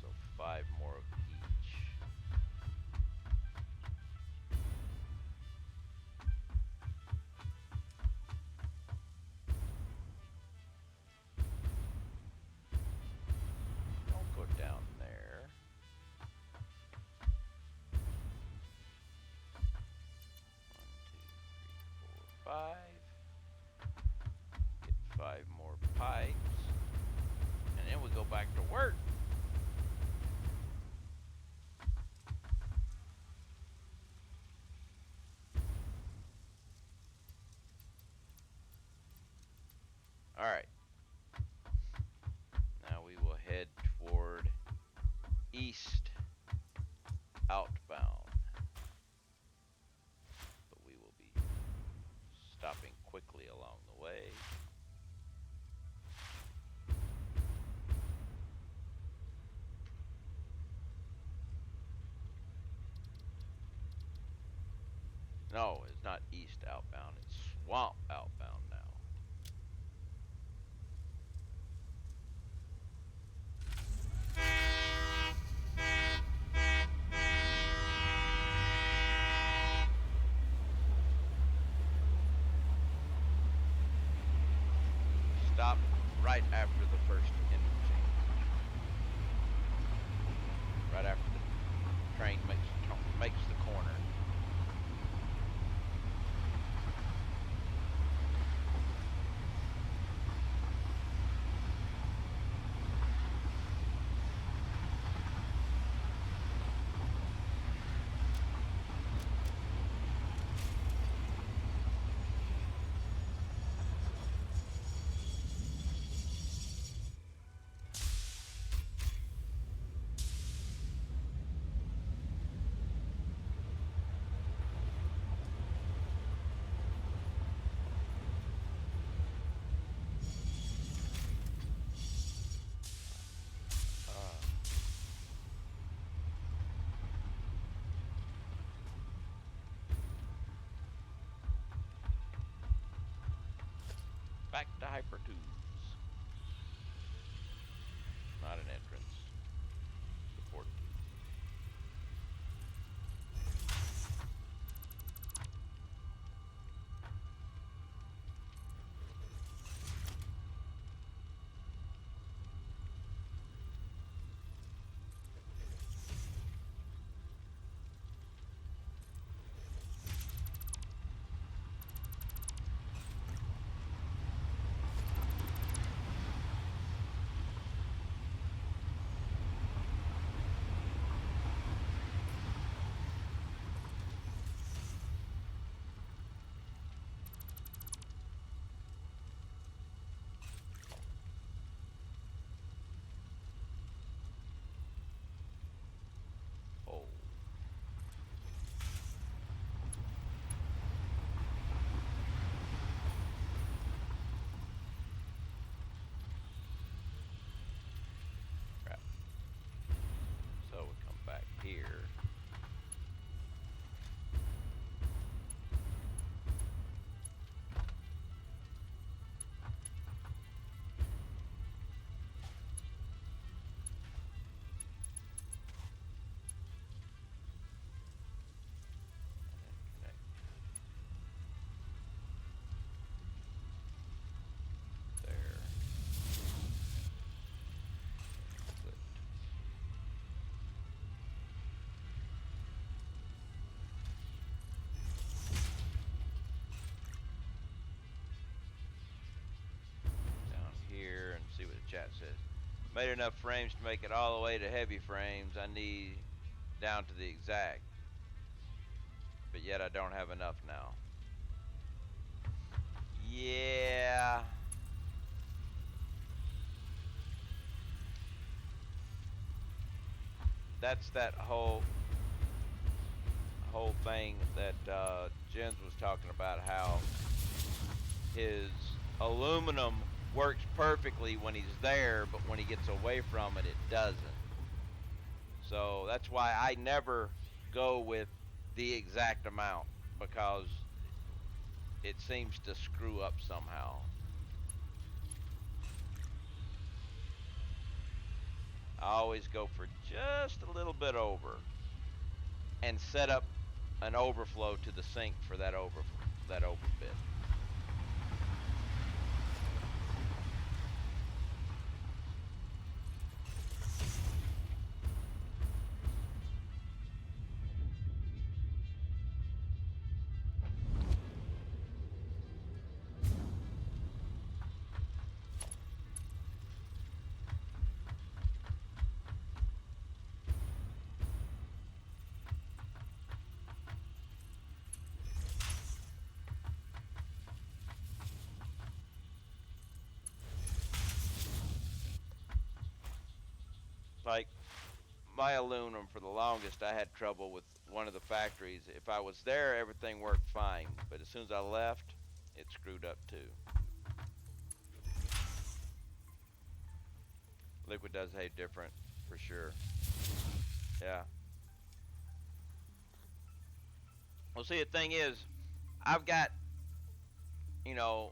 Speaker 1: So 5 more of each. Don't go down there. 1, 2, 3, 4, 5. Get 5 more pipes. And then we go back to work. Alright. Now we will head toward east outbound. But we will be stopping quickly along the way. No, it's not east outbound, it's swamp outbound now. stop right after the first interchange. Right after the train makes the corner. Back to Hypertubes. Not an entrance. Support tube. Oh. Crap. So we come back here. Here and see what the chat says. Made enough frames to make it all the way to heavy frames. I need down to the exact, but yet I don't have enough now. Yeah. That's that whole thing that Jens was talking about, how his aluminum works perfectly when he's there, but when he gets away from it, it doesn't. So that's why I never go with the exact amount, because it seems to screw up somehow. I always go for just a little bit over and set up an overflow to the sink for that over bit. Like my aluminum, for the longest, I had trouble with one of the factories. If I was there, everything worked fine, but as soon as I left, it screwed up too. Liquid does behave different, for sure. Yeah. Well, see, the thing is, I've got, you know,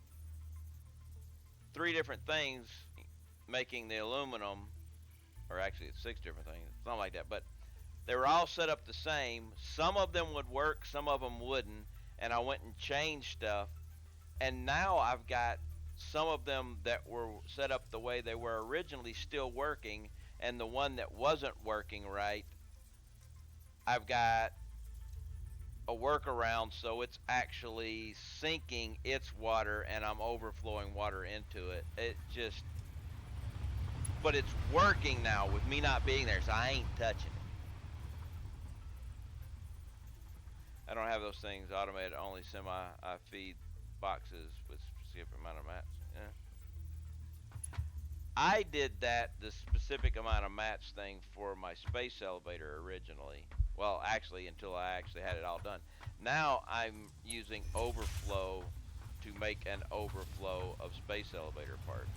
Speaker 1: 3 different things making the aluminum, or actually it's 6 different things, something like that, but they were all set up the same. Some of them would work, some of them wouldn't, and I went and changed stuff, and now I've got some of them that were set up the way they were originally still working, and the one that wasn't working right, I've got a workaround so it's actually sinking its water and I'm overflowing water into it. It just, but it's working now with me not being there, so I ain't touching it. I don't have those things automated, only I feed boxes with specific amount of mats. Yeah. I did that, the specific amount of mats thing, for my space elevator originally. Well, actually, until I actually had it all done. Now I'm using overflow to make an overflow of space elevator parts.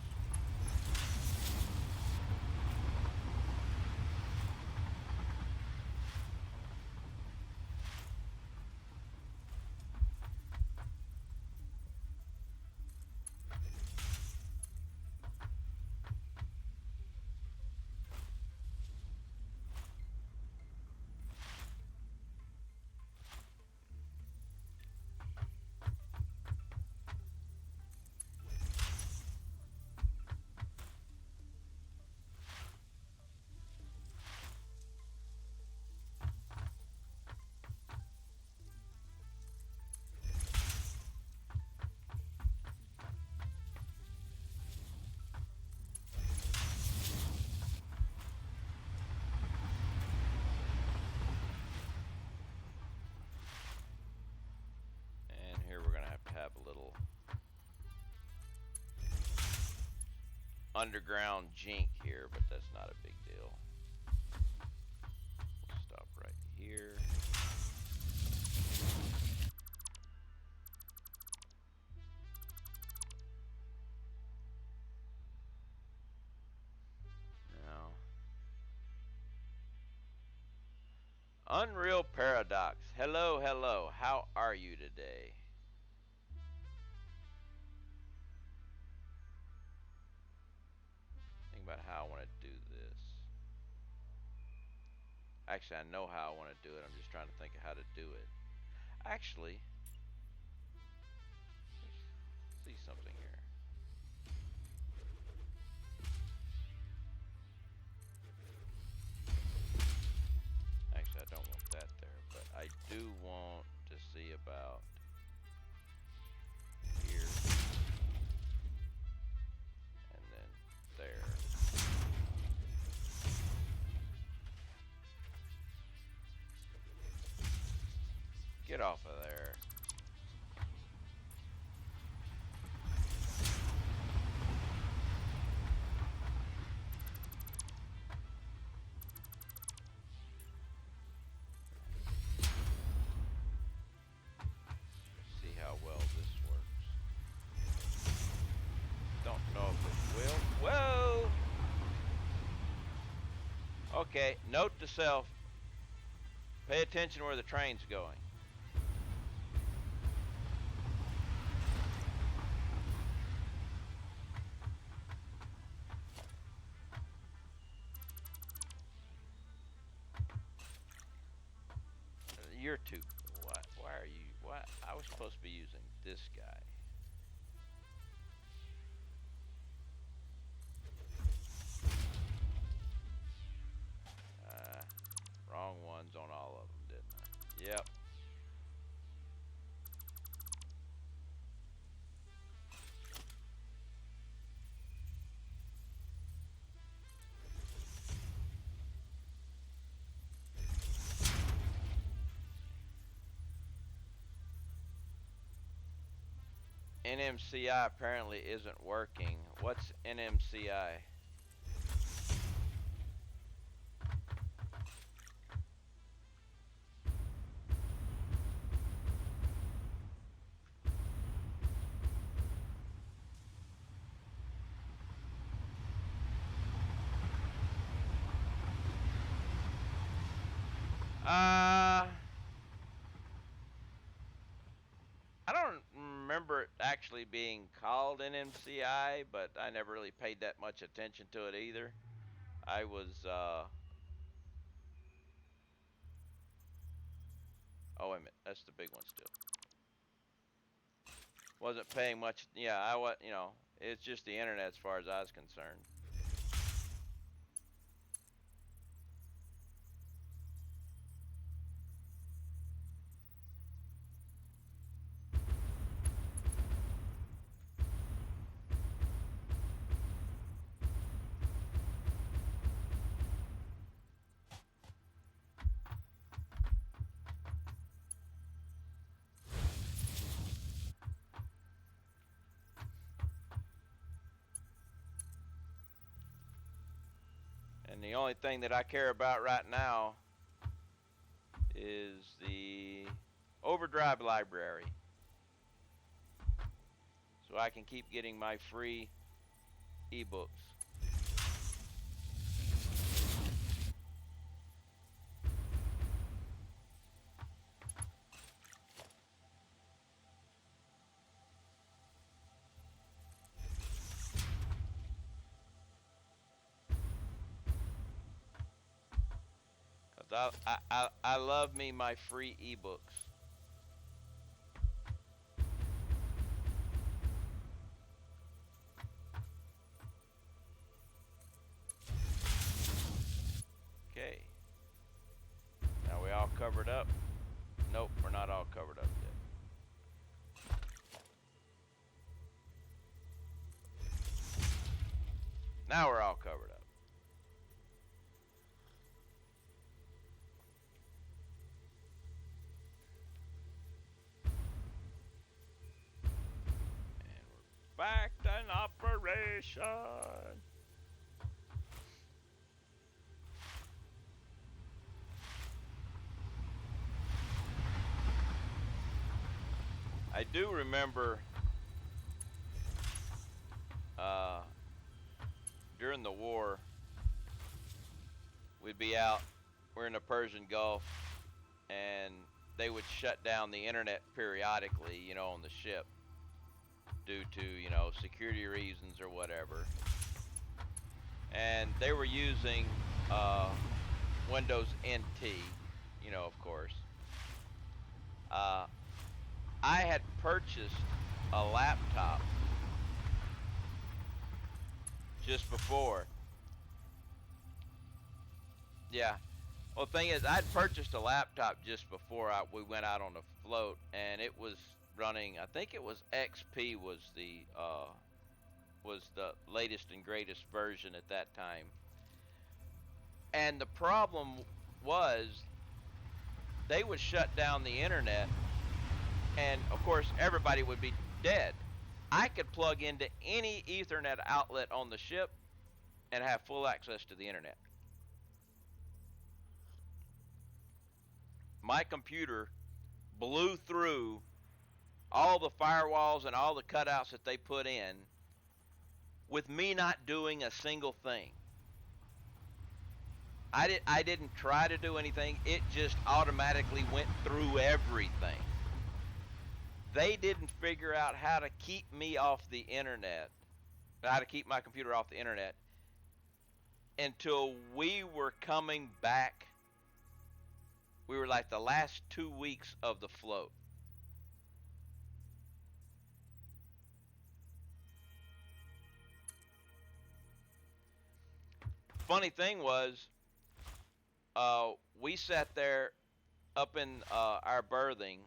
Speaker 1: And here we're gonna have a little underground jink here, but that's not a big deal. We'll stop right here. Now, Unreal Paradox. Hello, hello. How are you today? Think about how I want to do this. Actually, I know how I want to do it. I'm just trying to think of how to do it. Actually, let's see something here. Actually, I don't want that there, but I do want to see about here and then there. Get off of there. See how well this works. Don't know if it will. Whoa! Okay, note to self. Pay attention where the train's going. You're too. What? Why are you? What? I was supposed to be using this guy. Wrong ones on all of them, didn't I? Yep. NMCI apparently isn't working. What's NMCI? I don't remember it actually being called NMCI, but I never really paid that much attention to it either. I was, oh, wait a minute, that's the big one still. Wasn't paying much, yeah, It's just the internet as far as I was concerned. And the only thing that I care about right now is the overdrive library. So I can keep getting my free ebooks. I love me my free ebooks. Okay. Now we all covered up? Nope, we're not all covered up yet. Now we're all covered up. And we're back in operation. I do remember during the war, we'd be out, we're in the Persian Gulf, and they would shut down the internet periodically, you know, on the ship due to, you know, security reasons or whatever. And they were using Windows NT, you know, of course. I had purchased a laptop just before. Yeah. Well, the thing is, I'd purchased a laptop just before we went out on the float, and it was running. I think it was XP was the latest and greatest version at that time. And the problem was, they would shut down the internet, and of course everybody would be dead. I could plug into any Ethernet outlet on the ship and have full access to the internet. My computer blew through all the firewalls and all the cutouts that they put in with me not doing a single thing. I didn't try to do anything. It just automatically went through everything. They didn't figure out how to keep me off the internet, how to keep my computer off the internet, until we were coming back. We were like the last 2 weeks of the float. Funny thing was, we sat there up in our berthing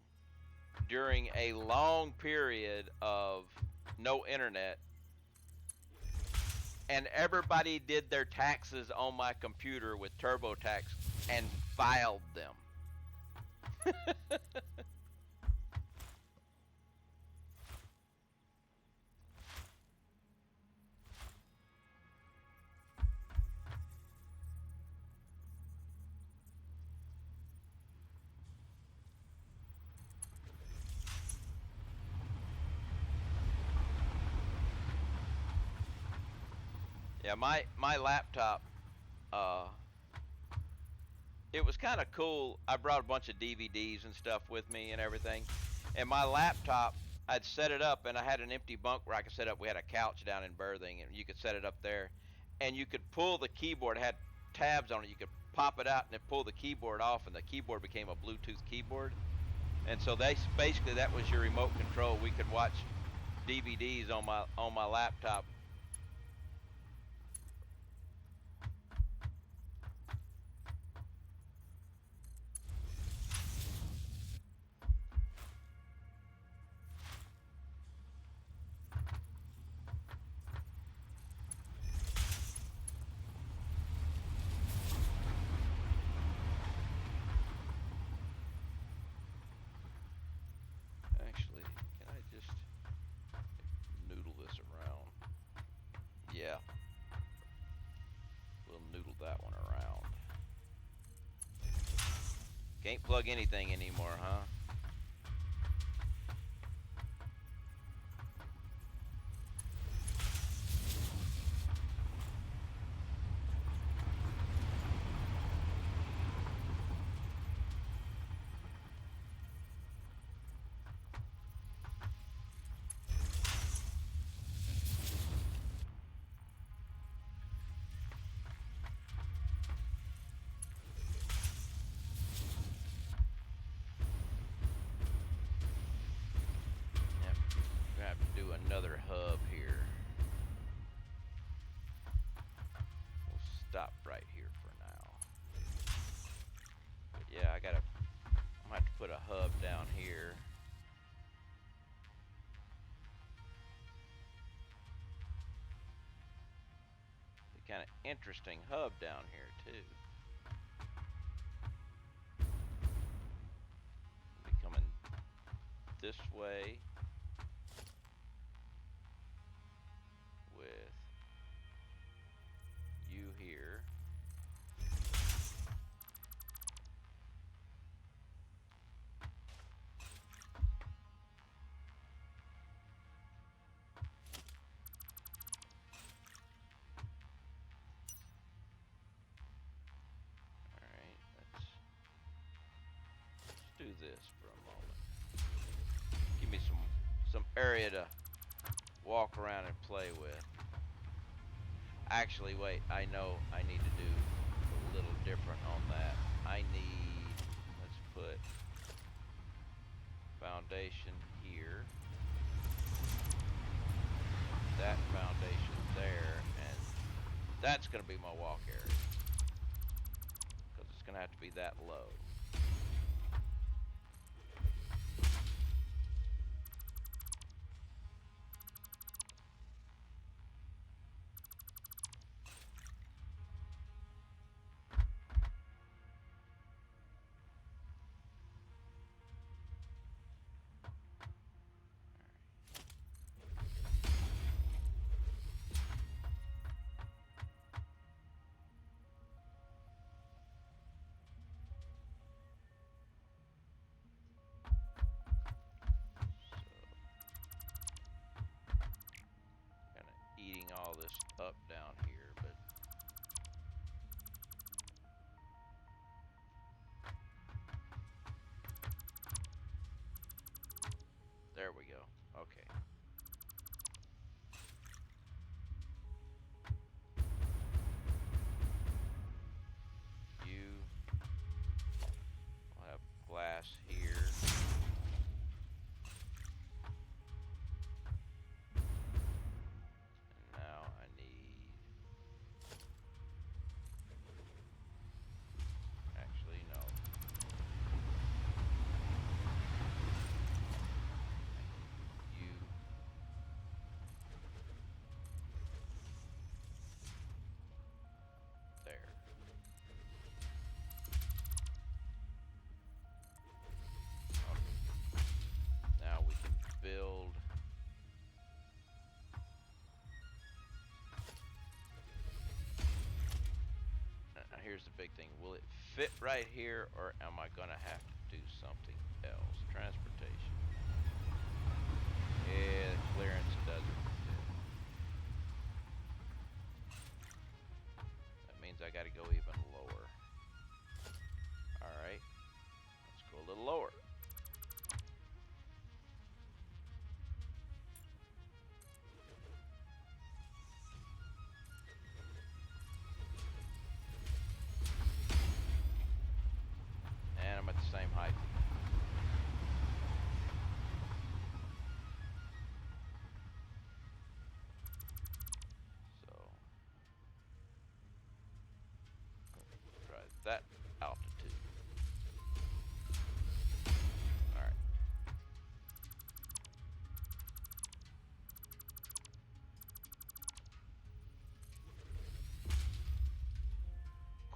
Speaker 1: during a long period of no internet, and everybody did their taxes on my computer with TurboTax and filed them. Yeah, my laptop, it was kind of cool. I brought a bunch of DVDs and stuff with me and everything. And my laptop, I'd set it up, and I had an empty bunk where I could set up. We had a couch down in berthing, and you could set it up there. And you could pull the keyboard. It had tabs on it. You could pop it out and then pull the keyboard off, and the keyboard became a Bluetooth keyboard. And so basically that was your remote control. We could watch DVDs on my laptop. Actually, can I just noodle this around? Yeah. We'll noodle that one around. Can't plug anything anymore, huh? Do another hub here. We'll stop right here for now. But yeah, I'm gonna have to put a hub down here. A kind of interesting hub down here too. Be coming this way. With you here. Alright, let's do this for a moment. Give me some area to walk around and play with. Actually, wait, I know I need to do a little different on that. I need, let's put foundation here, that foundation there, and that's going to be my walk area, because it's going to have to be that low. Eating all this up down here, but there we go. Okay. You will have glass here. Build now here's the big thing. Will it fit right here, or am I gonna have to do something else? Transportation. Yeah, the clearance doesn't fit. That means I gotta go even lower. Alright. Let's go a little lower. I'm at the same height.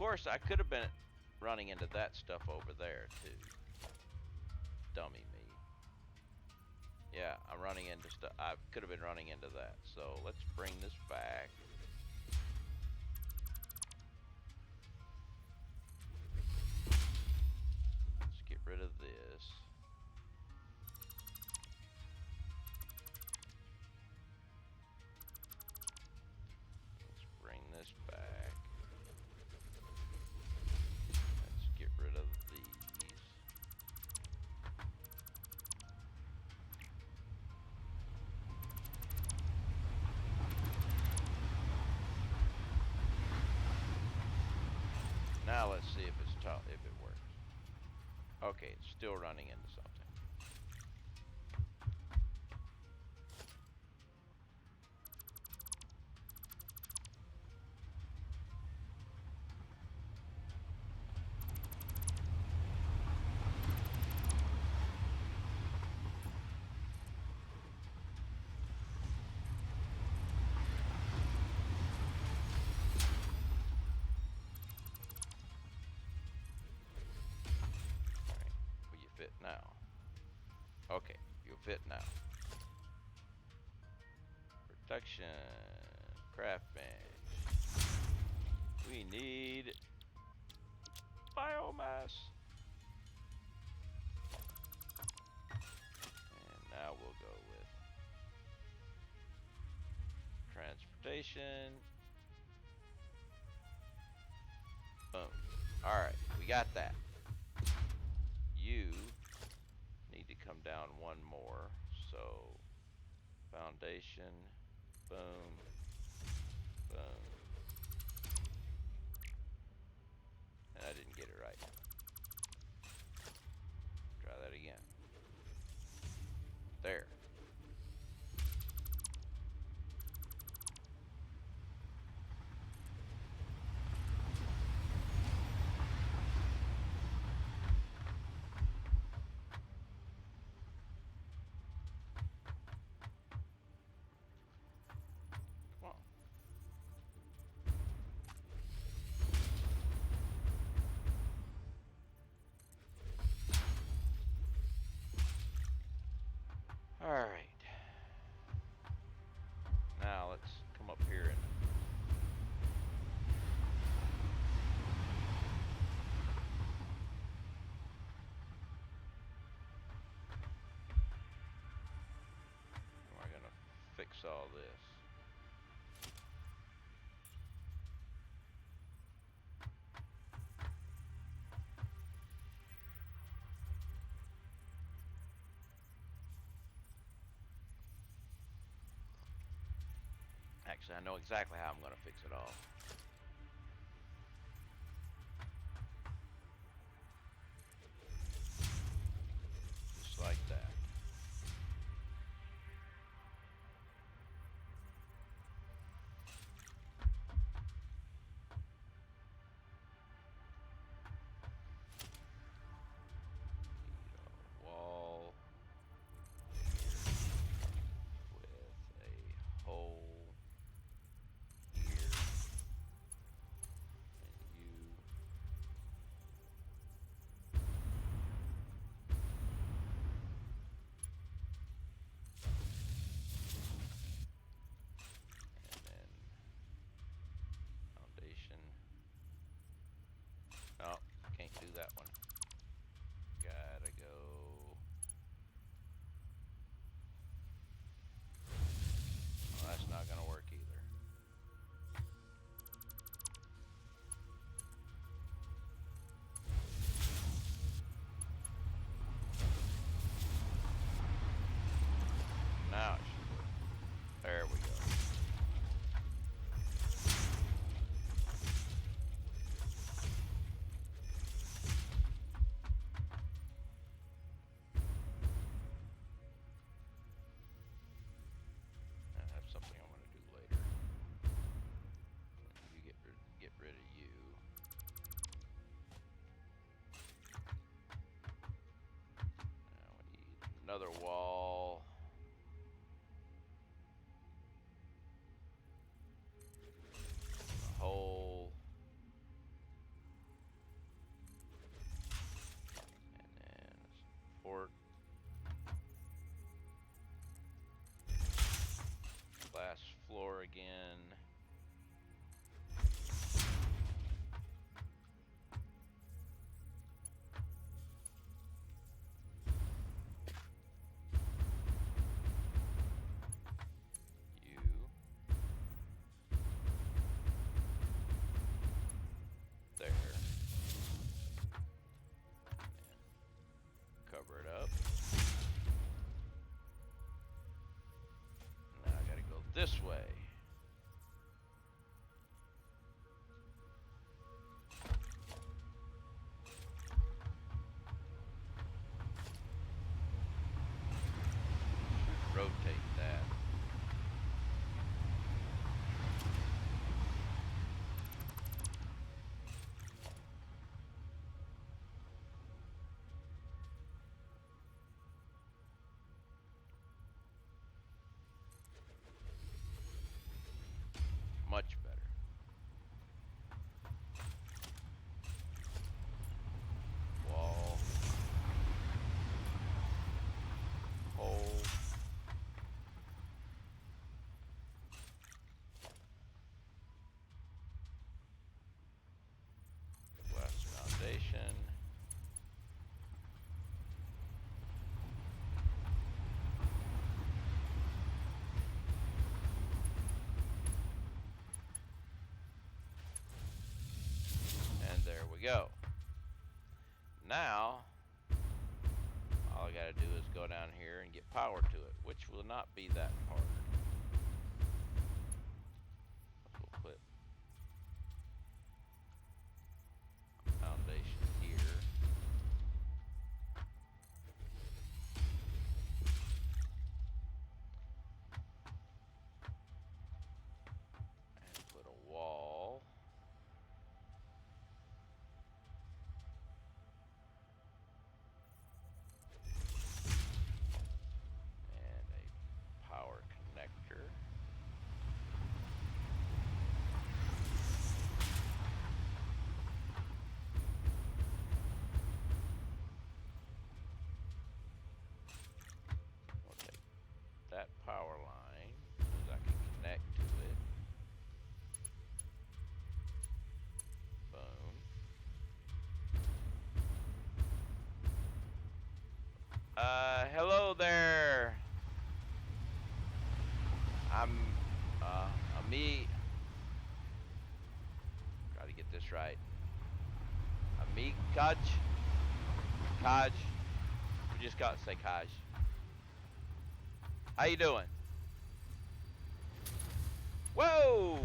Speaker 1: course, I could have been running into that stuff over there, too. Dummy me. Yeah, I'm running into stuff. I could have been running into that. So let's bring this back. Let's get rid of this. Let's bring this back. Let's get rid of these. Now let's see if it's if it works. Okay, it's still running into something. Fit now. Okay, you'll fit now. Protection, craft bench. We need biomass. And now we'll go with transportation. Boom. Alright, we got that. You need to come down one more. So, foundation, boom, boom. And I didn't get it right. Try that again. There. Alright. Now let's come up here and we're gonna fix all this. Actually, I know exactly how I'm going to fix it all. Just like that. Wall with a hole. No, can't do that one. Gotta go. Well, that's not gonna work either. Now it should work. There we go. Something I want to do later. You get rid of you. Now we need another wall. A hole. this way. Rotate that. Much better. Wall. Hole. West foundation. And there we go. Now, all I gotta do is go down here and get power to it, which will not be that hard. We'll put foundation here. And put a wall. And a power connector. We'll take that power line, so I can connect to it. Boom. Hello there. I'm me. Gotta get this right. Me, Kaj. We just got to say Kaj. How you doing? Whoa!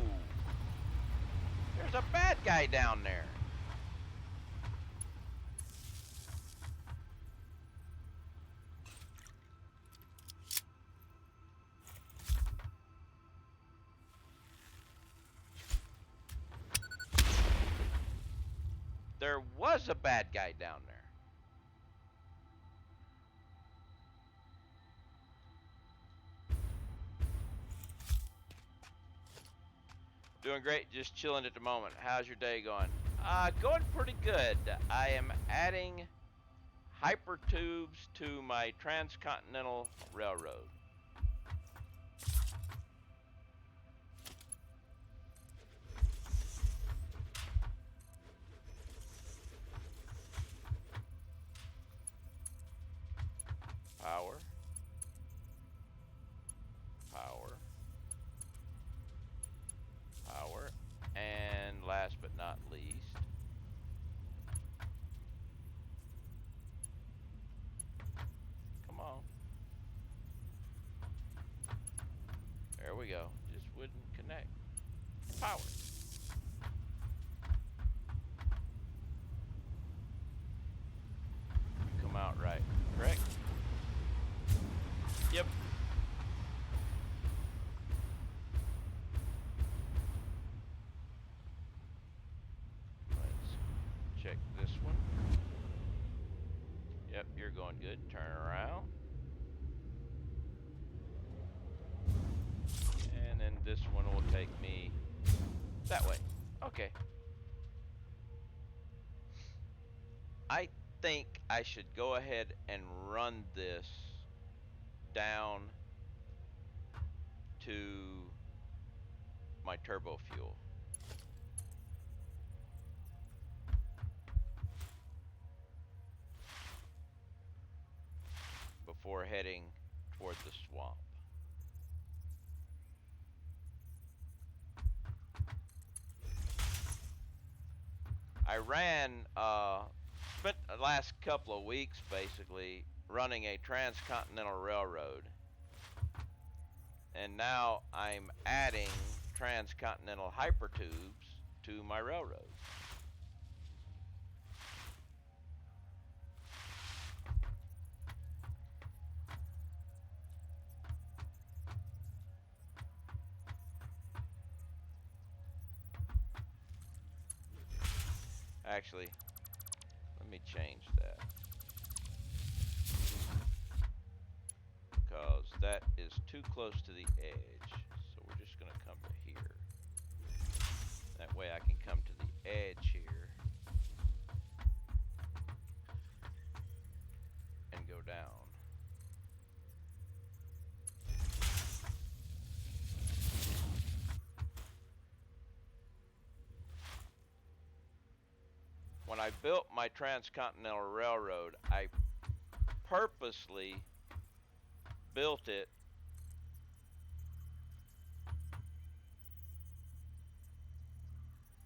Speaker 1: There's a bad guy down there. There was a bad guy down there. Doing great, just chilling at the moment. How's your day going? Going pretty good. I am adding Hypertubes to my Transcontinental Railroad. Power. Power. Power. And last but not least, come on. There we go. Just wouldn't connect. Power. Come out right. Correct? Yep. Let's check this one. Yep, you're going good. Turn around. And then this one will take me that way. Okay. I think I should go ahead and run this down to my turbo fuel. Before heading toward the swamp. I ran, spent the last couple of weeks basically running a transcontinental railroad. And now I'm adding transcontinental hypertubes to my railroad. Actually, let me change that, because that is too close to the edge. So we're just going to come to here. That way I can come to the edge here and go down. When I built my Transcontinental Railroad, I purposely built it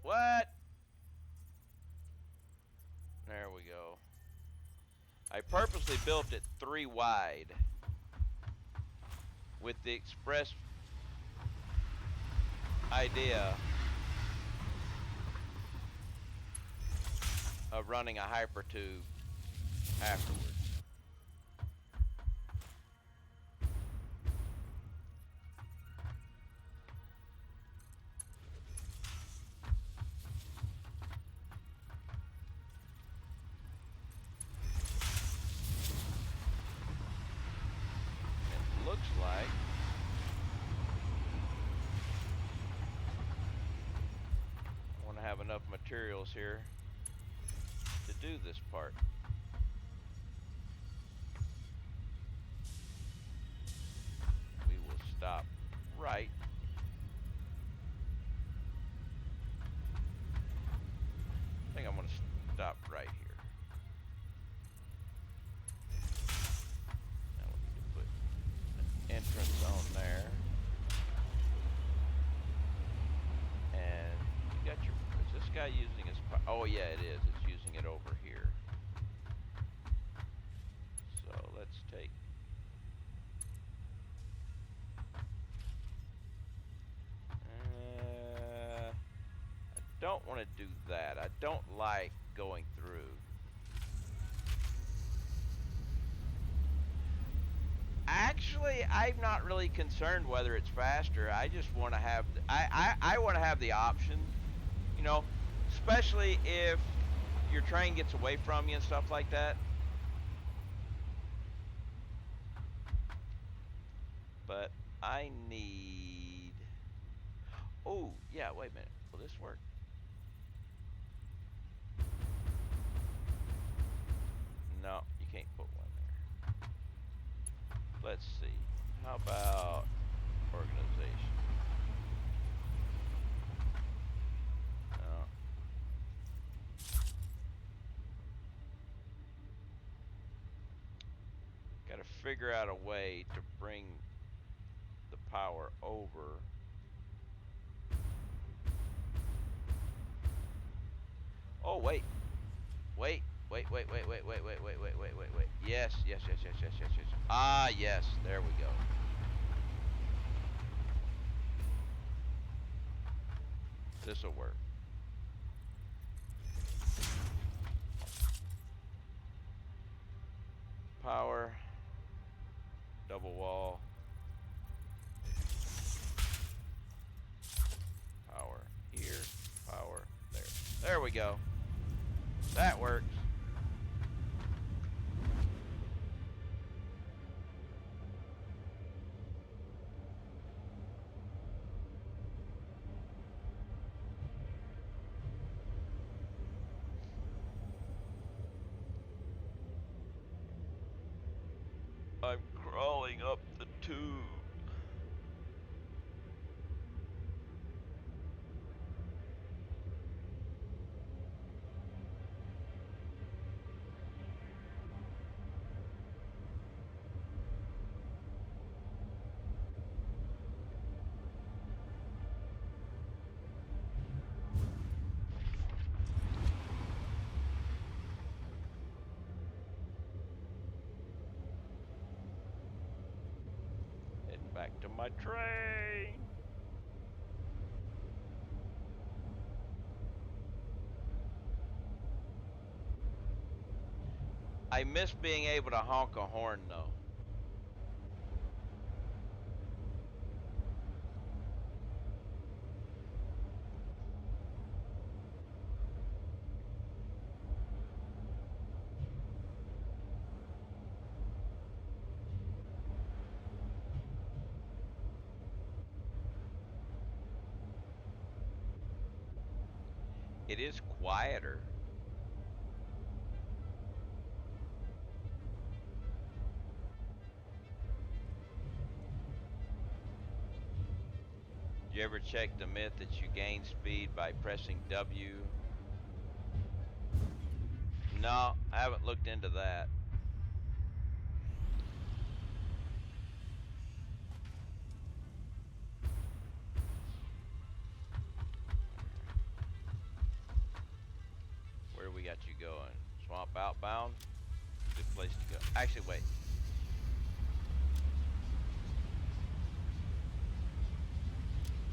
Speaker 1: what? There we go. I purposely built it 3 wide with the express idea of running a Hypertube afterwards. It looks like I want to have enough materials here to do this part. We will stop right. I think I'm going to stop right here. Now we need to put an entrance on there. And you got your, is this guy using his, oh yeah it is, it's using it over here. So let's take, I don't want to do that. I don't like going through. Actually, I'm not really concerned whether it's faster. I just want to have, I want to have the option, you know, especially if your train gets away from you and stuff like that. But I need, oh yeah, wait a minute, will this work? No, you can't put one there. Let's see, how about organization? No. Gotta figure out a way to bring the power over. Oh wait. Wait. Yes. Ah, yes, there we go. This'll work. Power, double wall, power here, power there. There we go. That works. I'm crawling up the tube. It my train. I miss being able to honk a horn though. It is quieter. Do you ever check the myth that you gain speed by pressing W? No, I haven't looked into that. Where we got you going? Swamp outbound? Good place to go. Actually, wait.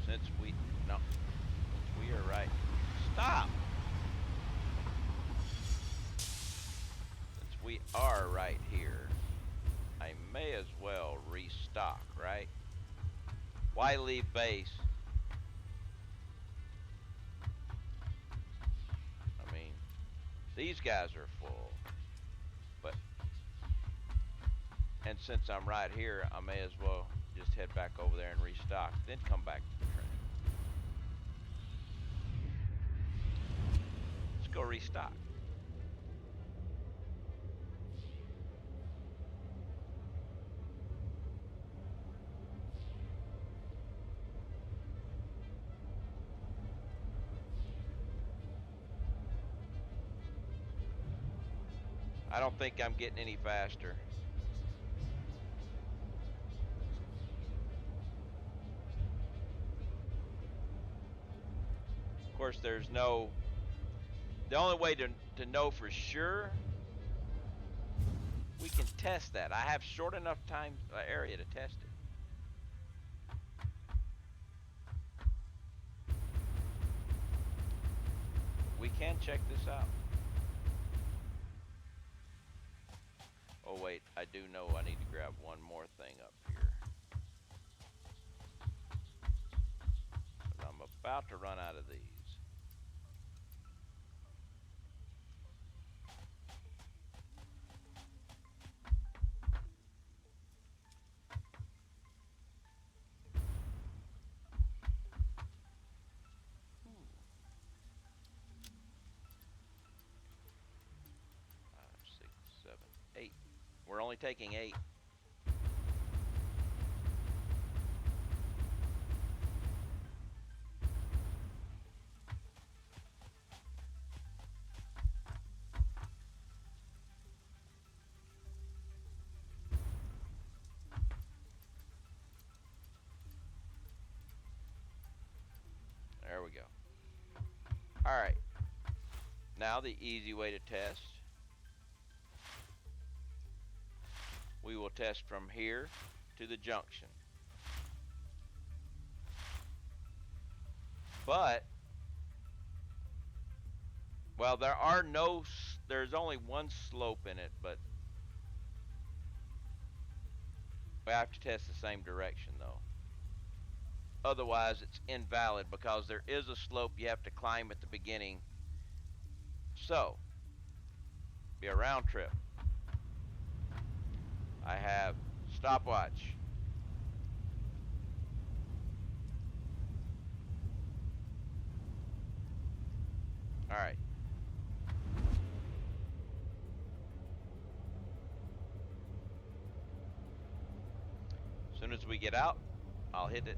Speaker 1: Since we are right. Stop! Since we are right here, I may as well restock, right? Why leave base? I mean, these guys are full. And since I'm right here, I may as well just head back over there and restock, then come back to the train. Let's go restock. I don't think I'm getting any faster. Of course, there's no... The only way to know for sure, we can test that. I have short enough time area to test it. We can check this out. Oh wait, I do know I need to grab one more thing up here. But I'm about to run out of these. Eight. We're only taking 8. There we go. All right. Now the easy way to test. We will test from here to the junction. But, well, there's only one slope in it, but we have to test the same direction though. Otherwise, it's invalid because there is a slope you have to climb at the beginning. So, be a round trip. I have stopwatch. All right. As soon as we get out, I'll hit it.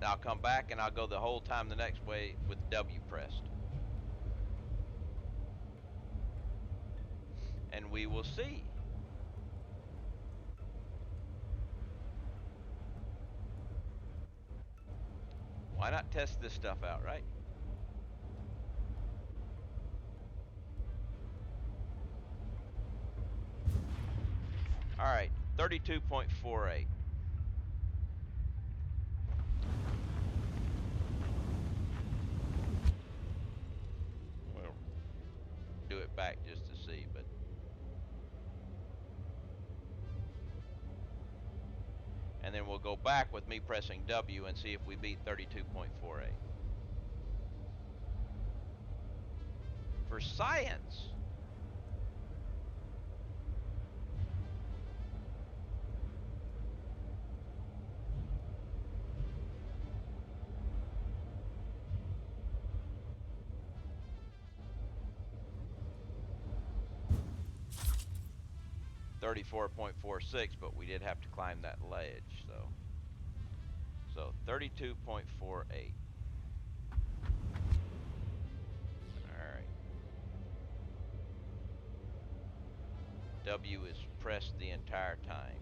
Speaker 1: I'll come back and I'll go the whole time the next way with W pressed. And we will see. Why not test this stuff out, right? All right, 32.48. back just to see, but and then we'll go back with me pressing W and see if we beat 32.48. For science. .46, but we did have to climb that ledge, so 32.48. Alright. W is pressed the entire time.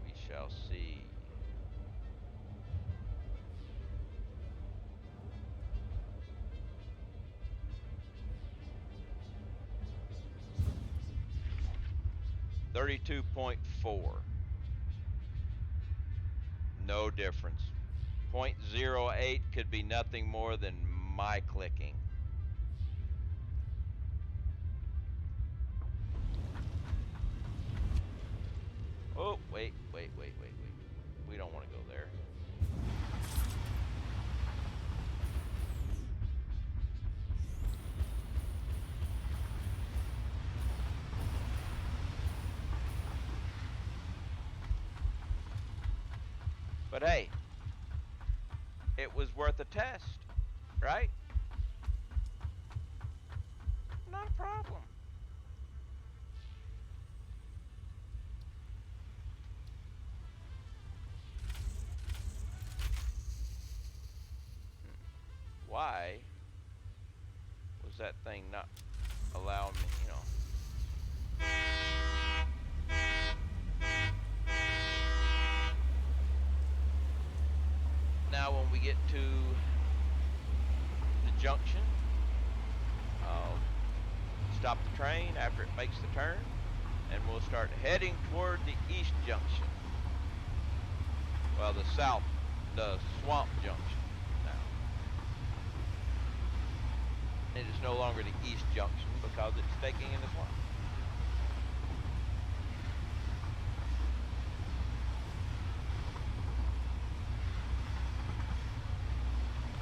Speaker 1: We shall see. .32.4. No difference. 0.08 could be nothing more than my clicking. Oh, wait. We don't want to go there. But hey, it was worth a test, right? Not a problem. Why was that thing not allowing me, you know? Now when we get to the junction, I'll stop the train after it makes the turn, and we'll start heading toward the east junction. Well, the swamp junction now. It is no longer the east junction because it's taking in the swamp.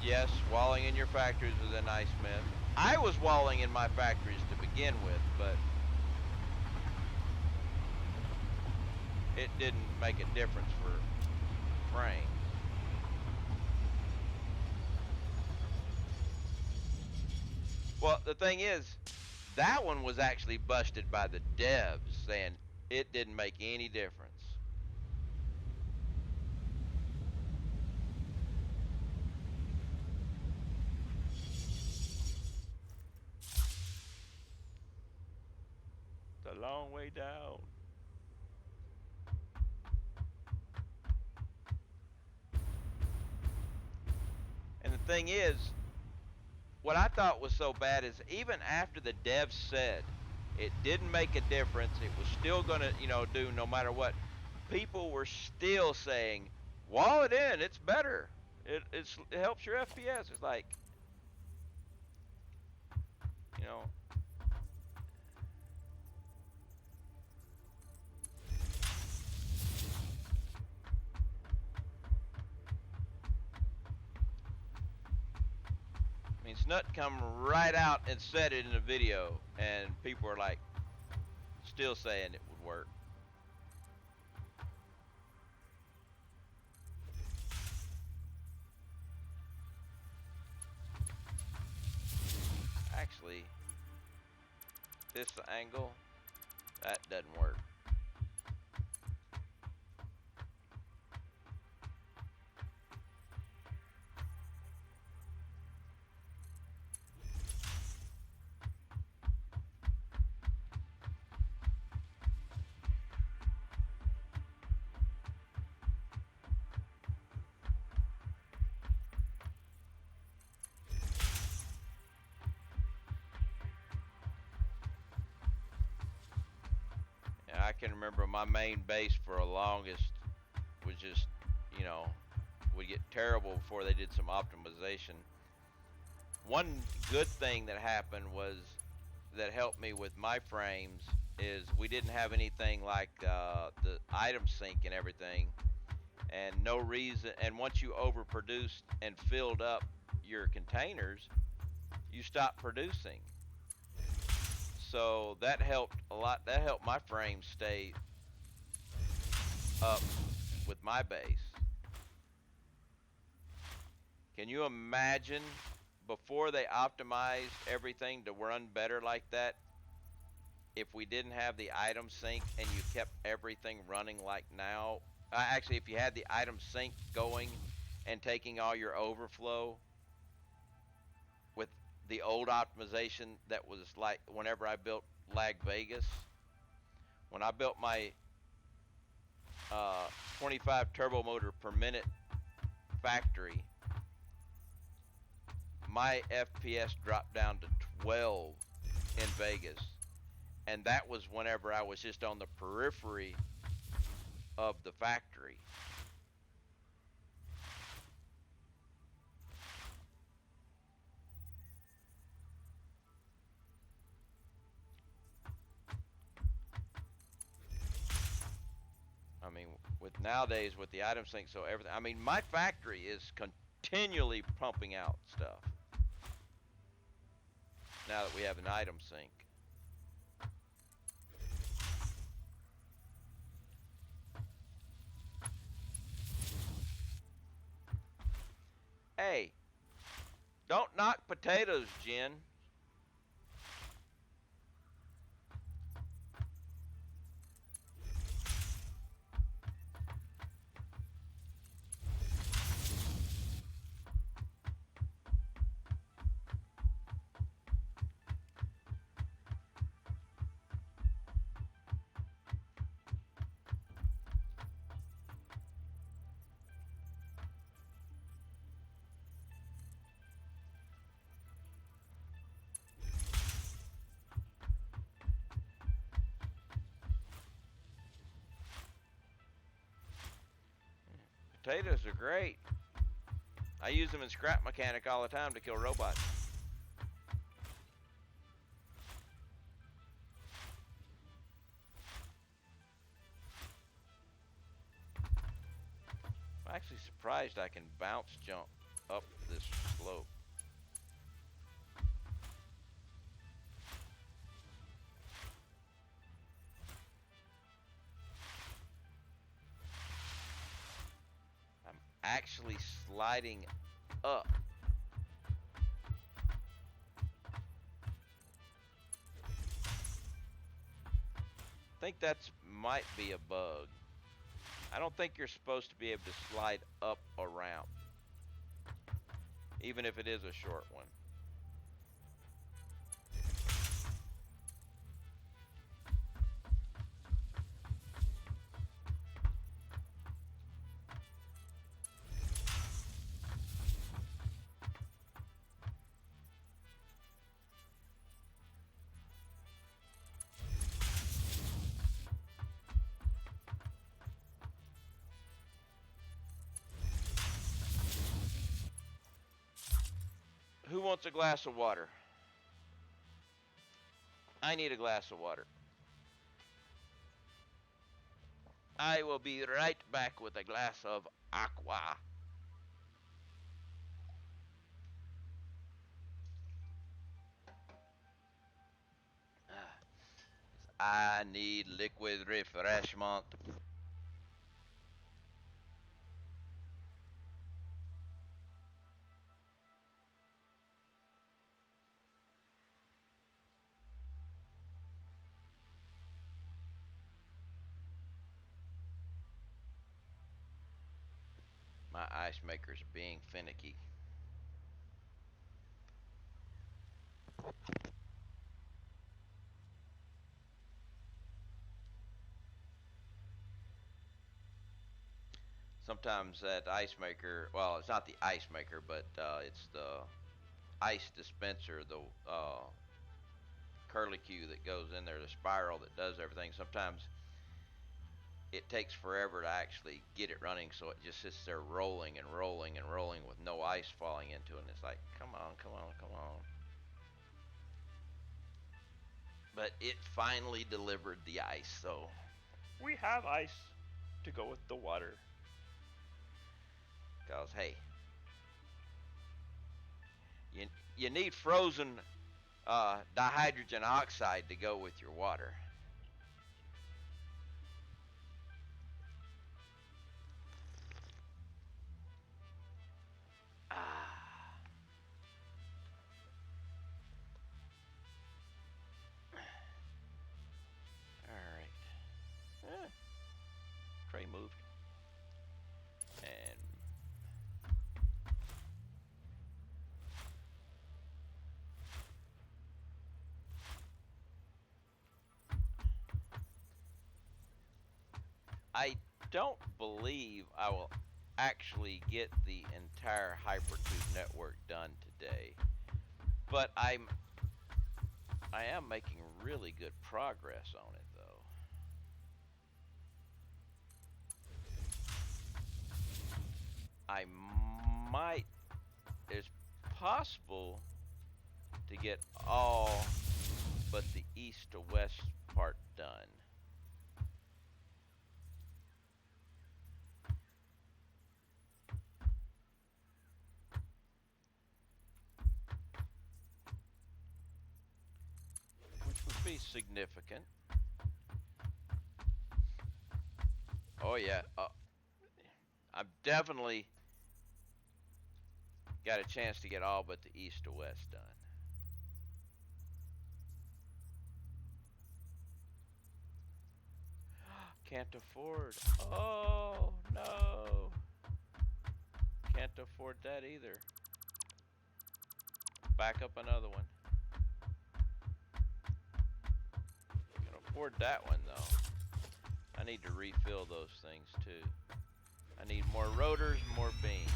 Speaker 1: Yes, walling in your factories is a nice myth. I was walling in my factories to begin with, but it didn't make a difference for frames. Well, the thing is, that one was actually busted by the devs, saying it didn't make any difference. It's a long way down. And the thing is, what I thought was so bad is even after the devs said it didn't make a difference, it was still gonna, do no matter what, people were still saying, wall it in, it's better. It helps your FPS. It's like, I mean, Snut come right out and said it in the video, and people are like, still saying it would work. Actually, this angle, that doesn't work. can remember my main base for the longest was just, you know, would get terrible before they did some optimization. One good thing that happened was that helped me with my frames is we didn't have anything like the item sync and everything, and no reason. And once you overproduced and filled up your containers, you stopped producing. So that helped a lot. That helped my frames stay up with my base. Can you imagine before they optimized everything to run better like that, if we didn't have the item sync and you kept everything running like now? Actually, if you had the item sync going and taking all your overflow with the old optimization that was like whenever I built Lag Vegas, when I built my 25 turbo motor per minute factory, my FPS dropped down to 12 in Vegas, and that was whenever I was just on the periphery of the factory. I mean, with nowadays with the item sync, so everything, I mean, my factory is continually pumping out stuff now that we have an item sync. Hey, don't knock potatoes, Jen. Potatoes are great. I use them in scrap mechanic all the time to kill robots. I'm actually surprised I can bounce jump up this slope. I'm actually sliding up. I think that's might be a bug. I don't think you're supposed to be able to slide up around, even if it is a short one. Who wants a glass of water? I need a glass of water. I will be right back with a glass of aqua. I need liquid refreshment. My ice maker's being finicky. Sometimes that ice maker, well, it's not the ice maker, but it's the ice dispenser, the curlicue that goes in there, the spiral that does everything. Sometimes it takes forever to actually get it running, so it just sits there rolling and rolling and rolling with no ice falling into it. And it's like, come on, come on, come on. But it finally delivered the ice, so we have ice to go with the water. Because, hey, you need frozen dihydrogen oxide to go with your water. Alright. Tray moved. And I don't believe I will actually get the entire Hypertube network done today, but I am making really good progress on it, though. I might, it's possible to get all but the east to west part done. Which would be significant. Oh yeah, I've definitely got a chance to get all but the east to west done. Can't afford. Oh no. Can't afford that either. Back up another one. Can afford that one though. I need to refill those things too. I need more rotors, more beams.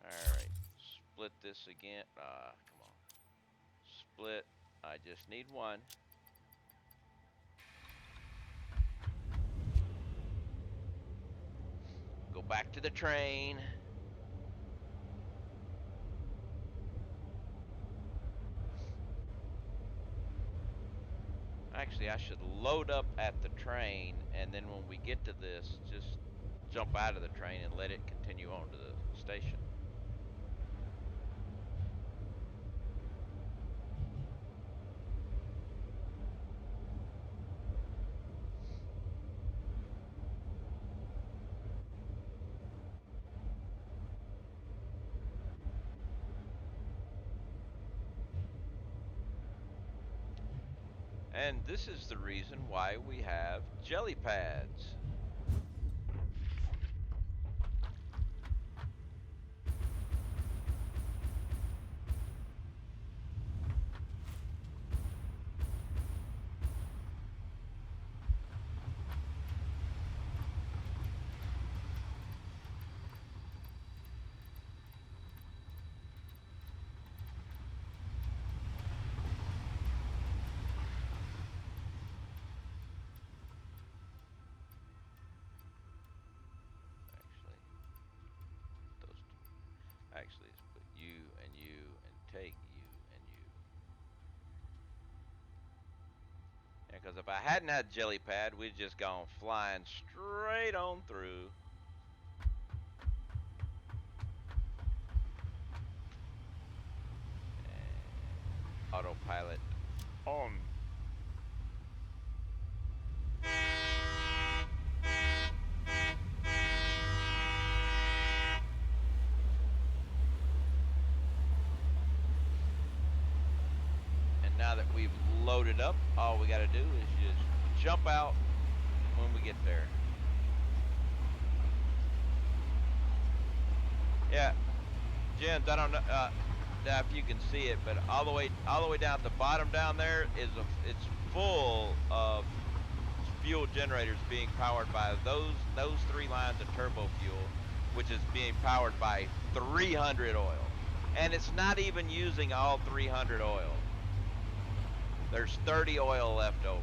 Speaker 1: Alright, split this again. Come on. Split. I just need one. Go back to the train. Actually, I should load up at the train, and then when we get to this, just jump out of the train and let it continue on to the station. And this is the reason why we have jelly pads. Actually, let's put you and you and take you and you. Yeah, because if I hadn't had jelly pad, we'd just gone flying straight on through. And autopilot on. Now that we've loaded up, all we got to do is just jump out when we get there. Yeah, Jens, I don't know if you can see it, but all the way down at the bottom down there is it's full of fuel generators being powered by those 3 lines of turbo fuel, which is being powered by 300 oil, and it's not even using all 300 oil. There's 30 oil left over.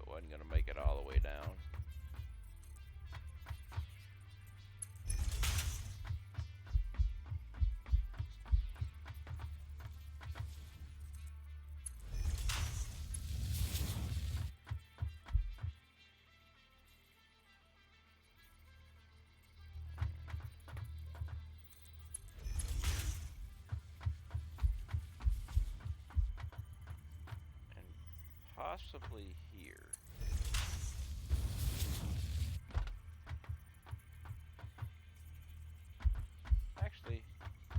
Speaker 1: Wasn't gonna make it all the way down. And possibly here. Actually, I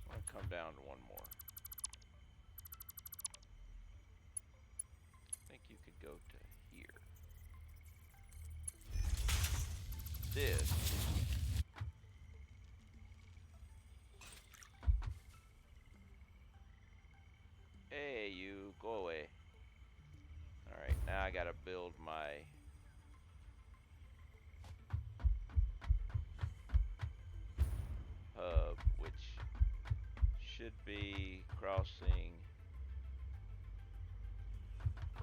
Speaker 1: want to come down to one more. I think you could go to here. This. Hey, you, go away. Alright, now I gotta build my hub, which should be crossing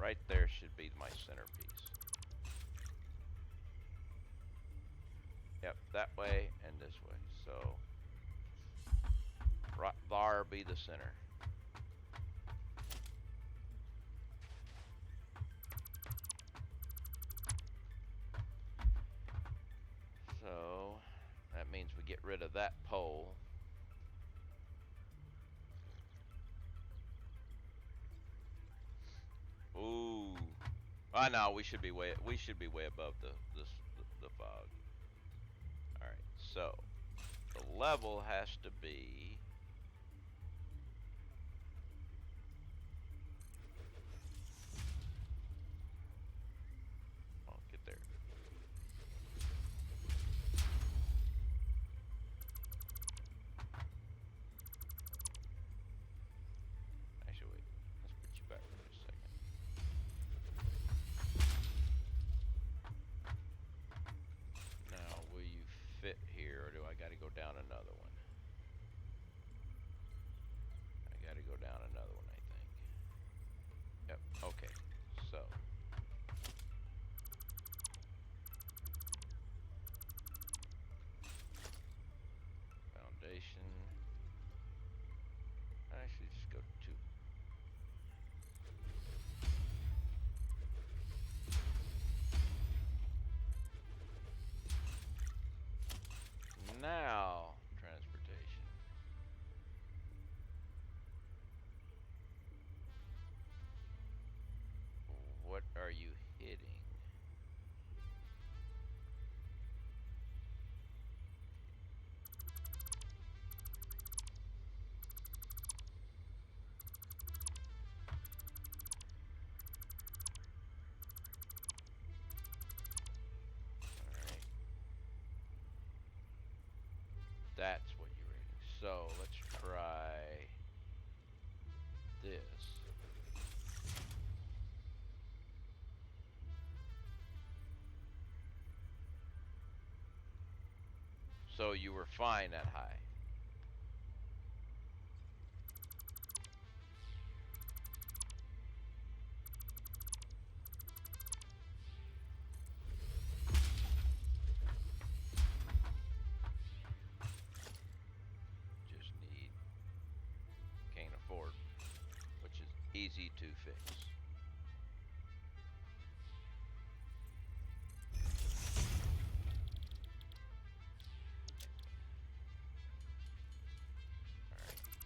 Speaker 1: right there, should be my centerpiece. Yep, that way and this way. So right there be the center. So that means we get rid of that pole. Ooh. I know we should be way above the fog. All right. So the level has to be get there. Actually, wait. Let's put you back for just a second. Now, will you fit here, or do I got to go down another one? I got to go down another one, I think. Yep. Okay. So. Foundation. I should just go to 2. Now, transfer. So you were fine at high. Just need, can't afford, which is easy to fix.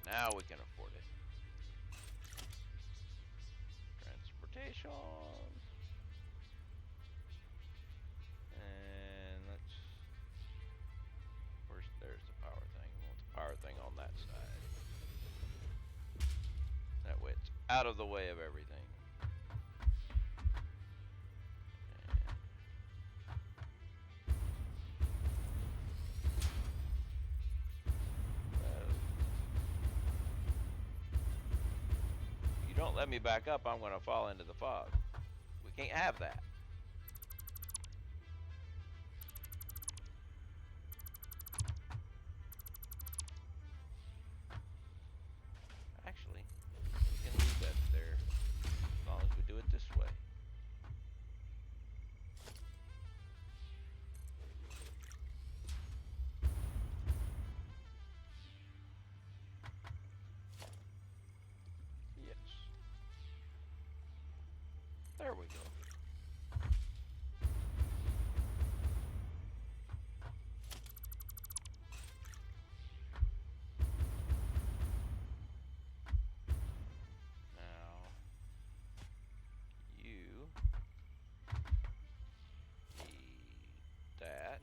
Speaker 1: Now we can afford it. Transportation. And let's... there's the power thing. We want the power thing on that side. That way it's out of the way of everything. Don't let me back up, I'm gonna fall into the fog. We can't have that. Actually, we can leave that there as long as we do it this way. Yes. There we go. Now, you need that.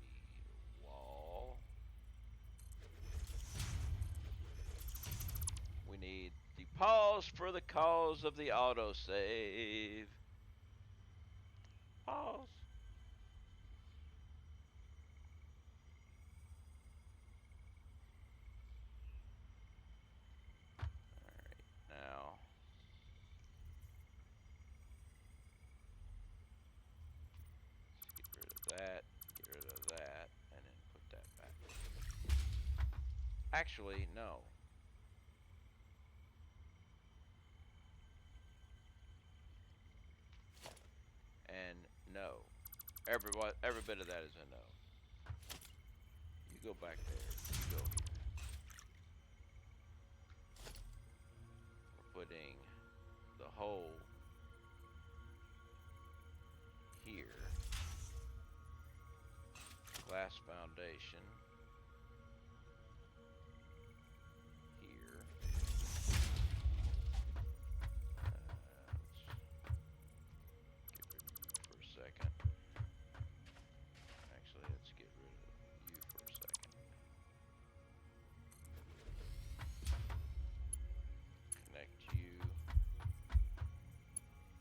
Speaker 1: Need a wall. We need the pause for the cause of the autosave. Pause. Alright, now let's get rid of that, get rid of that, and then put that back. Actually, no. And no. Every bit of that is a no. You go back there. You go here. We're putting the hole here. Glass foundation here. Let's get rid of you for a second. Actually, let's get rid of you for a second. Connect you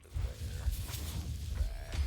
Speaker 1: to there. Back.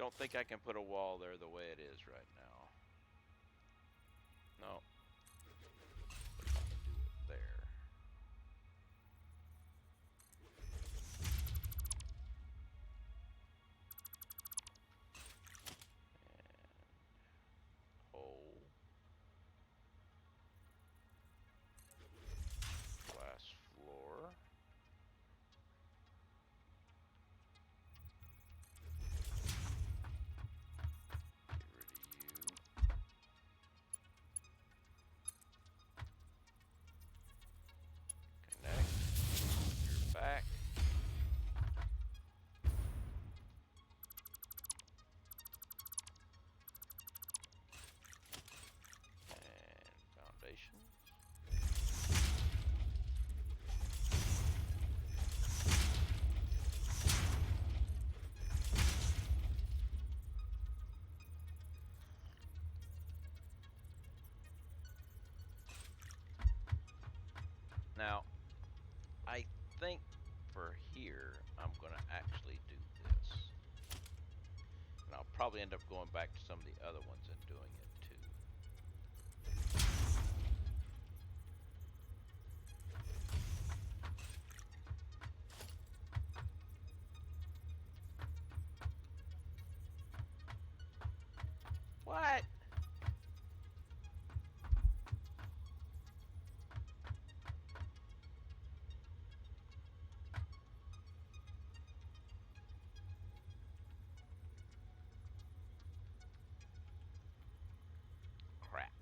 Speaker 1: Don't think I can put a wall there the way it is right now. No. But I can do it there. And hole. Glass floor. Get rid of you. Connect. You're back. And foundation. Now, I think for here, I'm going to actually do this. And I'll probably end up going back to some of the other ones and doing it too. What? Crap.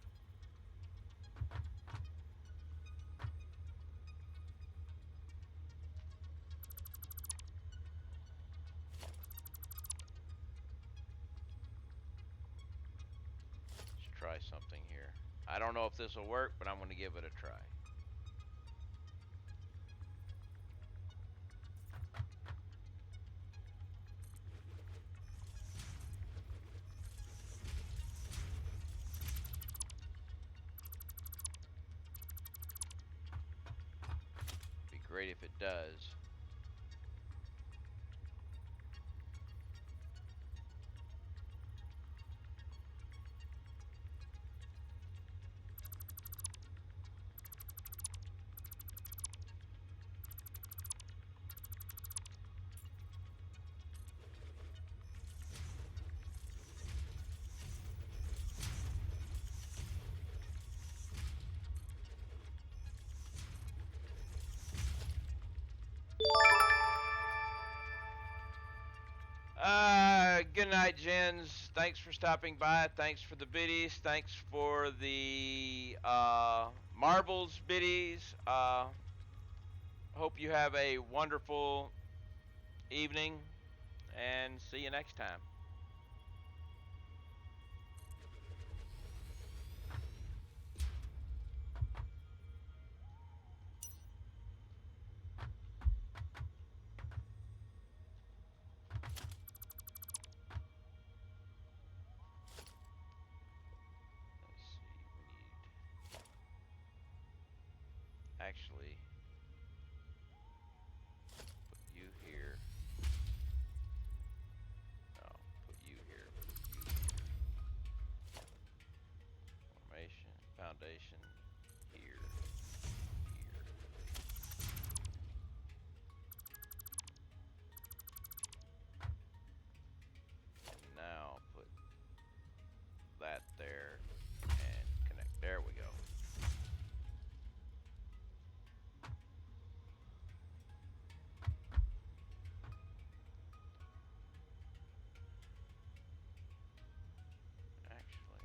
Speaker 1: Let's try something here. I don't know if this will work, but I'm going to give it a try. Be great if it does. Good night, Jens. Thanks for stopping by. Thanks for the biddies. Thanks for the marbles biddies. Hope you have a wonderful evening, and see you next time. Let's see, we need actually put you here. No, put you here. Put you here. Formation, foundation, here, here. And now put that there and connect. There we go. Actually,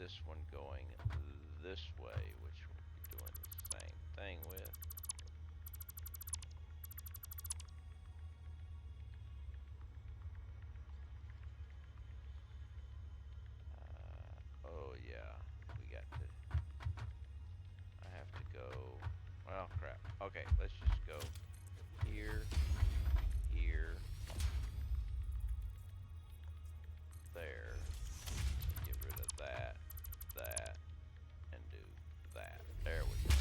Speaker 1: this one going this way, which we'll be doing the same thing with. Oh yeah, we got to, I have to go, well crap. Okay, let's just go here, here, there, get rid of that, that, and do that. There we go.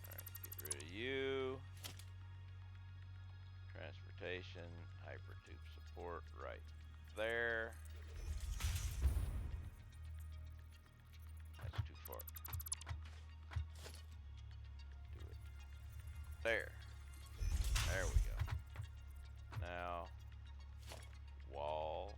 Speaker 1: Alright, get rid of you. Transportation, Hypertube support right there. That's too far. Do it there. There we go. Now, wall.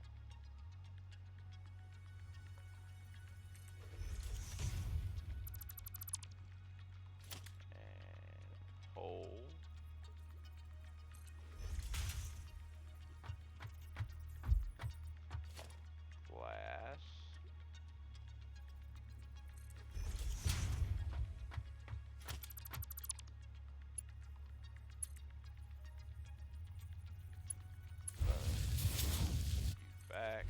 Speaker 1: And hole. Glass. Back.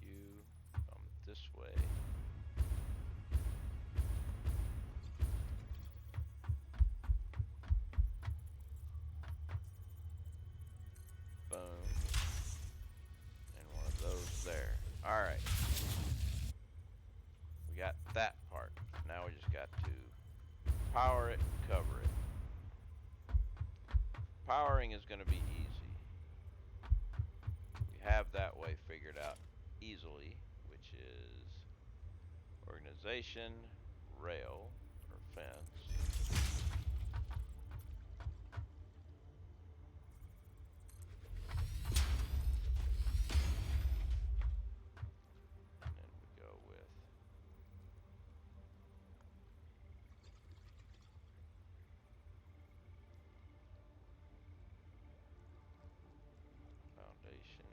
Speaker 1: You come this way. Boom. And one of those there. Alright. We got that part. Now we just got to power it and cover it. Powering is going to be easy. We have that way figured out easily, which is organization, rail, or fence. And then we go with foundation.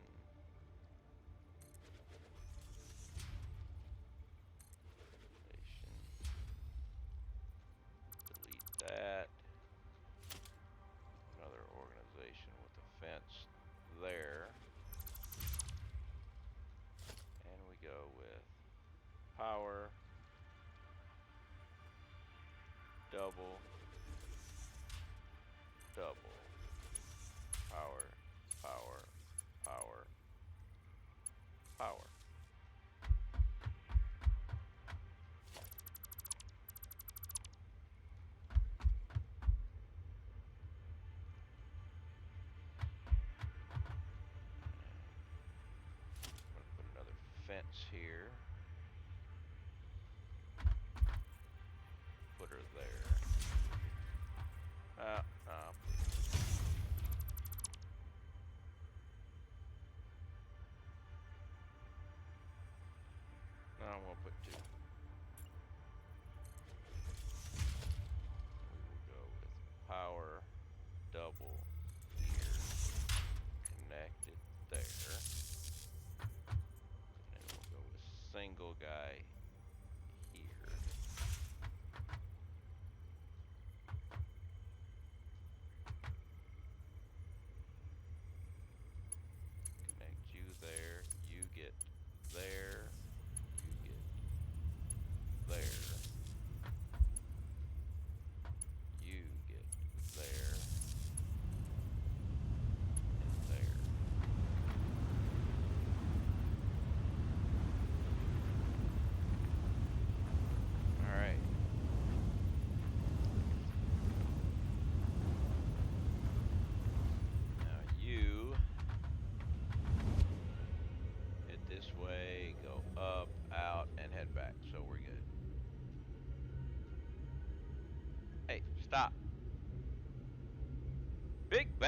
Speaker 1: Delete that. Another organization with a fence there. And we go with power, double, double, power, power, power, power. I'm gonna put another fence here. Put her there. No, I'm gonna put two. We will go with power, double here, connect it there. And then we'll go with single guy here. Connect you there, you get there, you get there, you get there, and there. Alright. Now you head this way, go up, out, and head back, so we're good. Hey, stop.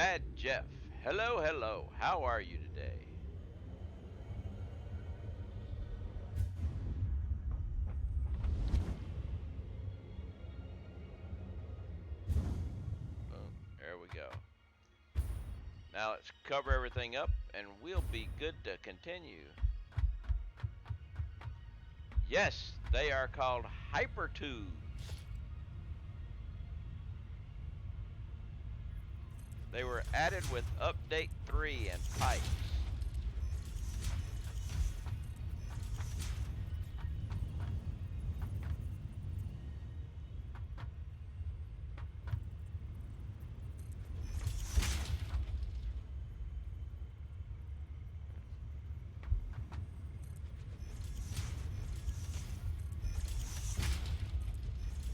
Speaker 1: Bad Jeff. Hello, hello. How are you today? Boom. There we go. Now let's cover everything up and we'll be good to continue. Yes, they are called Hypertubes. They were added with Update 3 and pipes.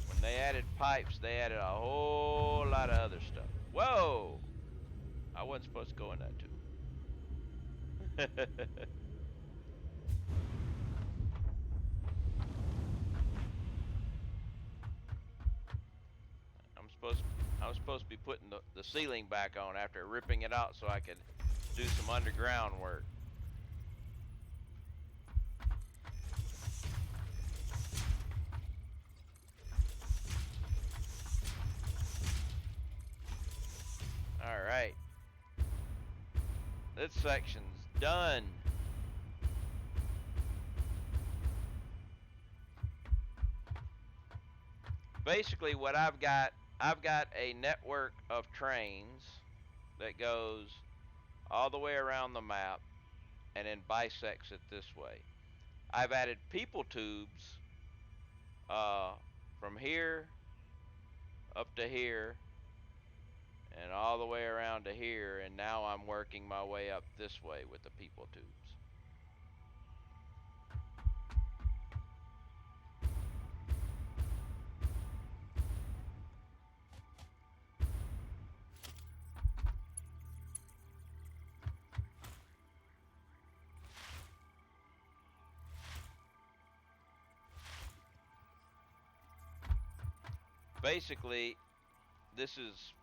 Speaker 1: When they added pipes, they added a whole lot of other stuff. Whoa! I wasn't supposed to go in that tube. I was supposed to be putting the ceiling back on after ripping it out so I could do some underground work. Alright. This section's done. Basically what I've got a network of trains that goes all the way around the map and then bisects it this way. I've added people tubes from here up to here and all the way around to here, and now I'm working my way up this way with the people tubes. Basically, this is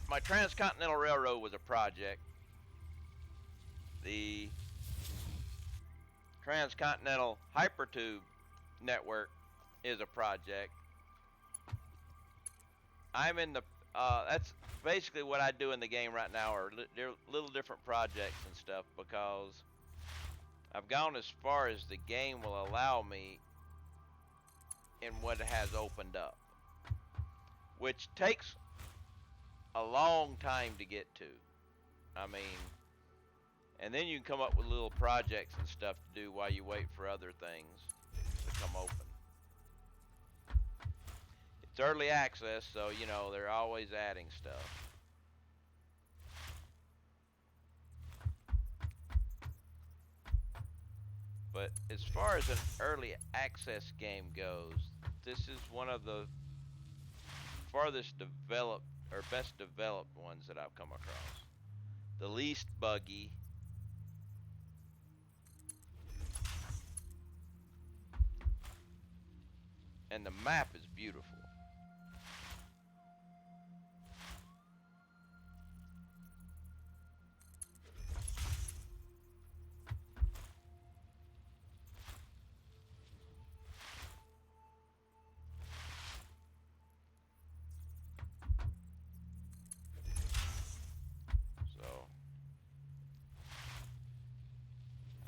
Speaker 1: my Transcontinental Railroad was a project. The Transcontinental Hypertube network is a project. I'm in the that's basically what I do in the game right now, are little different projects and stuff, because I've gone as far as the game will allow me in what it has opened up, which takes a long time to get to. I mean, and then you can come up with little projects and stuff to do while you wait for other things to come open. It's early access, so you know they're always adding stuff. But as far as an early access game goes, this is one of the farthest developed or best developed ones that I've come across. The least buggy. And the map is beautiful.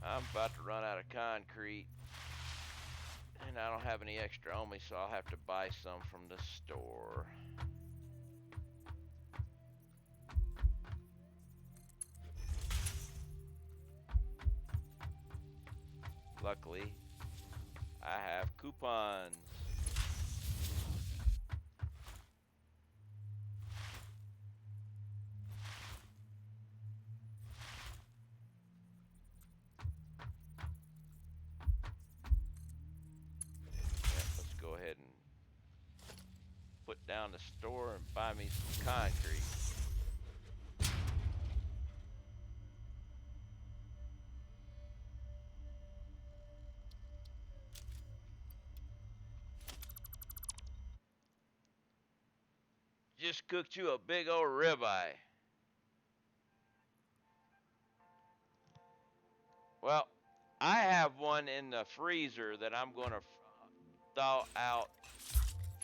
Speaker 1: I'm about to run out of concrete, and I don't have any extra on me, so I'll have to buy some from the store. Luckily, I have coupons. Put down the store and buy me some concrete. just cooked you a big old ribeye. Well, I have one in the freezer that I'm going to thaw out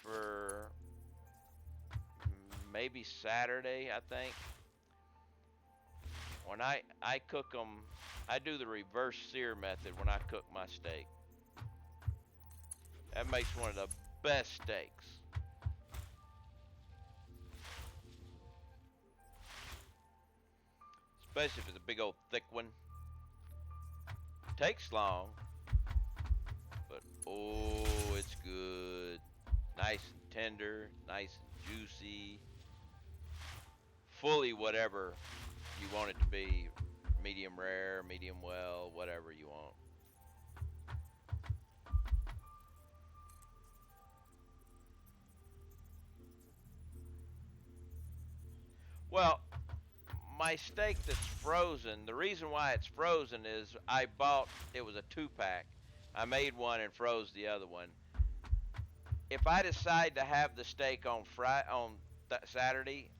Speaker 1: for maybe Saturday, I think. When I cook them, I do the reverse sear method when I cook my steak. That makes one of the best steaks. Especially if it's a big old thick one. Takes long, but oh, it's good. Nice and tender, nice and juicy. Fully whatever you want it to be. Medium rare, medium well, whatever you want. Well, my steak that's frozen, the reason why it's frozen is I bought, it was a 2-pack. I made one and froze the other one. If I decide to have the steak on Saturday,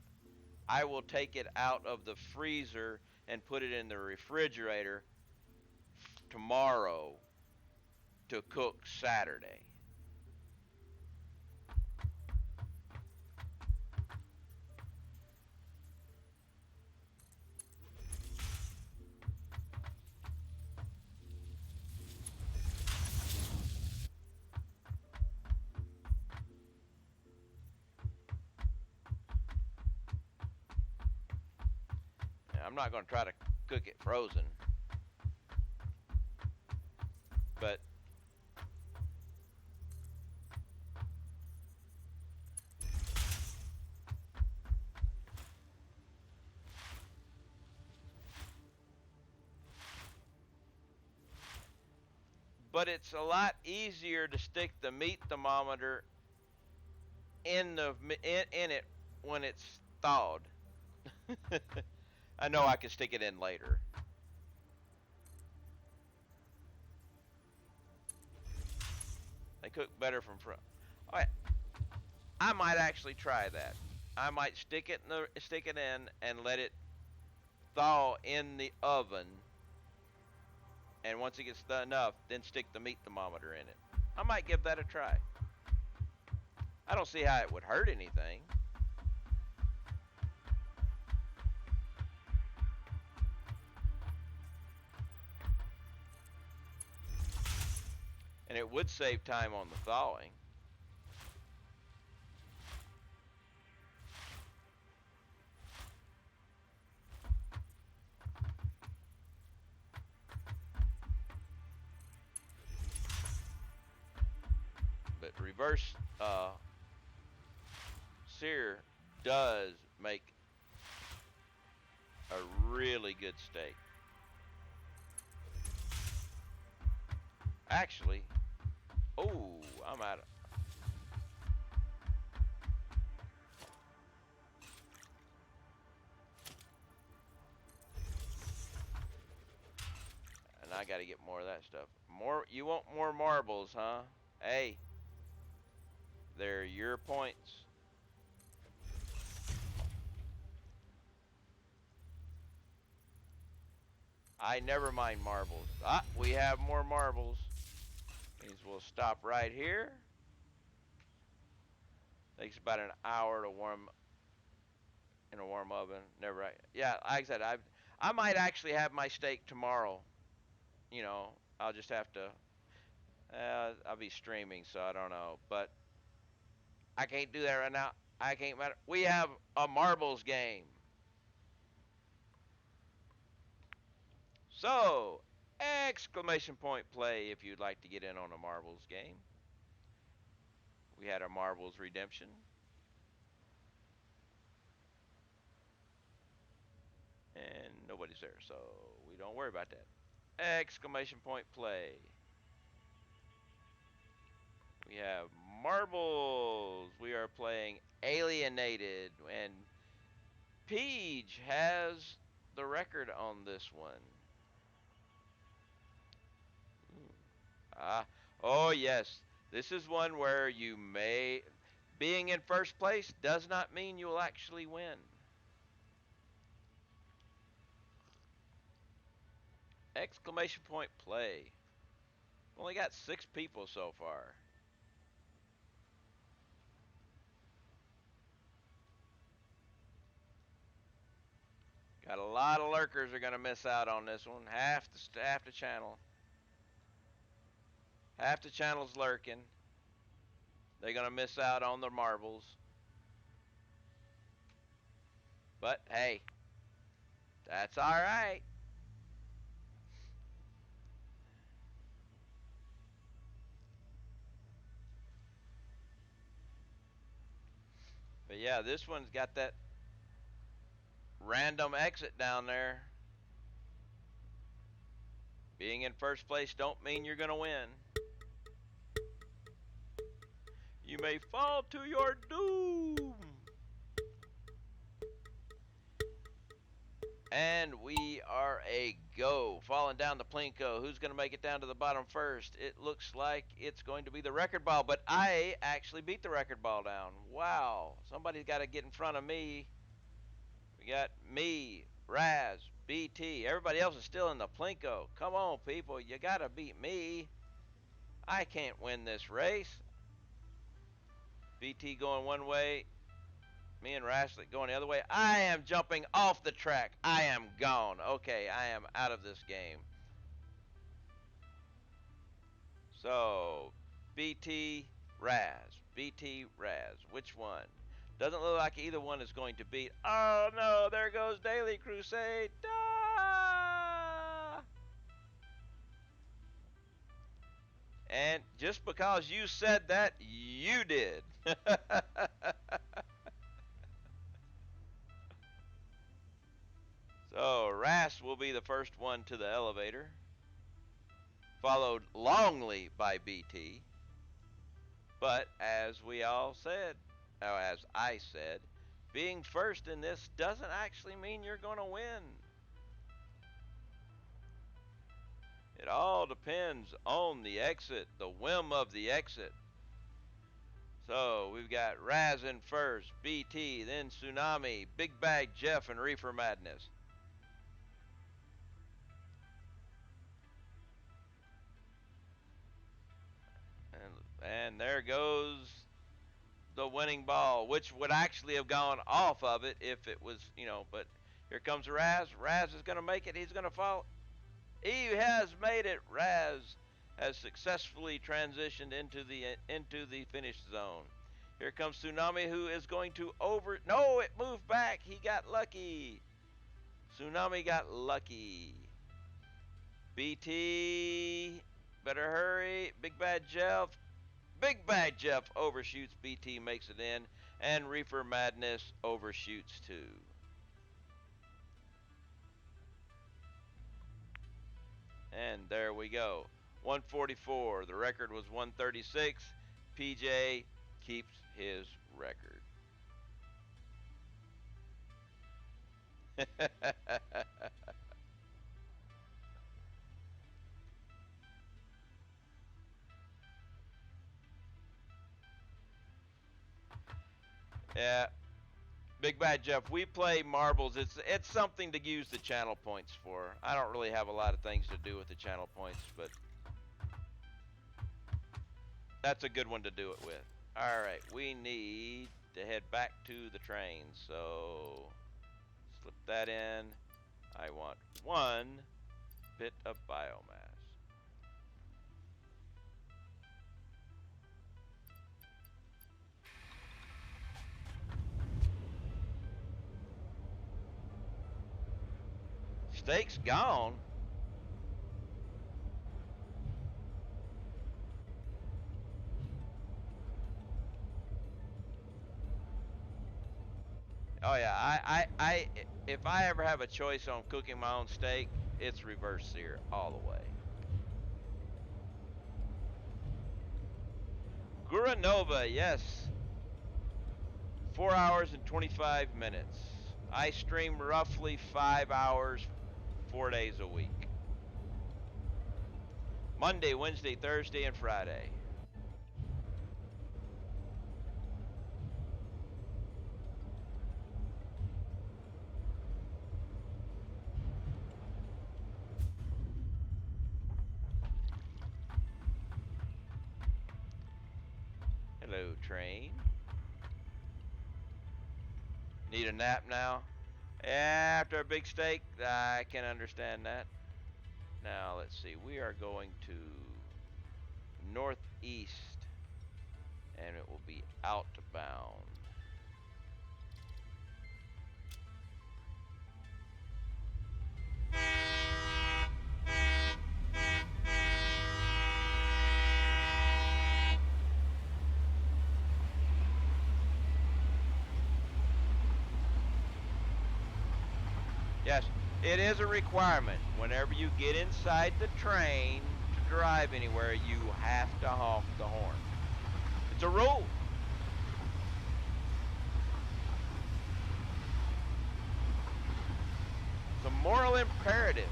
Speaker 1: I will take it out of the freezer and put it in the refrigerator tomorrow to cook Saturday. Now, I'm not going to try to cook it frozen, but it's a lot easier to stick the meat thermometer in it when it's thawed. I know I can stick it in later. They cook better from front. All right, I might actually try that. I might stick it in and let it thaw in the oven. And once it gets enough, then stick the meat thermometer in it. I might give that a try. I don't see how it would hurt anything. And it would save time on the thawing. But reverse sear does make a really good steak. Actually, oh, I'm out of. And I got to get more of that stuff. You want more marbles, huh? Hey, they're your points. I never mind marbles. Ah, we have more marbles. Means we'll stop right here. Takes about an hour to warm in a warm oven. Never right. Yeah, like I said, I might actually have my steak tomorrow. You know, I'll just have to. I'll be streaming, so I don't know. But I can't do that right now. I can't matter. We have a marbles game. So, exclamation point play if you'd like to get in on a marbles game. We had our marbles redemption. And nobody's there, so we don't worry about that. Exclamation point play. We have marbles. We are playing Alienated, and Peach has the record on this one. Oh yes, this is one where you may being in first place does not mean you will actually win. Exclamation point play. Only got 6 people so far. Got a lot of lurkers are gonna miss out on this one. Half the channel. Half the channel's lurking. They're gonna miss out on the marbles. But hey, that's all right. But yeah, this one's got that random exit down there. Being in first place don't mean you're gonna win. You may fall to your doom. And we are a go. Falling down the Plinko. Who's going to make it down to the bottom first? It looks like it's going to be the record ball, but I actually beat the record ball down. Wow. Somebody's got to get in front of me. We got me, Raz, BT. Everybody else is still in the Plinko. Come on, people. You got to beat me. I can't win this race. BT going one way. Me and Rashlet going the other way. I am jumping off the track. I am gone. Okay, I am out of this game. So, BT, Raz. BT, Raz. Which one? Doesn't look like either one is going to beat. Oh no, there goes Daily Crusade. Ah! And just because you said that, you did. So, Ras will be the first one to the elevator, followed longly by BT. But as we all said, or as I said, being first in this doesn't actually mean you're going to win. It all depends on the exit, the whim of the exit. So we've got Raz in first, BT, then Tsunami, Big Bag Jeff, and Reefer Madness. And there goes the winning ball, which would actually have gone off of it if it was, but here comes Raz. Raz is going to make it. He's going to fall. He has made it. Raz has successfully transitioned into the finish zone. Here comes Tsunami, who is going to no, it moved back. He got lucky. Tsunami got lucky. BT, better hurry. Big Bad Jeff. Big Bad Jeff overshoots. BT makes it in. And Reefer Madness overshoots too. And there we go. 144. The record was 136. PJ keeps his record. Yeah. Big Bad Jeff, we play marbles. It's something to use the channel points for. I don't really have a lot of things to do with the channel points, but that's a good one to do it with. Alright, we need to head back to the train, so slip that in. I want 1 bit of biomass. Steak's gone. Oh yeah, if I ever have a choice on cooking my own steak, it's reverse sear all the way. Guranova, yes. 4 hours and 25 minutes. I stream roughly 5 hours, 4 days a week. Monday, Wednesday, Thursday, and Friday. Hello, train. Need a nap now? After a big steak, I can understand that. Now, let's see. We are going to northeast, and it will be outbound. Yes, it is a requirement. Whenever you get inside the train to drive anywhere, you have to honk the horn. It's a rule. It's a moral imperative.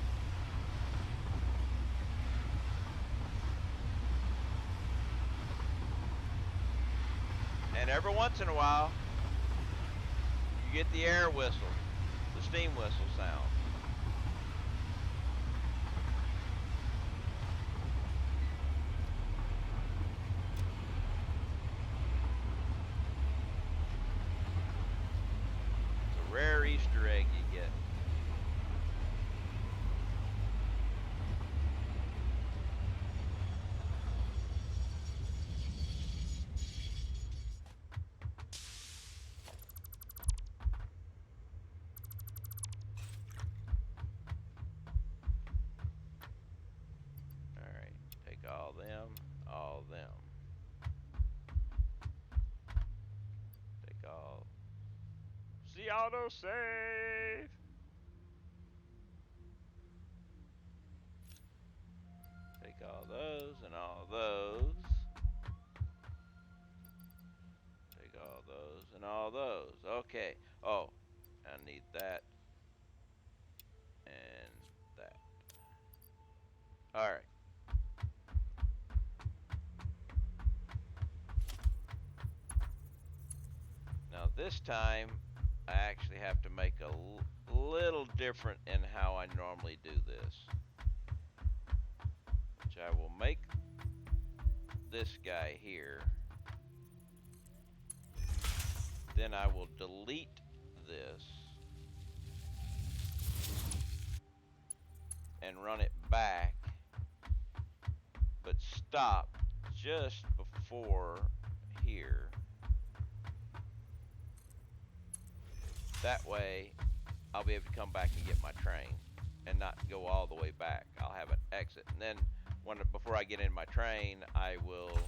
Speaker 1: And every once in a while, you get the air whistle, the steam whistle sound. It's a rare Easter egg you get. Alright, take all them, all them. Take all. See autosave! Take all those and all those. Take all those and all those. Okay. Oh, I need that and that. Alright. Now this time, I actually have to make a little different in how I normally do this. Which I will make this guy here. Then I will delete this and run it back, but stop just before here. That way I'll be able to come back and get my train and not go all the way back. I'll have an exit, and then before I get in my train, I will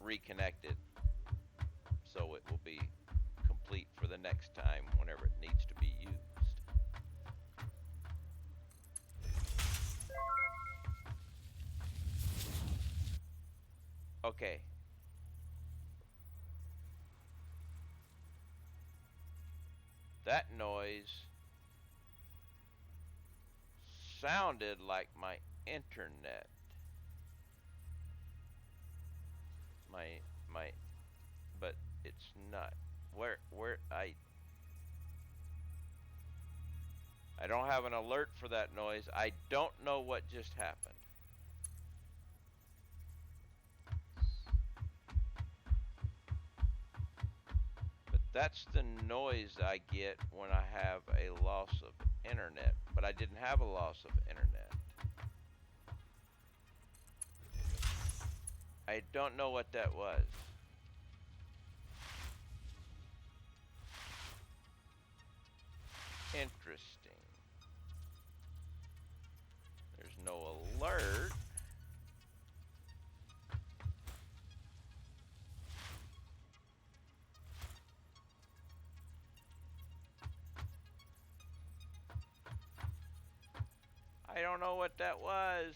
Speaker 1: reconnect it so it will be complete for the next time whenever it needs to be used. Okay. That noise sounded like my internet. But it's not. Where I don't have an alert for that noise. I don't know what just happened. But that's the noise I get when I have a loss of internet. But I didn't have a loss of internet. I don't know what that was. Interesting. There's no alert. I don't know what that was.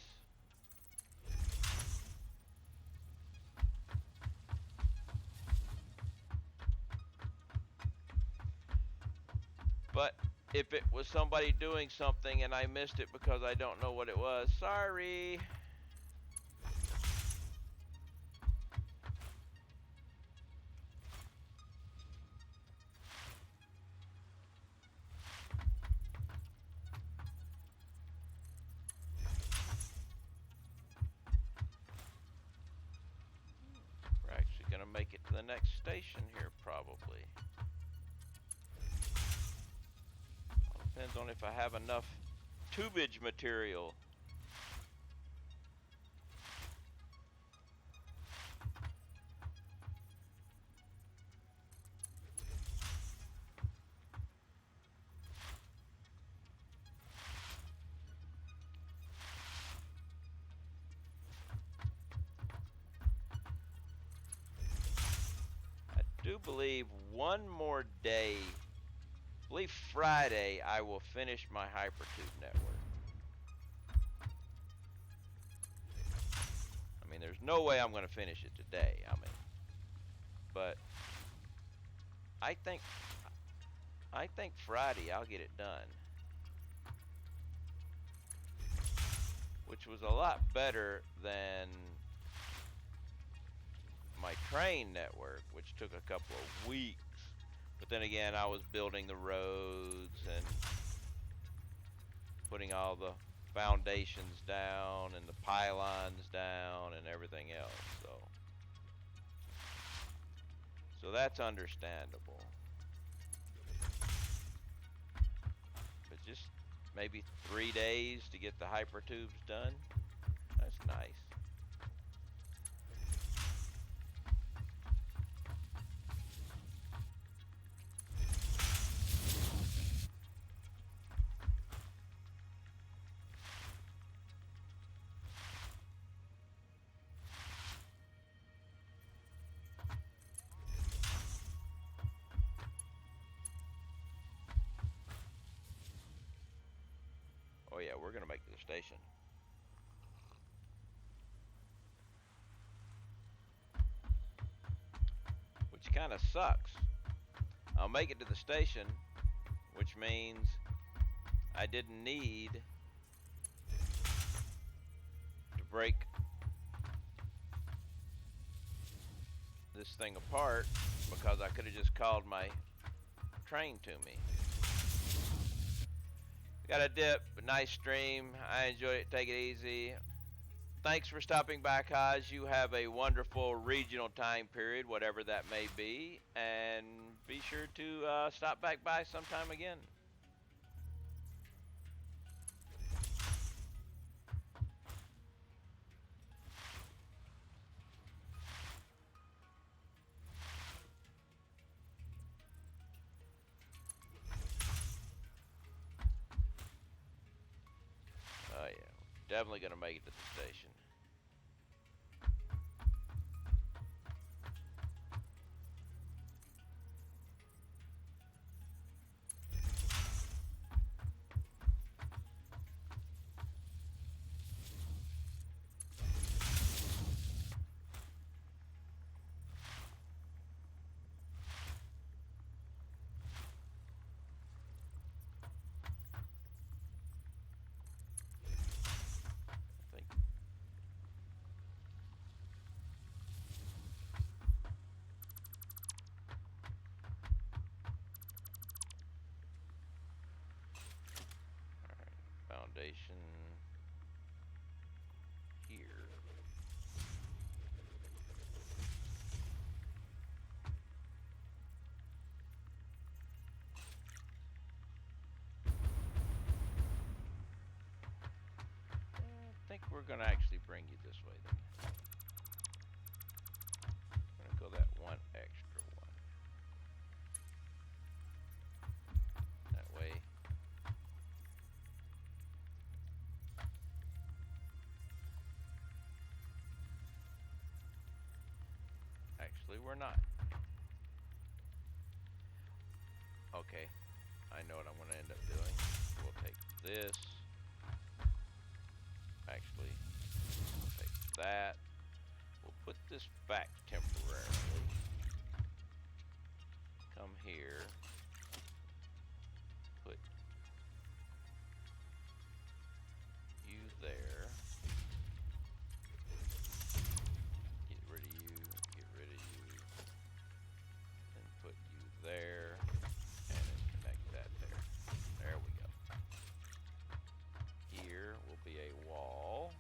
Speaker 1: But if it was somebody doing something and I missed it because I don't know what it was, sorry. Fraction make it to the next station here, probably. Well, depends on if I have enough tubage material. I do believe one more day, I believe Friday, I will finish my Hypertube network. I mean, there's no way I'm going to finish it today. I mean, but I think Friday I'll get it done, which was a lot better than my train network, which took a couple of weeks. But then again, I was building the roads and putting all the foundations down and the pylons down and everything else. So that's understandable. But just maybe 3 days to get the Hypertubes done. That's nice. Oh yeah, we're gonna make it to the station. Which kind of sucks. I'll make it to the station, which means I didn't need to break this thing apart, because I could have just called my train to me. Got a dip, a nice stream. I enjoyed it. Take it easy. Thanks for stopping by, Kaz. You have a wonderful regional time period, whatever that may be, and be sure to stop back by sometime again. Oh yeah, definitely gonna make it to the station. Foundation here. I think we're gonna actually bring you this way then. I'm gonna go that one extra one. That way. Actually, we're not. Okay, I know what I'm going to end up doing. We'll take this. Actually, we'll take that. We'll put this back temporarily. Come here. Put you there. Get rid of you. Get rid of you. Then put you there. And then connect that there. There we go. Here will be a wall.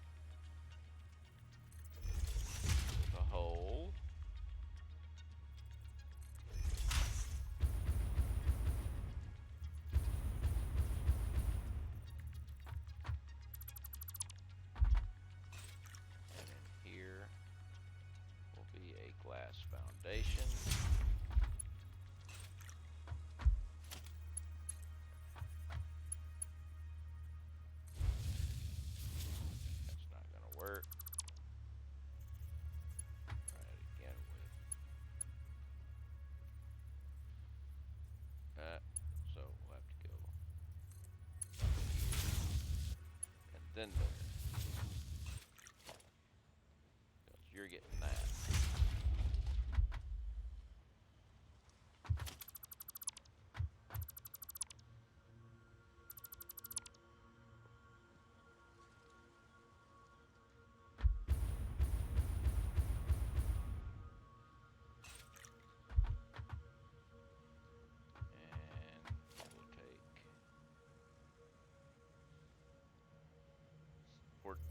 Speaker 1: cinder. 'Cause you're getting that.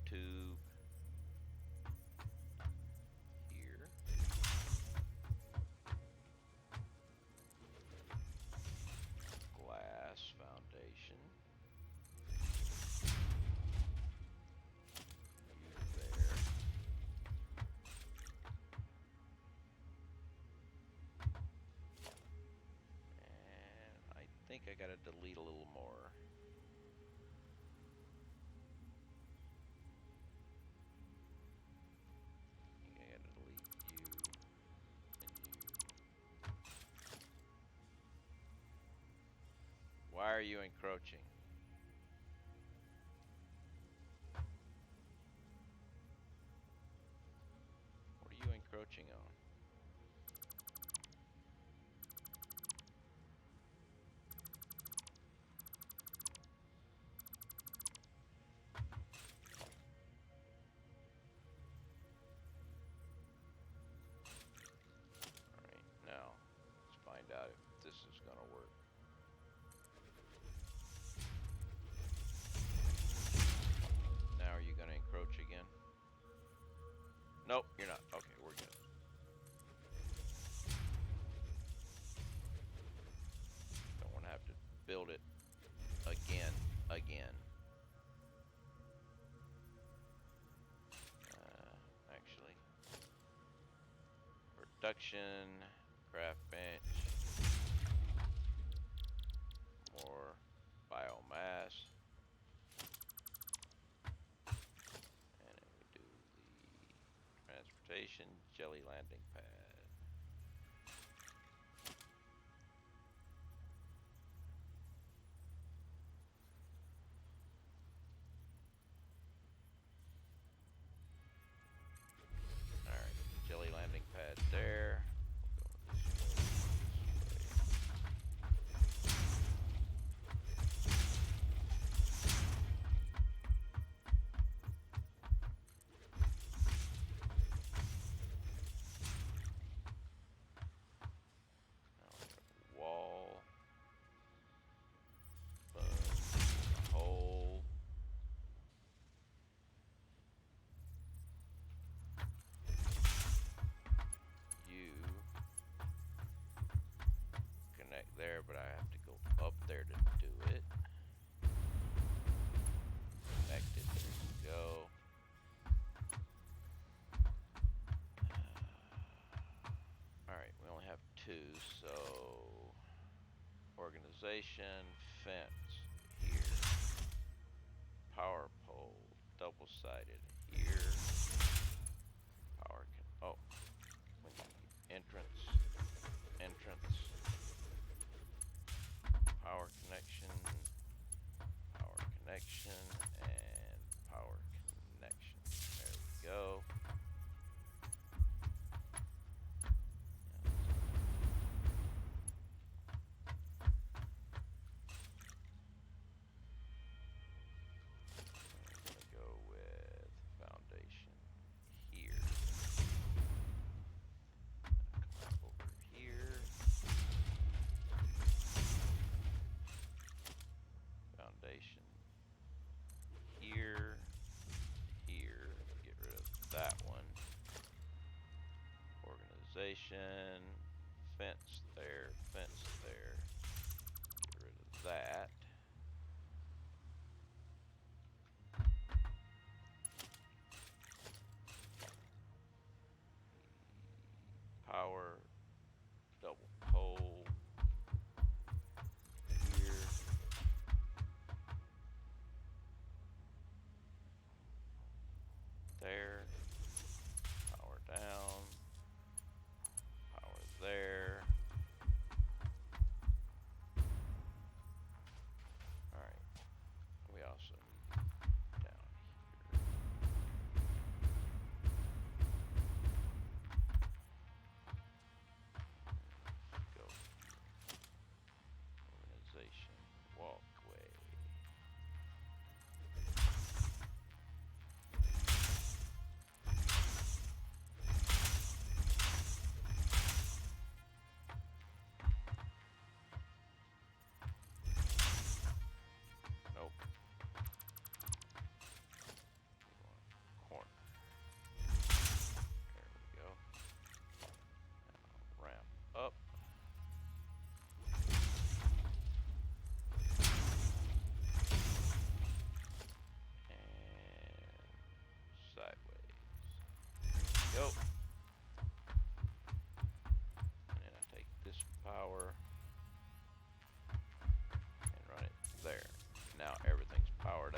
Speaker 1: Tube here. Glass foundation. There. And I think I gotta delete a little more. Why are you encroaching? What are you encroaching on? Alright, now let's find out if this is gonna work. Now are you gonna encroach again? Nope, you're not. Okay, we're good. Don't want to have to build it again. Actually, production, craft bench, more biomass. Transportation, jelly landing pad. Alright, jelly landing pad there. We'll go this way. Wall, boom, a hole. You connect there, but I have to go up there to do it. Connected, there we go. Alright, we only have two, so organization, fence here, power pole, double-sided here, power oh, we need entrance, power connection, and power connection. There we go. Foundation here. Come up over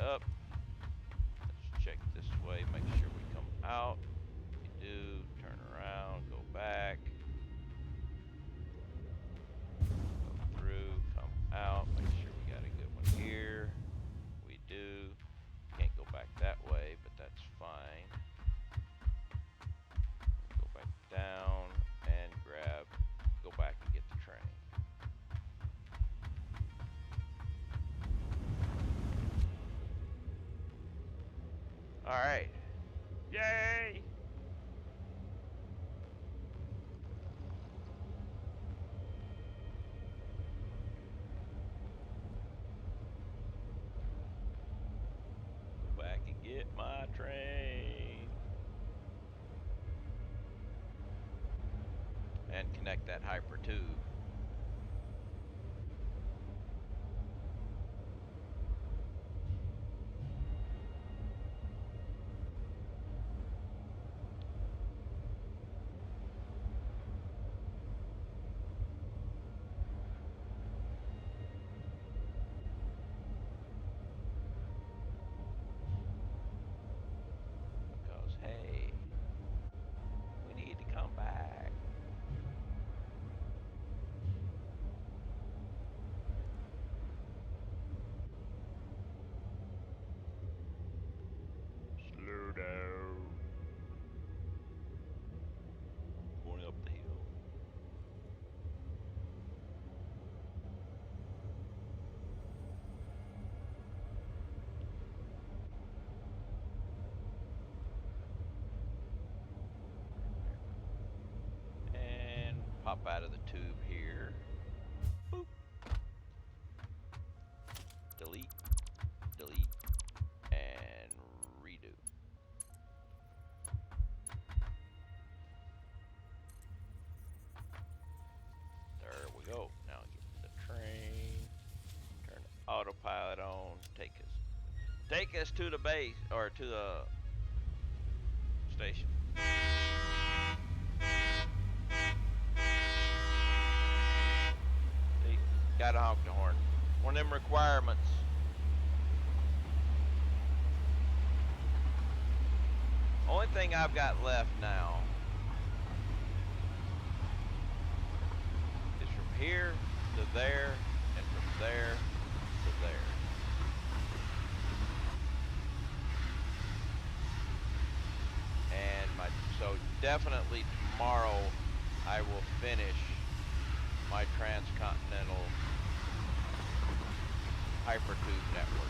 Speaker 1: up. Let's check this way, make sure we come out. We do, turn around, go back. Go through, come out, make sure we got a good one here. We do. Can't go back that way, but that's fine. Go back down and go back and get the train. Alright. Yay! Go back and get my train. And connect that Hypertube. Because, hey, we need to come back. Slow down. Going up the hill. And pop out of the tube here. Boop. Delete. Delete. And redo. There we go. Now get the train. Turn the autopilot on. Take us to the base or to the station. See, gotta honk the horn. One of them requirements. Only thing I've got left now is from here to there and from there to there. And so definitely tomorrow I will finish my Transcontinental Hypertube network.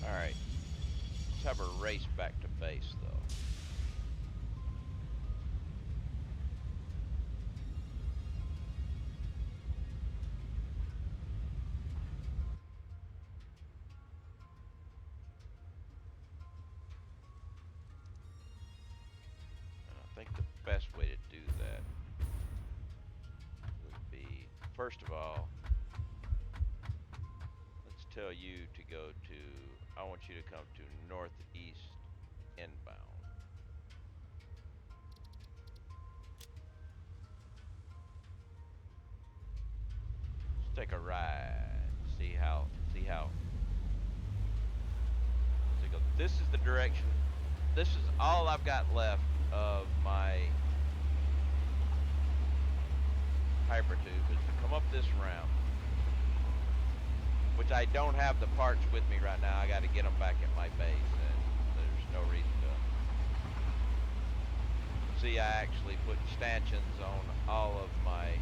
Speaker 1: Alright, let's have a race back to base though. And I think the best way to do that would be, first of all, let's tell you to go to, I want you to come to northeast inbound. Let's take a ride. See how. So go. This is the direction. This is all I've got left of my Hypertube is to come up this ramp, which I don't have the parts with me right now. I got to get them back at my base, and there's no reason to. See, I actually put stanchions on all of my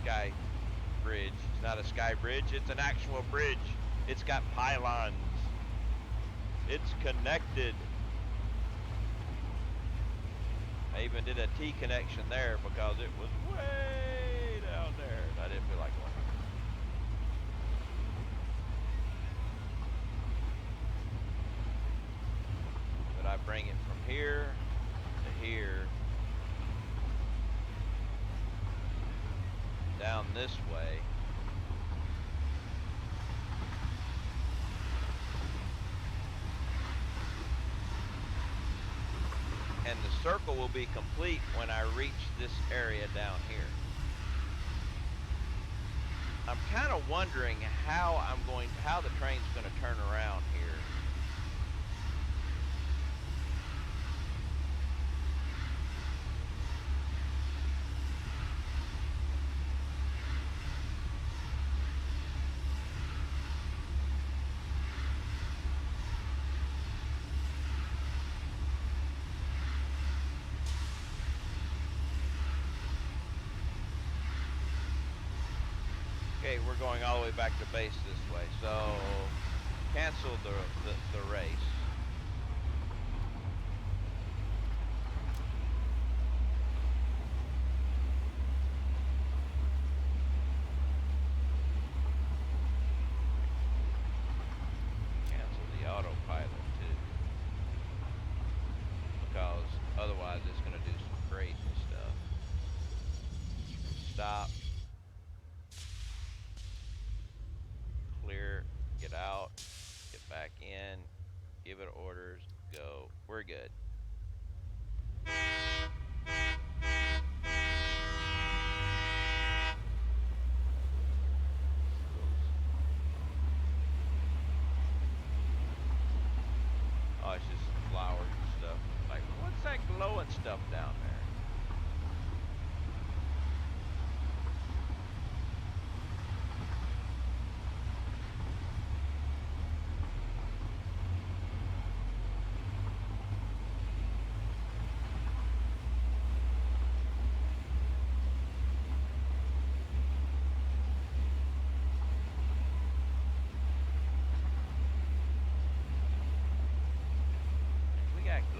Speaker 1: sky bridge. It's not a sky bridge, it's an actual bridge. It's got pylons. It's connected. I even did a T connection there because it was way down there and I didn't feel like going. But I bring it from here to here, down this way. And the circle will be complete when I reach this area down here. I'm kind of wondering how the train's going to turn around here. Okay, we're going all the way back to base this way, so cancel the race. Cancel the autopilot too, because otherwise it's going to do some crazy stuff. Stop. Clear, get out, get back in, give it orders, go. We're good. Oh, it's just flowers and stuff. Like, what's that glowing stuff down there?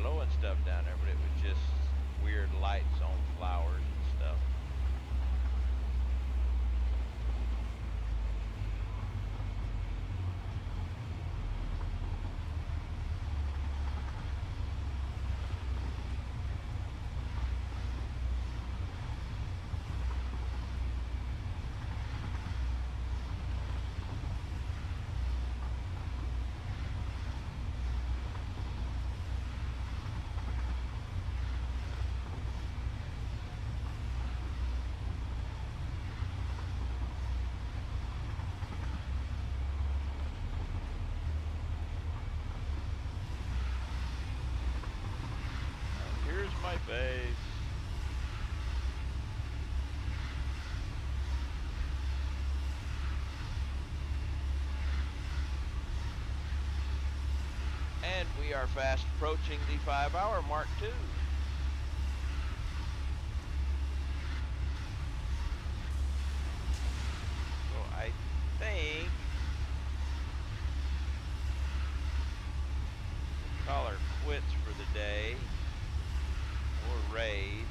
Speaker 1: Glowing stuff down there, but it was just weird lights on flowers and stuff. My base. And we are fast approaching the 5-hour mark too. So I think call her quits for the day. Or raid.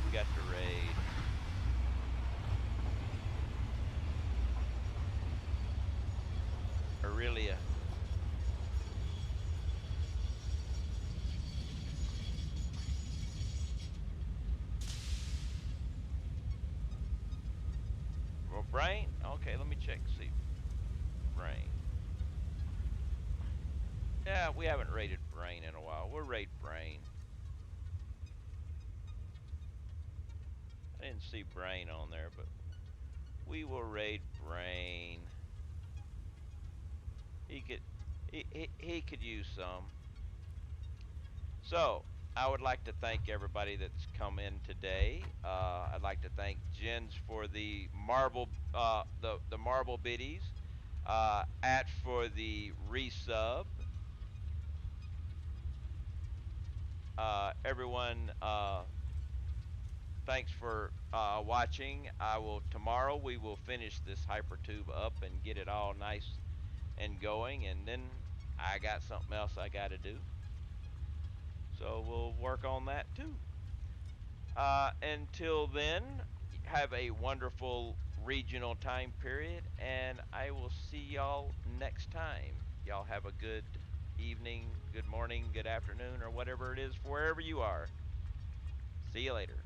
Speaker 1: We got the raid. Aurelia. Well, Brain? Okay, let me check and see. Brain. Yeah, we haven't raided Brain in a while. We'll raid Brain. I didn't see Brain on there, but we will raid Brain. He could use some. So I would like to thank everybody that's come in today. I'd like to thank Jens for the marble the marble biddies. At for the resub. Everyone, thanks for watching. Tomorrow we will finish this Hypertube up and get it all nice and going, and then I got something else I got to do. So we'll work on that too. Until then, have a wonderful regional time period, and I will see y'all next time. Y'all have a good evening, good morning, good afternoon, or whatever it is for wherever you are. See you later.